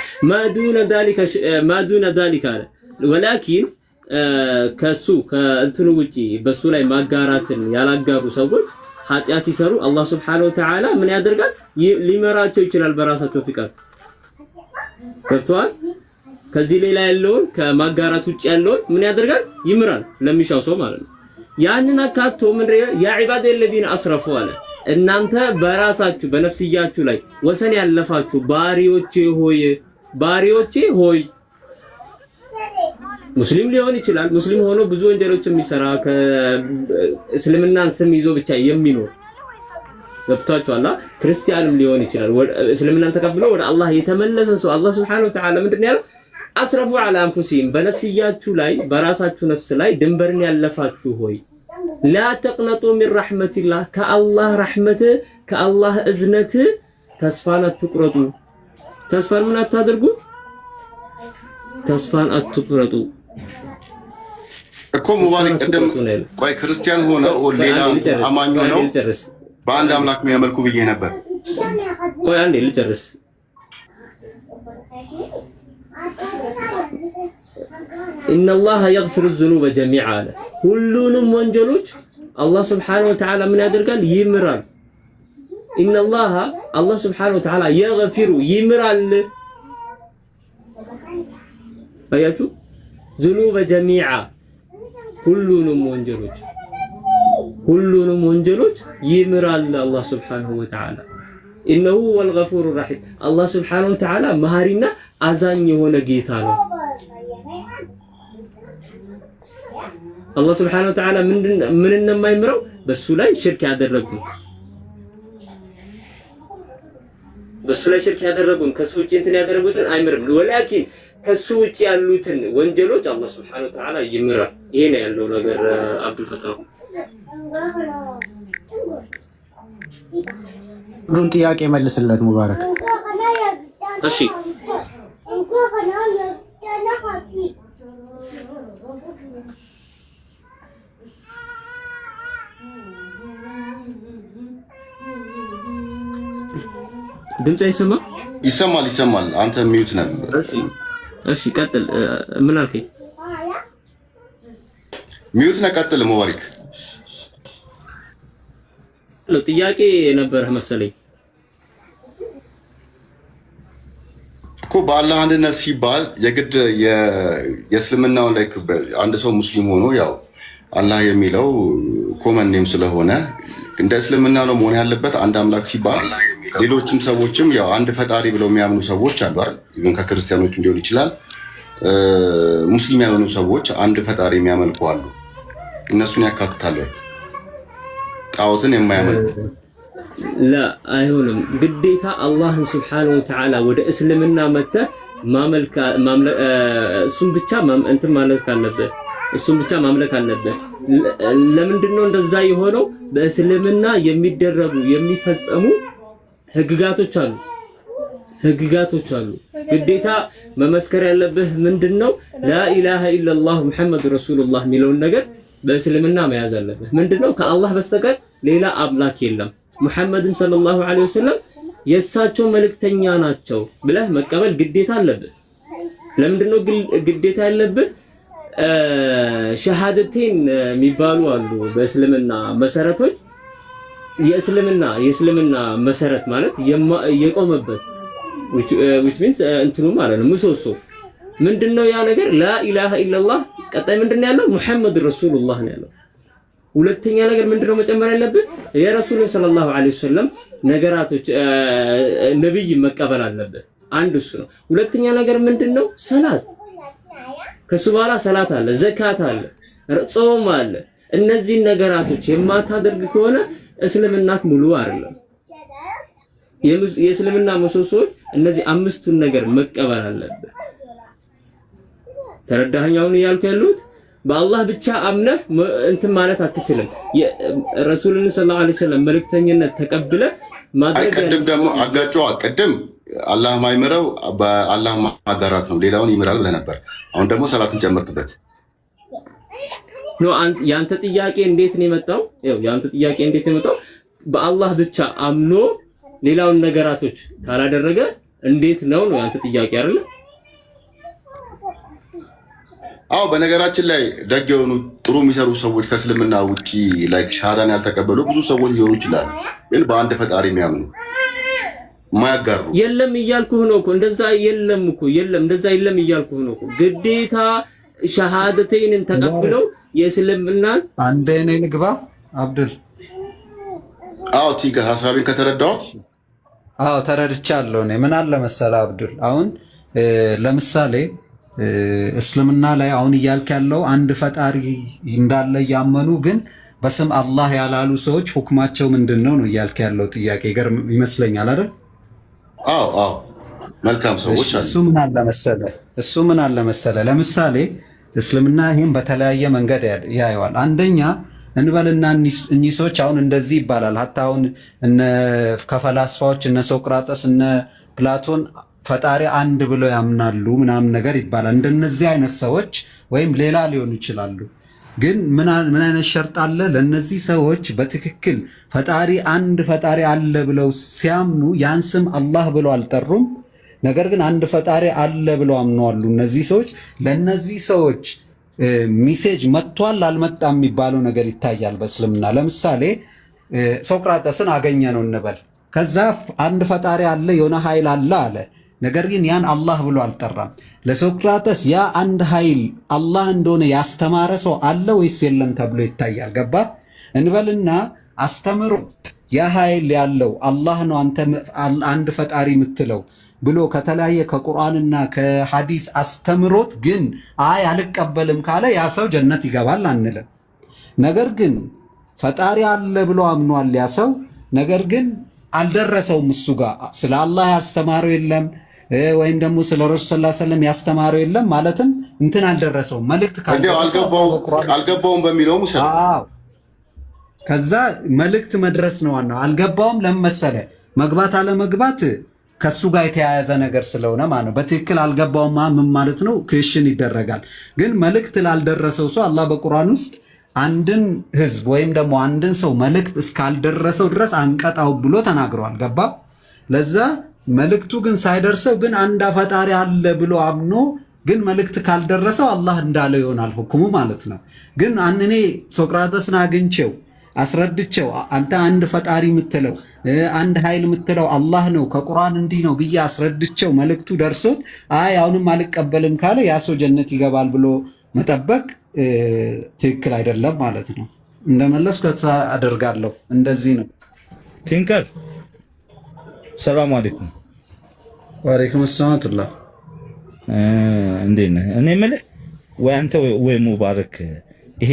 Speaker 10: ማዱነ ዛሊከ አለ ወላኪን ከሱ ከእንትኑ ውጪ በሱ ላይ ማጋራትን ያላጋሩ ሰዎች ኃጢአት ሲሰሩ አላህ ሱብሓነሁ ወተዓላ ምን ያደርጋል? ሊመራቸው ይችላል በራሳቸው ፍቃድ። ገብቶሃል? ከዚህ ሌላ ያለውን ከማጋራት ውጪ ያለውን ምን ያደርጋል? ይምራል ለሚሻው ሰው ማለት ነው። ያንን አካቶ ምን ያ ዒባደ الذين اسرفوا አለ እናንተ በራሳችሁ በነፍስያችሁ ላይ ወሰን ያለፋችሁ ባሪዎቼ ሆይ ሙስሊም ሊሆን ይችላል። ሙስሊም ሆኖ ብዙ ወንጀሎች የሚሰራ ከእስልምናን ስም ይዞ ብቻ የሚኖር ገብታችኋል። ክርስቲያንም ሊሆን ይችላል። እስልምናን ተቀብሎ ወደ አላህ የተመለሰን ሰው አላህ Subhanahu Wa Ta'ala ምንድነው ያለው? አስረፉ على انفسهم በነፍስያችሁ ላይ በራሳችሁ ነፍስ ላይ ድንበርን ያለፋችሁ ሆይ لا تقنطوا من رحمة الله كالله رحمته كالله እዝነته ተስፋን አትቁረጡ። ተስፋን ምን አታድርጉ? ተስፋን አትቁረጡ
Speaker 3: እኮ ሙባረክ ቀደም ቆይ ክርስቲያን ሆነ ሌላ አማኝ ነው በአንድ አምላክ የሚያመልኩ ብዬ ነበር።
Speaker 10: ቆይ አንዴ ልጨርስ። إن الله يغفر الذنوب جميعا ሁሉንም ወንጀሎች አላህ Subhanahu Wa Ta'ala ምን ያደርጋል? ይምራል። إن الله Subhanahu Wa Ta'ala يغفر ይምራል። አያችሁ ذنوب جميعا ሁሉንም ወንጀሎች ይምራል አላህ Subhanahu Wa Ta'ala إنه هو الغفور الرحيم الله Subhanahu Wa Ta'ala መሐሪና አዛኝ የሆነ ጌታ ነው። አላህ Subhanahu Wa Ta'ala ምን እንደማይምረው በሱ ላይ ሽርክ ያደረጉን ከሱ ውጪ እንትን ያደረጉትን አይምርም። ወላኪን ከሱ ውጪ ያሉትን ወንጀሎች አላህ Subhanahu Wa Ta'ala ይምራል። ይሄ ነው ያለው ነገር። አብዱል ፈታህ
Speaker 11: ሁሉን ጥያቄ መልስለት ሙባረክ።
Speaker 10: እሺ ድምጽ
Speaker 3: ይሰማል። አንተ ሚዩት ነህ።
Speaker 10: እሺ ቀጥል። ምን አልከኝ?
Speaker 3: ሚዩት ነህ። ቀጥል ሙባረክ።
Speaker 10: ጥያቄ ነበርህ መሰለኝ
Speaker 3: እኮ በአላህ አንድነት ሲባል የግድ የእስልምናው ላይ አንድ ሰው ሙስሊም ሆኖ ያው አላህ የሚለው ኮመን ኔም ስለሆነ እንደ እስልምና ነው መሆን ያለበት። አንድ አምላክ ሲባል ሌሎችም ሰዎችም ያው አንድ ፈጣሪ ብለው የሚያምኑ ሰዎች አሉ አይደል? ኢቭን ከክርስቲያኖችም ሊሆን ይችላል። ሙስሊም ያልሆኑ ሰዎች አንድ ፈጣሪ የሚያመልኩ አሉ። እነሱን ያካትታል ወይ? ጣዖትን የማያመልኩ
Speaker 10: ላ አይሆንም። ግዴታ አላህን Subhanahu Wa Ta'ala ወደ እስልምና መጥተህ እሱን ብቻ እንትን ማለት ካለበት እሱን ብቻ ማምለክ አለበት። ለምንድነው እንደዛ የሆነው? በእስልምና የሚፈጸሙ ህግጋቶች አሉ። ግዴታ መመስከር ያለብህ ምንድነው? ላኢላሃ ኢላላህ ሙሐመድ ረሱሉላህ የሚለውን ነገር በእስልምና መያዝ አለብህ። ምንድነው? ከአላህ በስተቀር ሌላ አምላክ የለም፣ ሙሐመድም ሰለላሁ ዐለይሂ ወሰለም የእሳቸው መልእክተኛ ናቸው ብለህ መቀበል ግዴታ አለብህ። ለምንድነው ግዴታ ያለብህ? ሸሃደቴን የሚባሉ አሉ በእስልምና መሰረቶች። የእስልምና መሰረት ማለት የቆመበት which means እንትኑ ማለት ነው ምሰሶ ምንድነው? ያ ነገር ላኢላሃ ኢላላህ። ቀጣይ ምንድነው ያለው? ሙሐመድ ረሱሉላህ ነው ያለው። ሁለተኛ ነገር ምንድነው መጨመር ያለብህ? የረሱልን ሰለላሁ ዐለይሂ ወሰለም ነገራቶች ነብይ መቀበል አለብህ። አንድ እሱ ነው። ሁለተኛ ነገር ምንድነው? ሰላት። ከሱ በኋላ ሰላት አለ፣ ዘካት አለ፣ ጾም አለ። እነዚህ ነገራቶች የማታደርግ ከሆነ እስልምናክ ሙሉ አይደለም። የእስልምና ምሰሶዎች እነዚህ አምስቱን ነገር መቀበል አለብህ። ተረዳኸኝ? አሁን እያልኩ ያሉት በአላህ ብቻ አምነህ እንትን ማለት አትችልም። ረሱልን ሰለላሁ ዐለይሂ ወሰለም መልእክተኝነት ተቀብለ ማድረግ
Speaker 3: አይቀድም። ደግሞ አቀድም አላህ ማይምረው በአላህ ማጋራት ነው። ሌላውን ይምራል ብለህ ነበር። አሁን ደግሞ ሰላትን ጨመርክበት።
Speaker 10: ያንተ ጥያቄ እንዴት ነው የመጣው? ያንተ ጥያቄ እንዴት ነው የመጣው? በአላህ ብቻ አምኖ ሌላውን ነገራቶች ካላደረገ እንዴት ነው ያንተ ጥያቄ አይደል?
Speaker 3: አዎ በነገራችን ላይ ደግ የሆኑ ጥሩ የሚሰሩ ሰዎች ከእስልምና ውጪ ላይክ ሻሃዳን ያልተቀበሉ ብዙ ሰዎች ሊሆኑ ይችላሉ። ግን በአንድ ፈጣሪ የሚያምኑ ማያጋሩ
Speaker 10: የለም እያልኩህ ነው እኮ እንደዛ የለም እኮ የለም እንደዛ የለም እያልኩህ ነው እኮ ግዴታ ሸሃደተይንን ተቀብለው የእስልምናን
Speaker 6: አንዴ ነኝ ግባ አብዱል።
Speaker 3: አዎ ቲንከር ሐሳቤን ከተረዳው
Speaker 6: አዎ ተረድቻለሁ። እኔ ምን አለ መሰለህ አብዱል፣ አሁን ለምሳሌ እስልምና ላይ አሁን እያልክ ያለው አንድ ፈጣሪ እንዳለ ያመኑ ግን በስም አላህ ያላሉ ሰዎች ሁክማቸው ምንድነው ነው እያልክ ያለው ጥያቄ ገርም ይመስለኛል አይደል?
Speaker 3: አዎ አዎ መልካም ሰዎች አሉ።
Speaker 6: እሱ ምን አለ መሰለህ ለምሳሌ እስልምና ይሄን በተለያየ መንገድ ያየዋል። አንደኛ እንበልና እኚህ ሰዎች አሁን እንደዚህ ይባላል። ሀታ አሁን እነ ከፈላስፋዎች እነ ሶቅራጠስ እነ ፕላቶን ፈጣሪ አንድ ብለው ያምናሉ ምናምን ነገር ይባላል። እንደነዚህ አይነት ሰዎች ወይም ሌላ ሊሆኑ ይችላሉ። ግን ምን አይነት ሸርጥ አለ? ለነዚህ ሰዎች በትክክል ፈጣሪ አንድ ፈጣሪ አለ ብለው ሲያምኑ ያን ስም አላህ ብለው አልጠሩም። ነገር ግን አንድ ፈጣሪ አለ ብለው አምነዋሉ። እነዚህ ሰዎች ለነዚህ ሰዎች ሚሴጅ መጥቷል አልመጣም የሚባለው ነገር ይታያል በእስልምና። ለምሳሌ ሶቅራጠስን አገኘ ነው እንበል። ከዛ አንድ ፈጣሪ አለ የሆነ ኃይል አለ አለ። ነገር ግን ያን አላህ ብሎ አልጠራም። ለሶቅራጠስ ያ አንድ ኃይል አላህ እንደሆነ ያስተማረ ሰው አለ ወይስ የለም ተብሎ ይታያል። ገባ እንበልና አስተምሮ ያ ኃይል ያለው አላህ ነው አንተ አንድ ፈጣሪ የምትለው ብሎ ከተለያየ ከቁርአንና ከሐዲስ አስተምሮት ግን አይ አልቀበልም ካለ ያ ሰው ጀነት ይገባል አንልም። ነገር ግን ፈጣሪ አለ ብሎ አምኗል ያ ሰው፣ ነገር ግን አልደረሰውም እሱ ጋር ስለ አላህ ያስተማረው የለም ወይም ደግሞ ስለ ረሱል ሰለላሁ ዐለይሂ ወሰለም ያስተማረው የለም ማለትም እንትን አልደረሰውም። መልእክት
Speaker 3: አልገባውም በሚለው ሙሰል
Speaker 6: ከዛ መልእክት መድረስ ነው ዋናው። አልገባውም ለምን መሰለህ? መግባት አለ መግባት ከሱ ጋር የተያያዘ ነገር ስለሆነ ማለት ነው። በትክክል አልገባውማ ምን ማለት ነው? ክሽን ይደረጋል። ግን መልእክት ላልደረሰው ሰው አላህ በቁርአን ውስጥ አንድን ህዝብ ወይም ደግሞ አንድን ሰው መልእክት እስካልደረሰው ድረስ አንቀጣው ብሎ ተናግሯል። ገባ? ለዛ መልእክቱ ግን ሳይደርሰው ግን አንድ ፈጣሪ አለ ብሎ አምኖ ግን መልእክት ካልደረሰው አላህ እንዳለው ይሆናል ሁክሙ ማለት ነው። ግን እኔ ሶቅራጠስን አግኝቼው አስረድቼው አንተ አንድ ፈጣሪ የምትለው አንድ ኃይል የምትለው አላህ ነው ከቁርአን እንዲህ ነው ብዬ አስረድቼው መልእክቱ ደርሶት አይ አሁንም አልቀበልም ካለ ያ ሰው ጀነት ይገባል ብሎ መጠበቅ ትክክል አይደለም ማለት ነው። እንደመለስኩ አደርጋለሁ። እንደዚህ ነው።
Speaker 12: ቲንከር ሰላም አለይኩም።
Speaker 6: ወአለይኩም ሰላም።
Speaker 12: እንዴት ነህ? እኔ የምልህ ወይ አንተ ወይ ሙባረክ ይሄ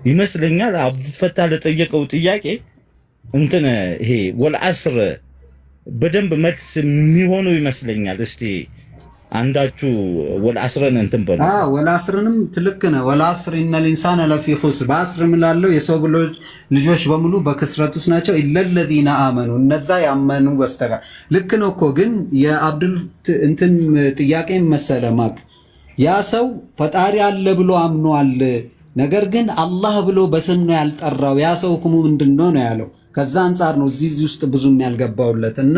Speaker 12: ይመስለኛል አብዱልፈታ ለጠየቀው ጥያቄ እንትን ይሄ ወልዐስር በደንብ መልስ የሚሆነው ይመስለኛል። እስቲ አንዳችሁ ወልዐስርን እንትን በሉ።
Speaker 6: ወልዐስርንም ትልክ ነው። ወልዐስር ኢነል ኢንሳነ ለፊ ኹስር በዐስር ምላለው የሰው ልጆች በሙሉ በክስረት ውስጥ ናቸው ኢለለዚነ አመኑ እነዛ ያመኑ በስተቀር። ልክ ነው እኮ ግን የአብዱል እንትን ጥያቄ መሰለ ማክ ያ ሰው ፈጣሪ አለ ብሎ አምኗል። ነገር ግን አላህ ብሎ በስም ነው ያልጠራው። ያ ሰው ሁክሙ ምንድነው ነው ያለው። ከዛ አንፃር ነው እዚህ ውስጥ ብዙም ያልገባውለት እና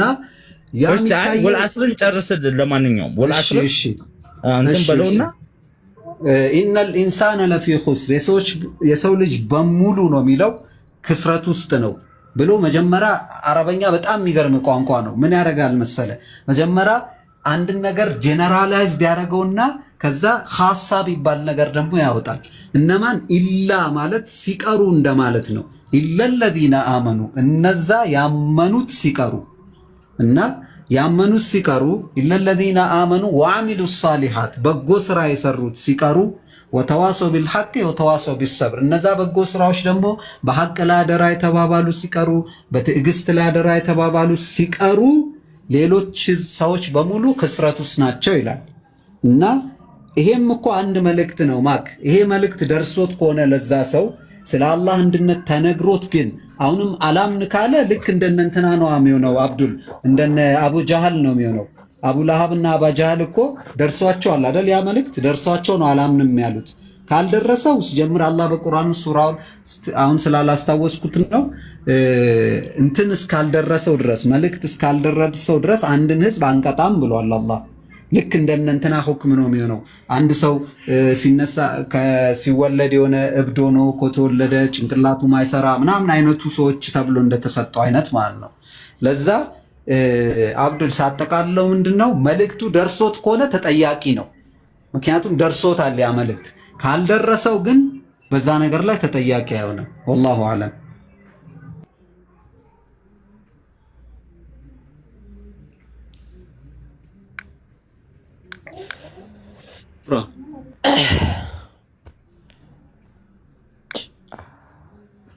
Speaker 12: ወልዐስርን ጨርስልን። ለማንኛውም ወልዐስር አንተም በለውና
Speaker 6: ኢነል ኢንሳነ ለፊ ኹስር የሰው ልጅ በሙሉ ነው የሚለው ክስረት ውስጥ ነው ብሎ መጀመሪያ አረበኛ በጣም የሚገርም ቋንቋ ነው። ምን ያደርጋል መሰለ መጀመሪያ አንድን ነገር ጄነራላይዝድ ያደረገውና ከዛ ሐሳብ ይባል ነገር ደግሞ ያወጣል። እነማን ኢላ ማለት ሲቀሩ እንደማለት ነው። ኢለለዚነ አመኑ እነዛ ያመኑት ሲቀሩ እና ያመኑት ሲቀሩ ኢለለዚነ አመኑ ወአሚሉ ሷሊሃት በጎ ስራ የሰሩት ሲቀሩ ወተዋሰው ቢልሐቅ ወተዋሰው ቢሰብር እነዛ በጎ ስራዎች ደግሞ በሐቅ ላይ አደራ የተባባሉ ሲቀሩ በትዕግስት ላይ አደራ የተባባሉ ሲቀሩ ሌሎች ሰዎች በሙሉ ክስረት ውስጥ ናቸው ይላል። እና ይሄም እኮ አንድ መልእክት ነው ማክ። ይሄ መልእክት ደርሶት ከሆነ ለዛ ሰው ስለ አላህ አንድነት ተነግሮት ግን አሁንም አላምን ካለ ልክ እንደነ እንትና ነው የሚሆነው። አብዱል እንደነ አቡ ጃህል ነው የሚሆነው። አቡ ለሃብና አባ ጃህል እኮ ደርሷቸዋል አይደል? ያ መልእክት ደርሷቸው ነው አላምንም ያሉት። ካልደረሰው ሲጀምር አላህ በቁርአኑ ሱራውን አሁን ስላላስታወስኩት ነው እንትን እስካልደረሰው ድረስ መልእክት እስካልደረሰው ድረስ አንድን ህዝብ አንቀጣም ብሏል አላህ። ልክ እንደነንትና ሁክም ነው የሚሆነው። አንድ ሰው ሲነሳ ሲወለድ የሆነ እብዶ ነው ከተወለደ ጭንቅላቱ ማይሰራ ምናምን አይነቱ ሰዎች ተብሎ እንደተሰጠው አይነት ማለት ነው። ለዛ አብዱል ሳጠቃለው ምንድነው መልእክቱ ደርሶት ከሆነ ተጠያቂ ነው። ምክንያቱም ደርሶታል ያ መልእክት። ካልደረሰው ግን በዛ ነገር ላይ ተጠያቂ አይሆንም። ወላሁ አለም።
Speaker 10: Bro.